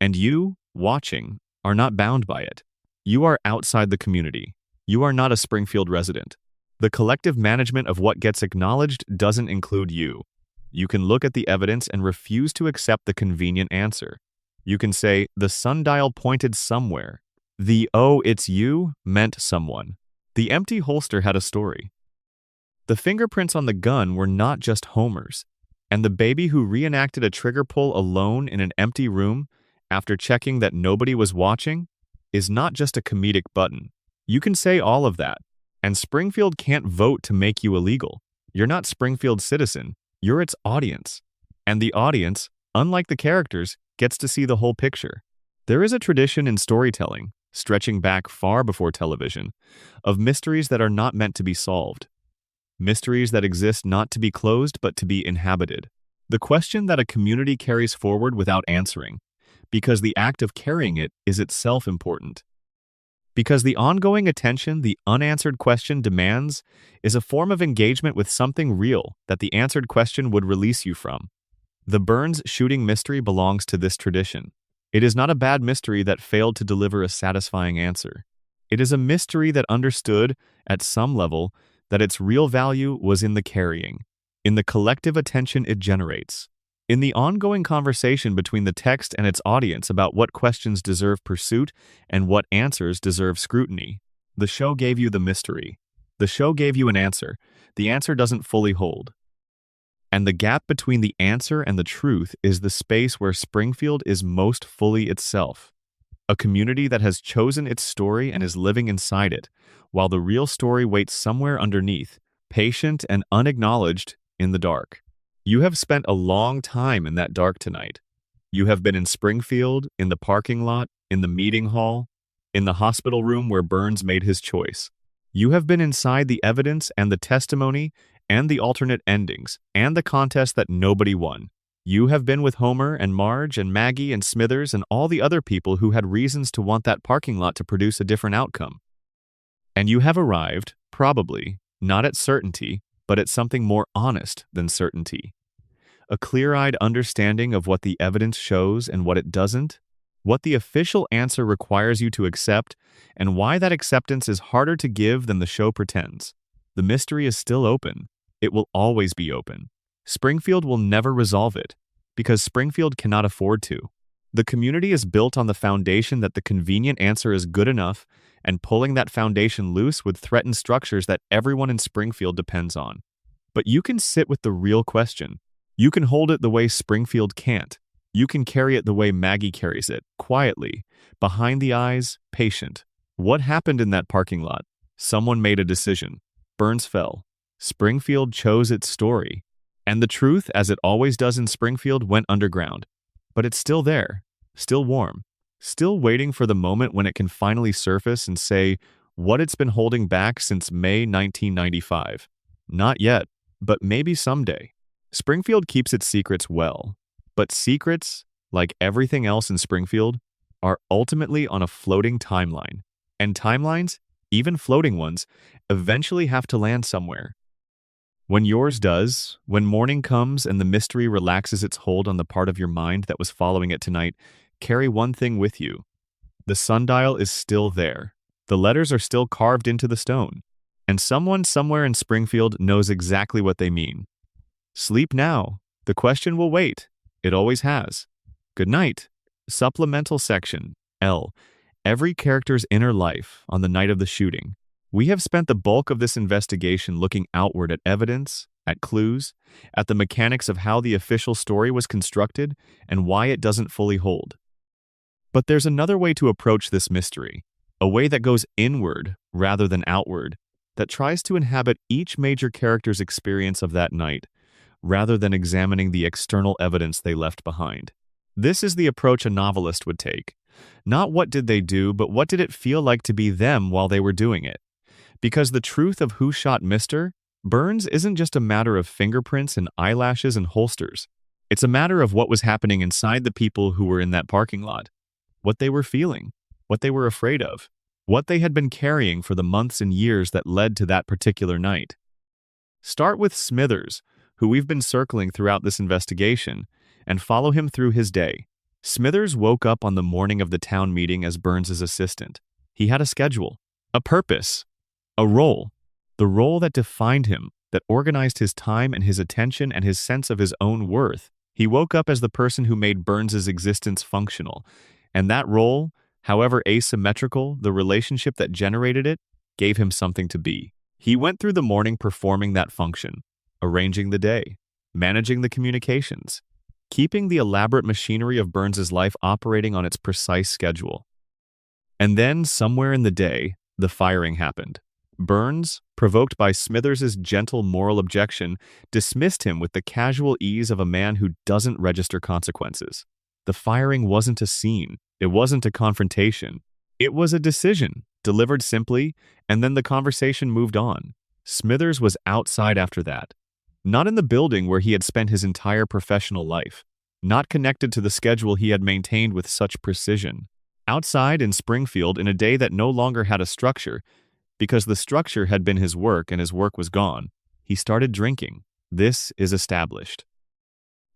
And you, watching, are not bound by it. You are outside the community. You are not a Springfield resident. The collective management of what gets acknowledged doesn't include you. You can look at the evidence and refuse to accept the convenient answer. You can say, the sundial pointed somewhere. The "oh, it's you" meant someone. The empty holster had a story. The fingerprints on the gun were not just Homer's. And the baby who reenacted a trigger pull alone in an empty room, after checking that nobody was watching, is not just a comedic button. You can say all of that. And Springfield can't vote to make you illegal. You're not Springfield's citizen. You're its audience. And the audience, unlike the characters, gets to see the whole picture. There is a tradition in storytelling, stretching back far before television, of mysteries that are not meant to be solved. Mysteries that exist not to be closed but to be inhabited. The question that a community carries forward without answering, because the act of carrying it is itself important. Because the ongoing attention the unanswered question demands is a form of engagement with something real that the answered question would release you from. The Burns shooting mystery belongs to this tradition. It is not a bad mystery that failed to deliver a satisfying answer. It is a mystery that understood, at some level, that its real value was in the carrying, in the collective attention it generates, in the ongoing conversation between the text and its audience about what questions deserve pursuit and what answers deserve scrutiny. The show gave you the mystery. The show gave you an answer. The answer doesn't fully hold. And the gap between the answer and the truth is the space where Springfield is most fully itself. A community that has chosen its story and is living inside it, while the real story waits somewhere underneath, patient and unacknowledged in the dark. You have spent a long time in that dark tonight. You have been in Springfield, in the parking lot, in the meeting hall, in the hospital room where Burns made his choice. You have been inside the evidence and the testimony and the alternate endings and the contest that nobody won. You have been with Homer and Marge and Maggie and Smithers and all the other people who had reasons to want that parking lot to produce a different outcome. And you have arrived, probably, not at certainty, but at something more honest than certainty. A clear-eyed understanding of what the evidence shows and what it doesn't, what the official answer requires you to accept, and why that acceptance is harder to give than the show pretends. The mystery is still open. It will always be open. Springfield will never resolve it, because Springfield cannot afford to. The community is built on the foundation that the convenient answer is good enough, and pulling that foundation loose would threaten structures that everyone in Springfield depends on. But you can sit with the real question. You can hold it the way Springfield can't. You can carry it the way Maggie carries it, quietly, behind the eyes, patient. What happened in that parking lot? Someone made a decision. Burns fell. Springfield chose its story. And the truth, as it always does in Springfield, went underground. But it's still there, still warm, still waiting for the moment when it can finally surface and say what it's been holding back since May 1995. Not yet, but maybe someday. Springfield keeps its secrets well, but secrets, like everything else in Springfield, are ultimately on a floating timeline. And timelines, even floating ones, eventually have to land somewhere. When yours does, when morning comes and the mystery relaxes its hold on the part of your mind that was following it tonight, carry one thing with you. The sundial is still there. The letters are still carved into the stone. And someone somewhere in Springfield knows exactly what they mean. Sleep now. The question will wait. It always has. Good night. Supplemental section, L. Every character's inner life on the night of the shooting. We have spent the bulk of this investigation looking outward at evidence, at clues, at the mechanics of how the official story was constructed and why it doesn't fully hold. But there's another way to approach this mystery, a way that goes inward rather than outward, that tries to inhabit each major character's experience of that night, rather than examining the external evidence they left behind. This is the approach a novelist would take. Not what did they do, but what did it feel like to be them while they were doing it. Because the truth of who shot Mr. Burns isn't just a matter of fingerprints and eyelashes and holsters. It's a matter of what was happening inside the people who were in that parking lot, what they were feeling, what they were afraid of, what they had been carrying for the months and years that led to that particular night. Start with Smithers, who we've been circling throughout this investigation, and follow him through his day. Smithers woke up on the morning of the town meeting as Burns's assistant. He had a schedule, a purpose, a role, the role that defined him, that organized his time and his attention and his sense of his own worth. He woke up as the person who made Burns's existence functional, and that role, however asymmetrical, the relationship that generated it, gave him something to be. He went through the morning performing that function, arranging the day, managing the communications, keeping the elaborate machinery of Burns's life operating on its precise schedule. And then, somewhere in the day, the firing happened. Burns, provoked by Smithers's gentle moral objection, dismissed him with the casual ease of a man who doesn't register consequences. The firing wasn't a scene. It wasn't a confrontation. It was a decision, delivered simply, and then the conversation moved on. Smithers was outside after that. Not in the building where he had spent his entire professional life. Not connected to the schedule he had maintained with such precision. Outside in Springfield in a day that no longer had a structure, because the structure had been his work and his work was gone, he started drinking. This is established.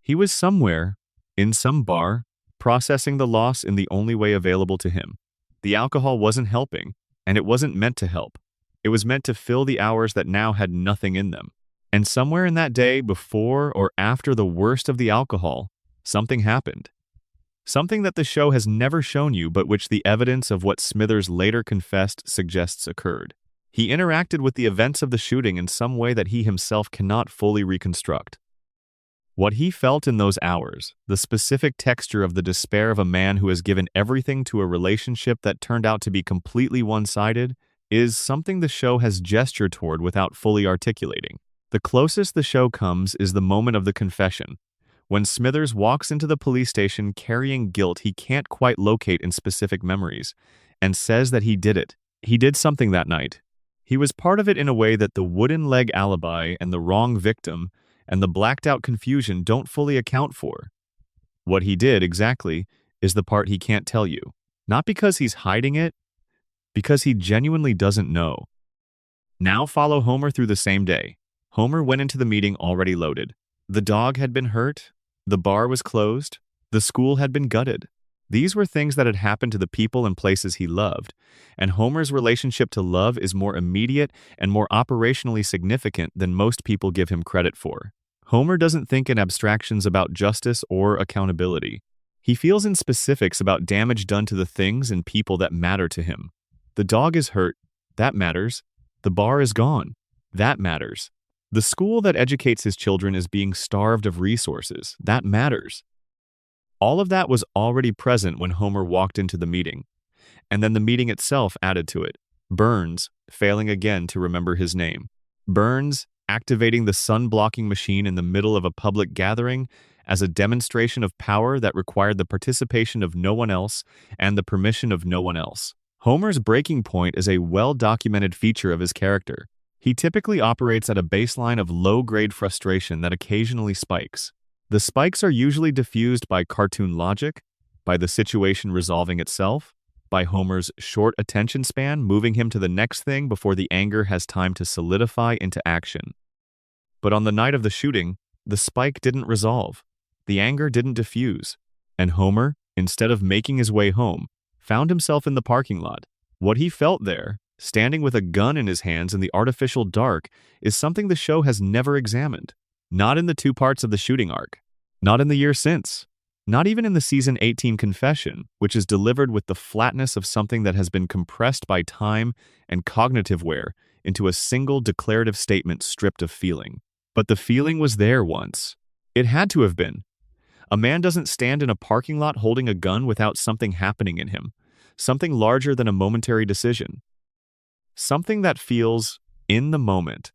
He was somewhere, in some bar, processing the loss in the only way available to him. The alcohol wasn't helping, and it wasn't meant to help. It was meant to fill the hours that now had nothing in them. And somewhere in that day, before or after the worst of the alcohol, something happened. Something that the show has never shown you, but which the evidence of what Smithers later confessed suggests occurred. He interacted with the events of the shooting in some way that he himself cannot fully reconstruct. What he felt in those hours, the specific texture of the despair of a man who has given everything to a relationship that turned out to be completely one-sided, is something the show has gestured toward without fully articulating. The closest the show comes is the moment of the confession, when Smithers walks into the police station carrying guilt he can't quite locate in specific memories, and says that he did it. He did something that night. He was part of it in a way that the wooden leg alibi and the wrong victim and the blacked-out confusion don't fully account for. What he did, exactly, is the part he can't tell you. Not because he's hiding it, because he genuinely doesn't know. Now follow Homer through the same day. Homer went into the meeting already loaded. The dog had been hurt, the bar was closed, the school had been gutted. These were things that had happened to the people and places he loved, and Homer's relationship to love is more immediate and more operationally significant than most people give him credit for. Homer doesn't think in abstractions about justice or accountability. He feels in specifics about damage done to the things and people that matter to him. The dog is hurt, that matters. The bar is gone, that matters. The school that educates his children is being starved of resources. That matters. All of that was already present when Homer walked into the meeting, and then the meeting itself added to it. Burns, failing again to remember his name. Burns, activating the sun-blocking machine in the middle of a public gathering as a demonstration of power that required the participation of no one else and the permission of no one else. Homer's breaking point is a well-documented feature of his character. He typically operates at a baseline of low-grade frustration that occasionally spikes. The spikes are usually diffused by cartoon logic, by the situation resolving itself, by Homer's short attention span moving him to the next thing before the anger has time to solidify into action. But on the night of the shooting, the spike didn't resolve. The anger didn't diffuse. And Homer, instead of making his way home, found himself in the parking lot. What he felt there, standing with a gun in his hands in the artificial dark, is something the show has never examined. Not in the 2 parts of the shooting arc. Not in the year since. Not even in the season 18 confession, which is delivered with the flatness of something that has been compressed by time and cognitive wear into a single declarative statement stripped of feeling. But the feeling was there once. It had to have been. A man doesn't stand in a parking lot holding a gun without something happening in him. Something larger than a momentary decision. Something that feels, in the moment,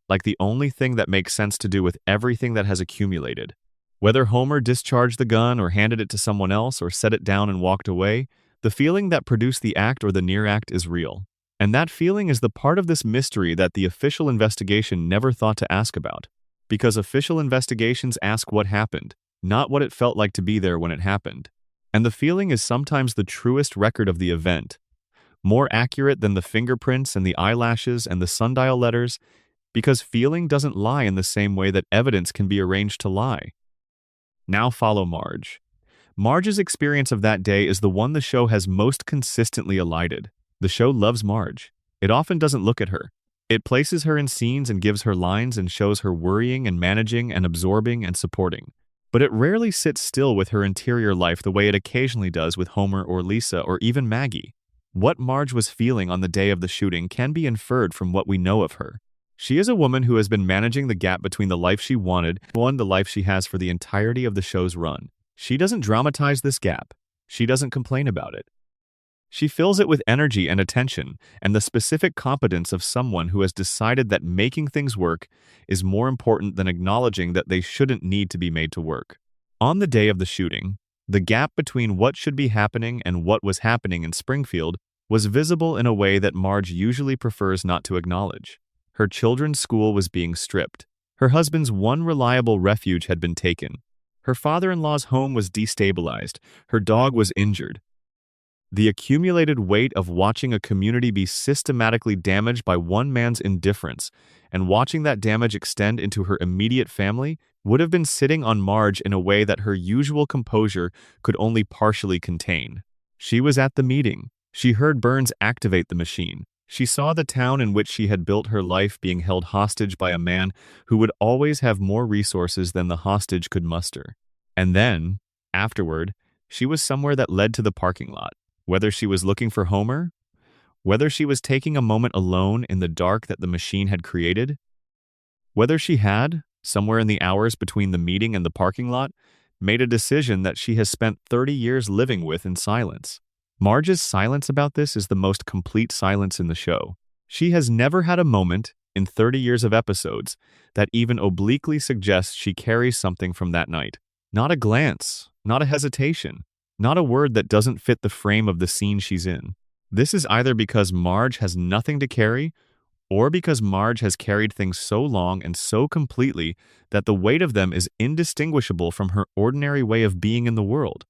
like the only thing that makes sense to do with everything that has accumulated. Whether Homer discharged the gun or handed it to someone else or set it down and walked away, the feeling that produced the act or the near act is real. And that feeling is the part of this mystery that the official investigation never thought to ask about. Because official investigations ask what happened, not what it felt like to be there when it happened. And the feeling is sometimes the truest record of the event, more accurate than the fingerprints and the eyelashes and the sundial letters, because feeling doesn't lie in the same way that evidence can be arranged to lie. Now follow Marge. Marge's experience of that day is the one the show has most consistently elided. The show loves Marge. It often doesn't look at her. It places her in scenes and gives her lines and shows her worrying and managing and absorbing and supporting. But it rarely sits still with her interior life the way it occasionally does with Homer or Lisa or even Maggie. What Marge was feeling on the day of the shooting can be inferred from what we know of her. She is a woman who has been managing the gap between the life she wanted and the life she has for the entirety of the show's run. She doesn't dramatize this gap. She doesn't complain about it. She fills it with energy and attention and the specific competence of someone who has decided that making things work is more important than acknowledging that they shouldn't need to be made to work. On the day of the shooting, the gap between what should be happening and what was happening in Springfield was visible in a way that Marge usually prefers not to acknowledge. Her children's school was being stripped. Her husband's one reliable refuge had been taken. Her father-in-law's home was destabilized. Her dog was injured. The accumulated weight of watching a community be systematically damaged by one man's indifference and watching that damage extend into her immediate family would have been sitting on Marge in a way that her usual composure could only partially contain. She was at the meeting. She heard Burns activate the machine. She saw the town in which she had built her life being held hostage by a man who would always have more resources than the hostage could muster. And then, afterward, she was somewhere that led to the parking lot. Whether she was looking for Homer, whether she was taking a moment alone in the dark that the machine had created, whether she had, somewhere in the hours between the meeting and the parking lot, made a decision that she has spent 30 years living with in silence. Marge's silence about this is the most complete silence in the show. She has never had a moment, in 30 years of episodes, that even obliquely suggests she carries something from that night. Not a glance, not a hesitation. Not a word that doesn't fit the frame of the scene she's in. This is either because Marge has nothing to carry, or because Marge has carried things so long and so completely that the weight of them is indistinguishable from her ordinary way of being in the world.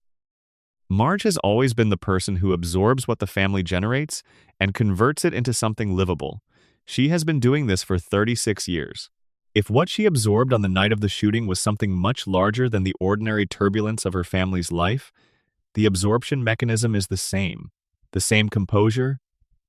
Marge has always been the person who absorbs what the family generates and converts it into something livable. She has been doing this for 36 years. If what she absorbed on the night of the shooting was something much larger than the ordinary turbulence of her family's life, the absorption mechanism is the same composure,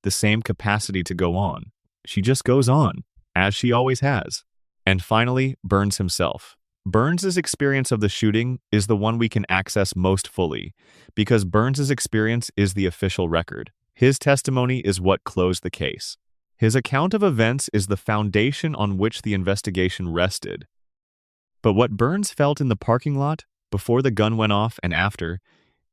the same capacity to go on. She just goes on, as she always has. And finally, Burns himself. Burns's experience of the shooting is the one we can access most fully, because Burns's experience is the official record. His testimony is what closed the case. His account of events is the foundation on which the investigation rested. But what Burns felt in the parking lot, before the gun went off and after,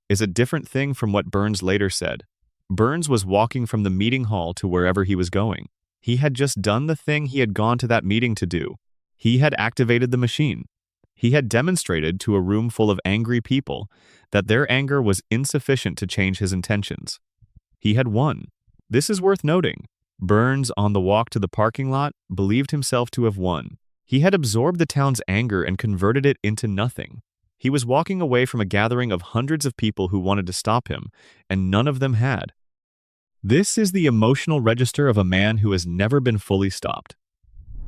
is a different thing from what Burns later said. Burns was walking from the meeting hall to wherever he was going. He had just done the thing he had gone to that meeting to do. He had activated the machine. He had demonstrated to a room full of angry people that their anger was insufficient to change his intentions. He had won. This is worth noting. Burns, on the walk to the parking lot, believed himself to have won. He had absorbed the town's anger and converted it into nothing. He was walking away from a gathering of hundreds of people who wanted to stop him, and none of them had. This is the emotional register of a man who has never been fully stopped.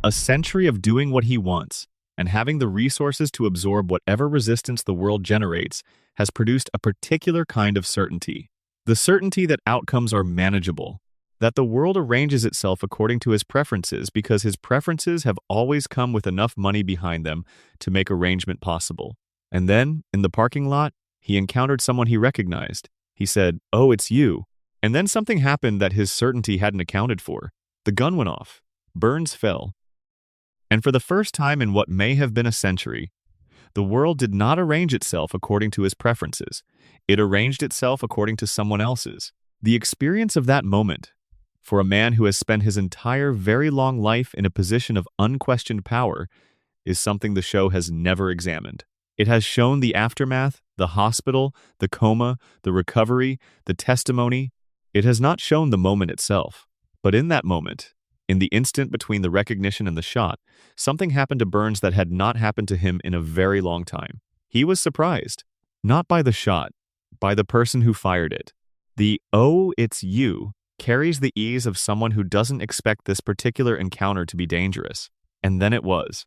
A century of doing what he wants, and having the resources to absorb whatever resistance the world generates, has produced a particular kind of certainty. The certainty that outcomes are manageable, that the world arranges itself according to his preferences because his preferences have always come with enough money behind them to make arrangement possible. And then, in the parking lot, he encountered someone he recognized. He said, "Oh, it's you." And then something happened that his certainty hadn't accounted for. The gun went off. Burns fell. And for the first time in what may have been a century, the world did not arrange itself according to his preferences. It arranged itself according to someone else's. The experience of that moment, for a man who has spent his entire very long life in a position of unquestioned power, is something the show has never examined. It has shown the aftermath, the hospital, the coma, the recovery, the testimony. It has not shown the moment itself. But in that moment, in the instant between the recognition and the shot, something happened to Burns that had not happened to him in a very long time. He was surprised, not by the shot, by the person who fired it. The "oh, it's you" carries the ease of someone who doesn't expect this particular encounter to be dangerous. And then it was.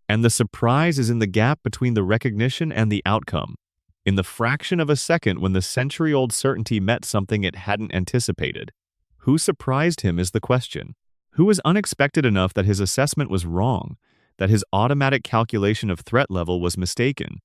And the surprise is in the gap between the recognition and the outcome, in the fraction of a second when the century-old certainty met something it hadn't anticipated. Who surprised him is the question. Who was unexpected enough that his assessment was wrong, that his automatic calculation of threat level was mistaken,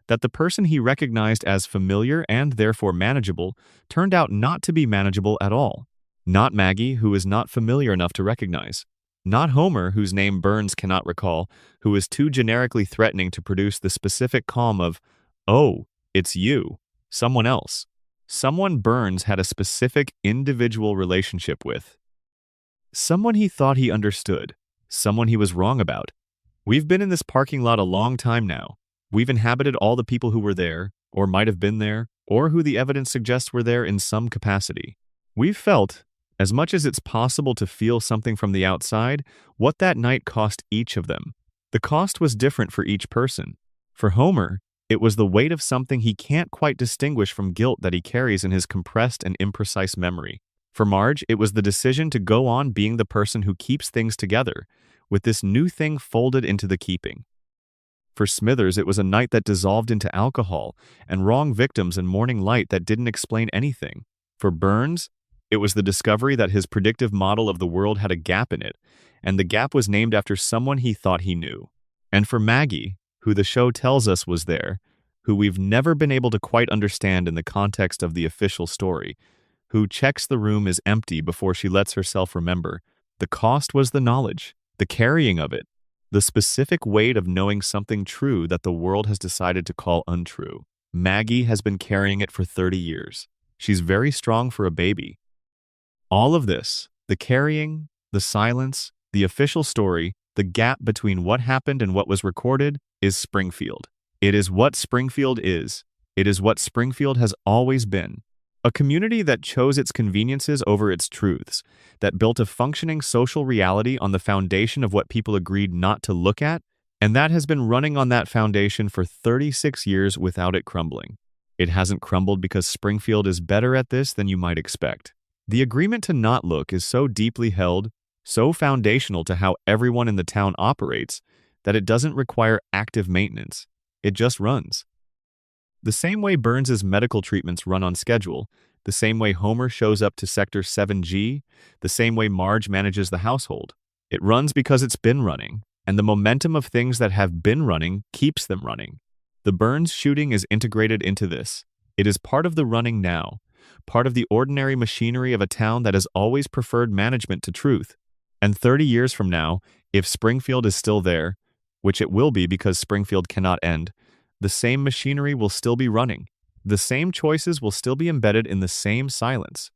that the person he recognized as familiar and therefore manageable turned out not to be manageable at all. Not Maggie, who is not familiar enough to recognize. Not Homer, whose name Burns cannot recall, who is too generically threatening to produce the specific calm of, "Oh, it's you." Someone else. Someone Burns had a specific individual relationship with. Someone he thought he understood. Someone he was wrong about. We've been in this parking lot a long time now. We've inhabited all the people who were there, or might have been there, or who the evidence suggests were there in some capacity. We've felt, as much as it's possible to feel something from the outside, what that night cost each of them. The cost was different for each person. For Homer, it was the weight of something he can't quite distinguish from guilt that he carries in his compressed and imprecise memory. For Marge, it was the decision to go on being the person who keeps things together, with this new thing folded into the keeping. For Smithers, it was a night that dissolved into alcohol and wrong victims and morning light that didn't explain anything. For Burns, it was the discovery that his predictive model of the world had a gap in it, and the gap was named after someone he thought he knew. And for Maggie, who the show tells us was there, who we've never been able to quite understand in the context of the official story, who checks the room is empty before she lets herself remember, the cost was the knowledge, the carrying of it, the specific weight of knowing something true that the world has decided to call untrue. Maggie has been carrying it for 30 years. She's very strong for a baby. All of this, the carrying, the silence, the official story, the gap between what happened and what was recorded, is Springfield. It is what Springfield is. It is what Springfield has always been. A community that chose its conveniences over its truths, that built a functioning social reality on the foundation of what people agreed not to look at, and that has been running on that foundation for 36 years without it crumbling. It hasn't crumbled because Springfield is better at this than you might expect. The agreement to not look is so deeply held, so foundational to how everyone in the town operates, that it doesn't require active maintenance. It just runs. The same way Burns's medical treatments run on schedule, the same way Homer shows up to Sector 7G, the same way Marge manages the household. It runs because it's been running, and the momentum of things that have been running keeps them running. The Burns shooting is integrated into this. It is part of the running now, part of the ordinary machinery of a town that has always preferred management to truth. And 30 years from now, if Springfield is still there, which it will be because Springfield cannot end, the same machinery will still be running. The same choices will still be embedded in the same silence.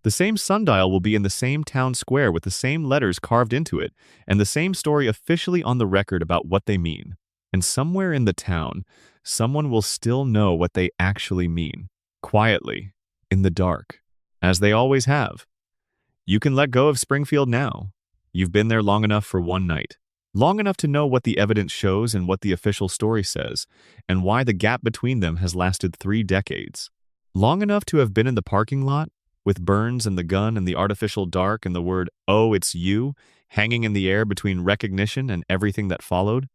The same sundial will be in the same town square with the same letters carved into it, and the same story officially on the record about what they mean. And somewhere in the town, someone will still know what they actually mean. Quietly, in the dark, as they always have. You can let go of Springfield now. You've been there long enough for one night. Long enough to know what the evidence shows and what the official story says, and why the gap between them has lasted 3 decades. Long enough to have been in the parking lot, with Burns and the gun and the artificial dark and the word, "Oh, it's you," hanging in the air between recognition and everything that followed.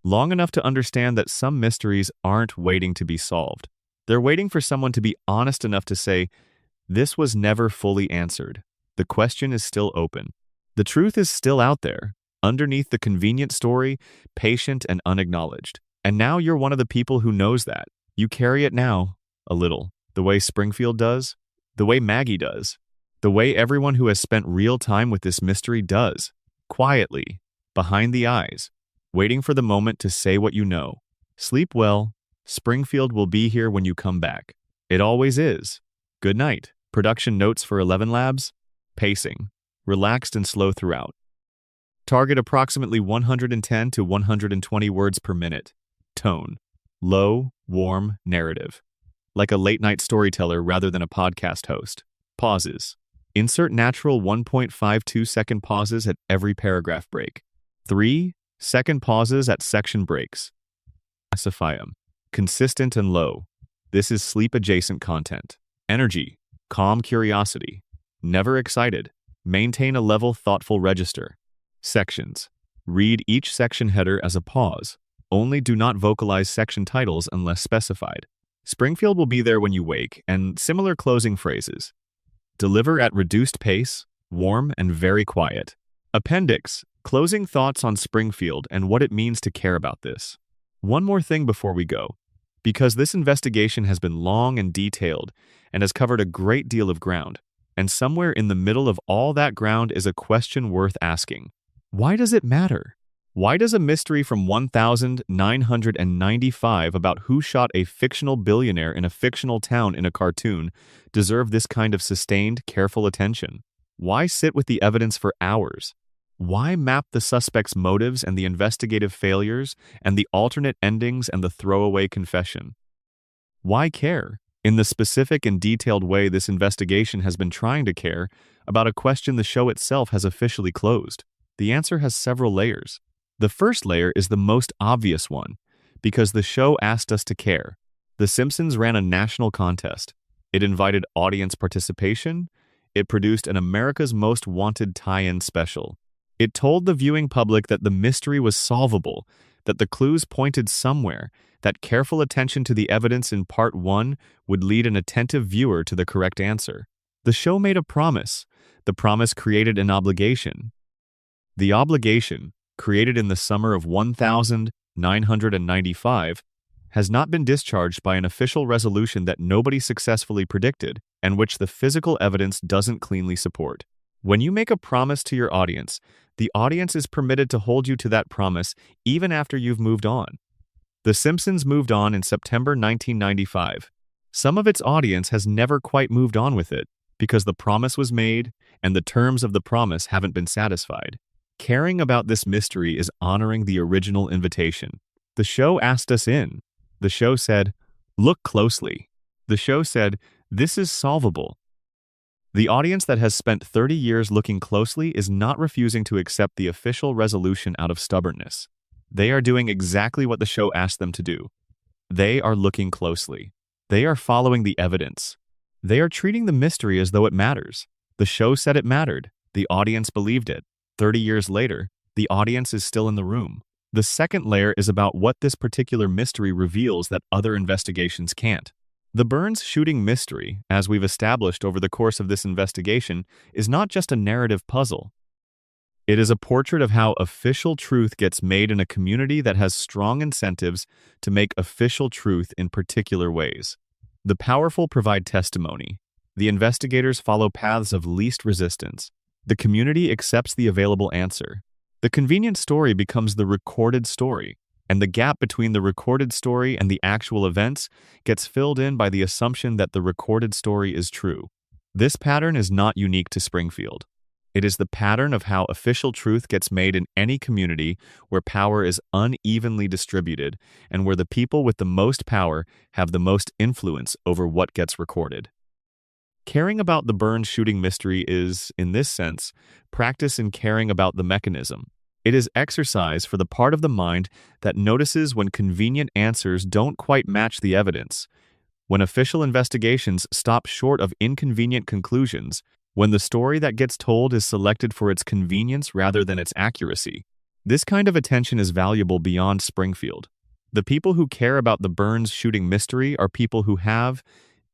Long enough to understand that some mysteries aren't waiting to be solved. They're waiting for someone to be honest enough to say, "This was never fully answered. The question is still open. The truth is still out there, underneath the convenient story, patient and unacknowledged. And now you're one of the people who knows that. You carry it now, a little, the way Springfield does, the way Maggie does, the way everyone who has spent real time with this mystery does, quietly, behind the eyes, waiting for the moment to say what you know. Sleep well. Springfield will be here when you come back. It always is. Good night." Production notes for 11 Labs. Pacing. Relaxed and slow throughout. Target approximately 110 to 120 words per minute. Tone. Low, warm narrative. Like a late-night storyteller rather than a podcast host. Pauses. Insert natural 1.52-second pauses at every paragraph break. 3-second pauses at section breaks. Specify them. Consistent and low. This is sleep-adjacent content. Energy. Calm curiosity. Never excited. Maintain a level, thoughtful register. Sections. Read each section header as a pause. Only do not vocalize section titles unless specified. Springfield will be there when you wake, and similar closing phrases. Deliver at reduced pace, warm and very quiet. Appendix. Closing thoughts on Springfield and what it means to care about this. One more thing before we go. Because this investigation has been long and detailed and has covered a great deal of ground, and somewhere in the middle of all that ground is a question worth asking. Why does it matter? Why does a mystery from 1995 about who shot a fictional billionaire in a fictional town in a cartoon deserve this kind of sustained, careful attention? Why sit with the evidence for hours? Why map the suspect's motives and the investigative failures and the alternate endings and the throwaway confession? Why care, in the specific and detailed way this investigation has been trying to care, about a question the show itself has officially closed? The answer has several layers. The first layer is the most obvious one, because the show asked us to care. The Simpsons ran a national contest. It invited audience participation. It produced an America's Most Wanted tie-in special. It told the viewing public that the mystery was solvable, that the clues pointed somewhere, that careful attention to the evidence in Part 1 would lead an attentive viewer to the correct answer. The show made a promise. The promise created an obligation. The obligation, created in the summer of 1995, has not been discharged by an official resolution that nobody successfully predicted and which the physical evidence doesn't cleanly support. When you make a promise to your audience, the audience is permitted to hold you to that promise even after you've moved on. The Simpsons moved on in September 1995. Some of its audience has never quite moved on with it because the promise was made and the terms of the promise haven't been satisfied. Caring about this mystery is honoring the original invitation. The show asked us in. The show said, look closely. The show said, this is solvable. The audience that has spent 30 years looking closely is not refusing to accept the official resolution out of stubbornness. They are doing exactly what the show asked them to do. They are looking closely. They are following the evidence. They are treating the mystery as though it matters. The show said it mattered. The audience believed it. 30 years later, the audience is still in the room. The second layer is about what this particular mystery reveals that other investigations can't. The Burns shooting mystery, as we've established over the course of this investigation, is not just a narrative puzzle. It is a portrait of how official truth gets made in a community that has strong incentives to make official truth in particular ways. The powerful provide testimony. The investigators follow paths of least resistance. The community accepts the available answer. The convenient story becomes the recorded story, and the gap between the recorded story and the actual events gets filled in by the assumption that the recorded story is true. This pattern is not unique to Springfield. It is the pattern of how official truth gets made in any community where power is unevenly distributed and where the people with the most power have the most influence over what gets recorded. Caring about the Burns shooting mystery is, in this sense, practice in caring about the mechanism. It is exercise for the part of the mind that notices when convenient answers don't quite match the evidence, when official investigations stop short of inconvenient conclusions, when the story that gets told is selected for its convenience rather than its accuracy. This kind of attention is valuable beyond Springfield. The people who care about the Burns shooting mystery are people who have,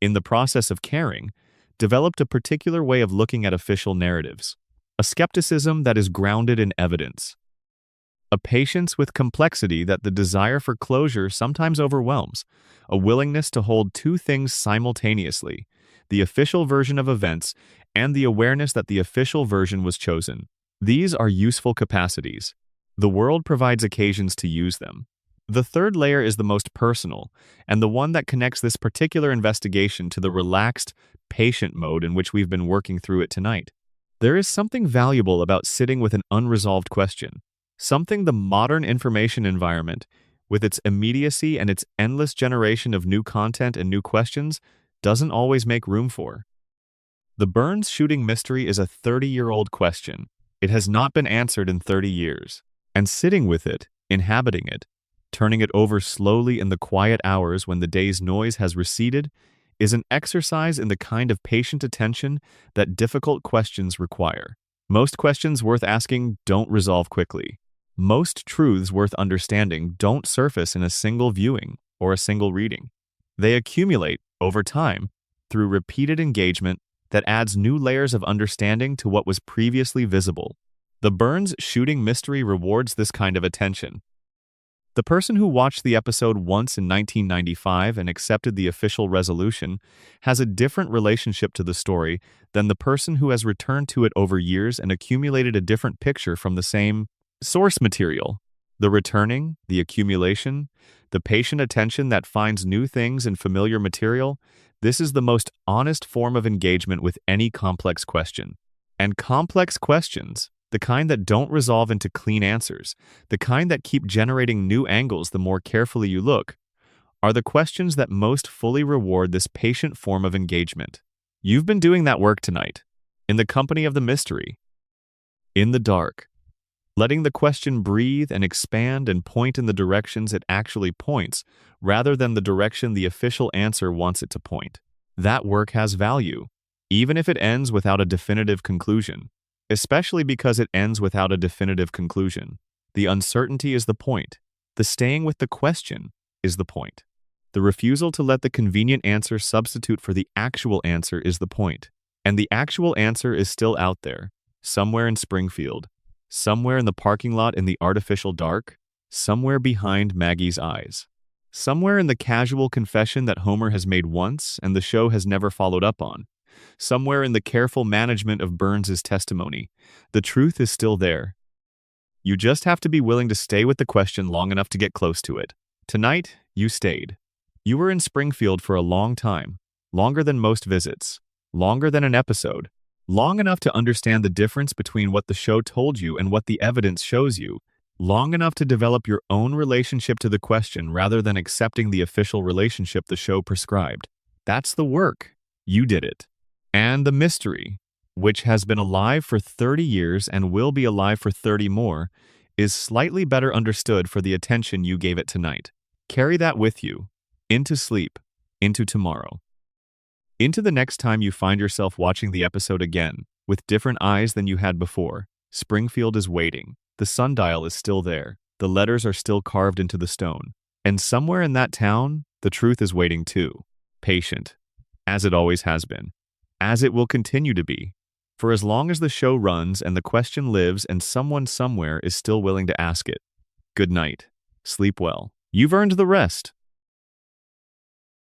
in the process of caring, developed a particular way of looking at official narratives, a skepticism that is grounded in evidence, a patience with complexity that the desire for closure sometimes overwhelms, a willingness to hold two things simultaneously, the official version of events and the awareness that the official version was chosen. These are useful capacities. The world provides occasions to use them. The third layer is the most personal, and the one that connects this particular investigation to the relaxed, patient mode in which we've been working through it tonight. There is something valuable about sitting with an unresolved question, something the modern information environment, with its immediacy and its endless generation of new content and new questions, doesn't always make room for. The Burns shooting mystery is a 30-year-old question. It has not been answered in 30 years. And sitting with it, inhabiting it, turning it over slowly in the quiet hours when the day's noise has receded, is an exercise in the kind of patient attention that difficult questions require. Most questions worth asking don't resolve quickly. Most truths worth understanding don't surface in a single viewing or a single reading. They accumulate, over time, through repeated engagement that adds new layers of understanding to what was previously visible. The Burns shooting mystery rewards this kind of attention. The person who watched the episode once in 1995 and accepted the official resolution has a different relationship to the story than the person who has returned to it over years and accumulated a different picture from the same source material. The returning, the accumulation, the patient attention that finds new things in familiar material, this is the most honest form of engagement with any complex question. And complex questions, the kind that don't resolve into clean answers, the kind that keep generating new angles the more carefully you look, are the questions that most fully reward this patient form of engagement. You've been doing that work tonight, in the company of the mystery, in the dark, letting the question breathe and expand and point in the directions it actually points, rather than the direction the official answer wants it to point. That work has value, even if it ends without a definitive conclusion. Especially because it ends without a definitive conclusion. The uncertainty is the point. The staying with the question is the point. The refusal to let the convenient answer substitute for the actual answer is the point. And the actual answer is still out there, somewhere in Springfield, somewhere in the parking lot in the artificial dark, somewhere behind Maggie's eyes, somewhere in the casual confession that Homer has made once and the show has never followed up on. Somewhere in the careful management of Burns's testimony, the truth is still there. You just have to be willing to stay with the question long enough to get close to it. Tonight, you stayed. You were in Springfield for a long time, longer than most visits, longer than an episode, long enough to understand the difference between what the show told you and what the evidence shows you, long enough to develop your own relationship to the question rather than accepting the official relationship the show prescribed. That's the work. You did it. And the mystery, which has been alive for 30 years and will be alive for 30 more, is slightly better understood for the attention you gave it tonight. Carry that with you, into sleep, into tomorrow. Into the next time you find yourself watching the episode again, with different eyes than you had before. Springfield is waiting. The sundial is still there. The letters are still carved into the stone. And somewhere in that town, the truth is waiting too. Patient, as it always has been. As it will continue to be, for as long as the show runs and the question lives and someone somewhere is still willing to ask it. Good night. Sleep well. You've earned the rest.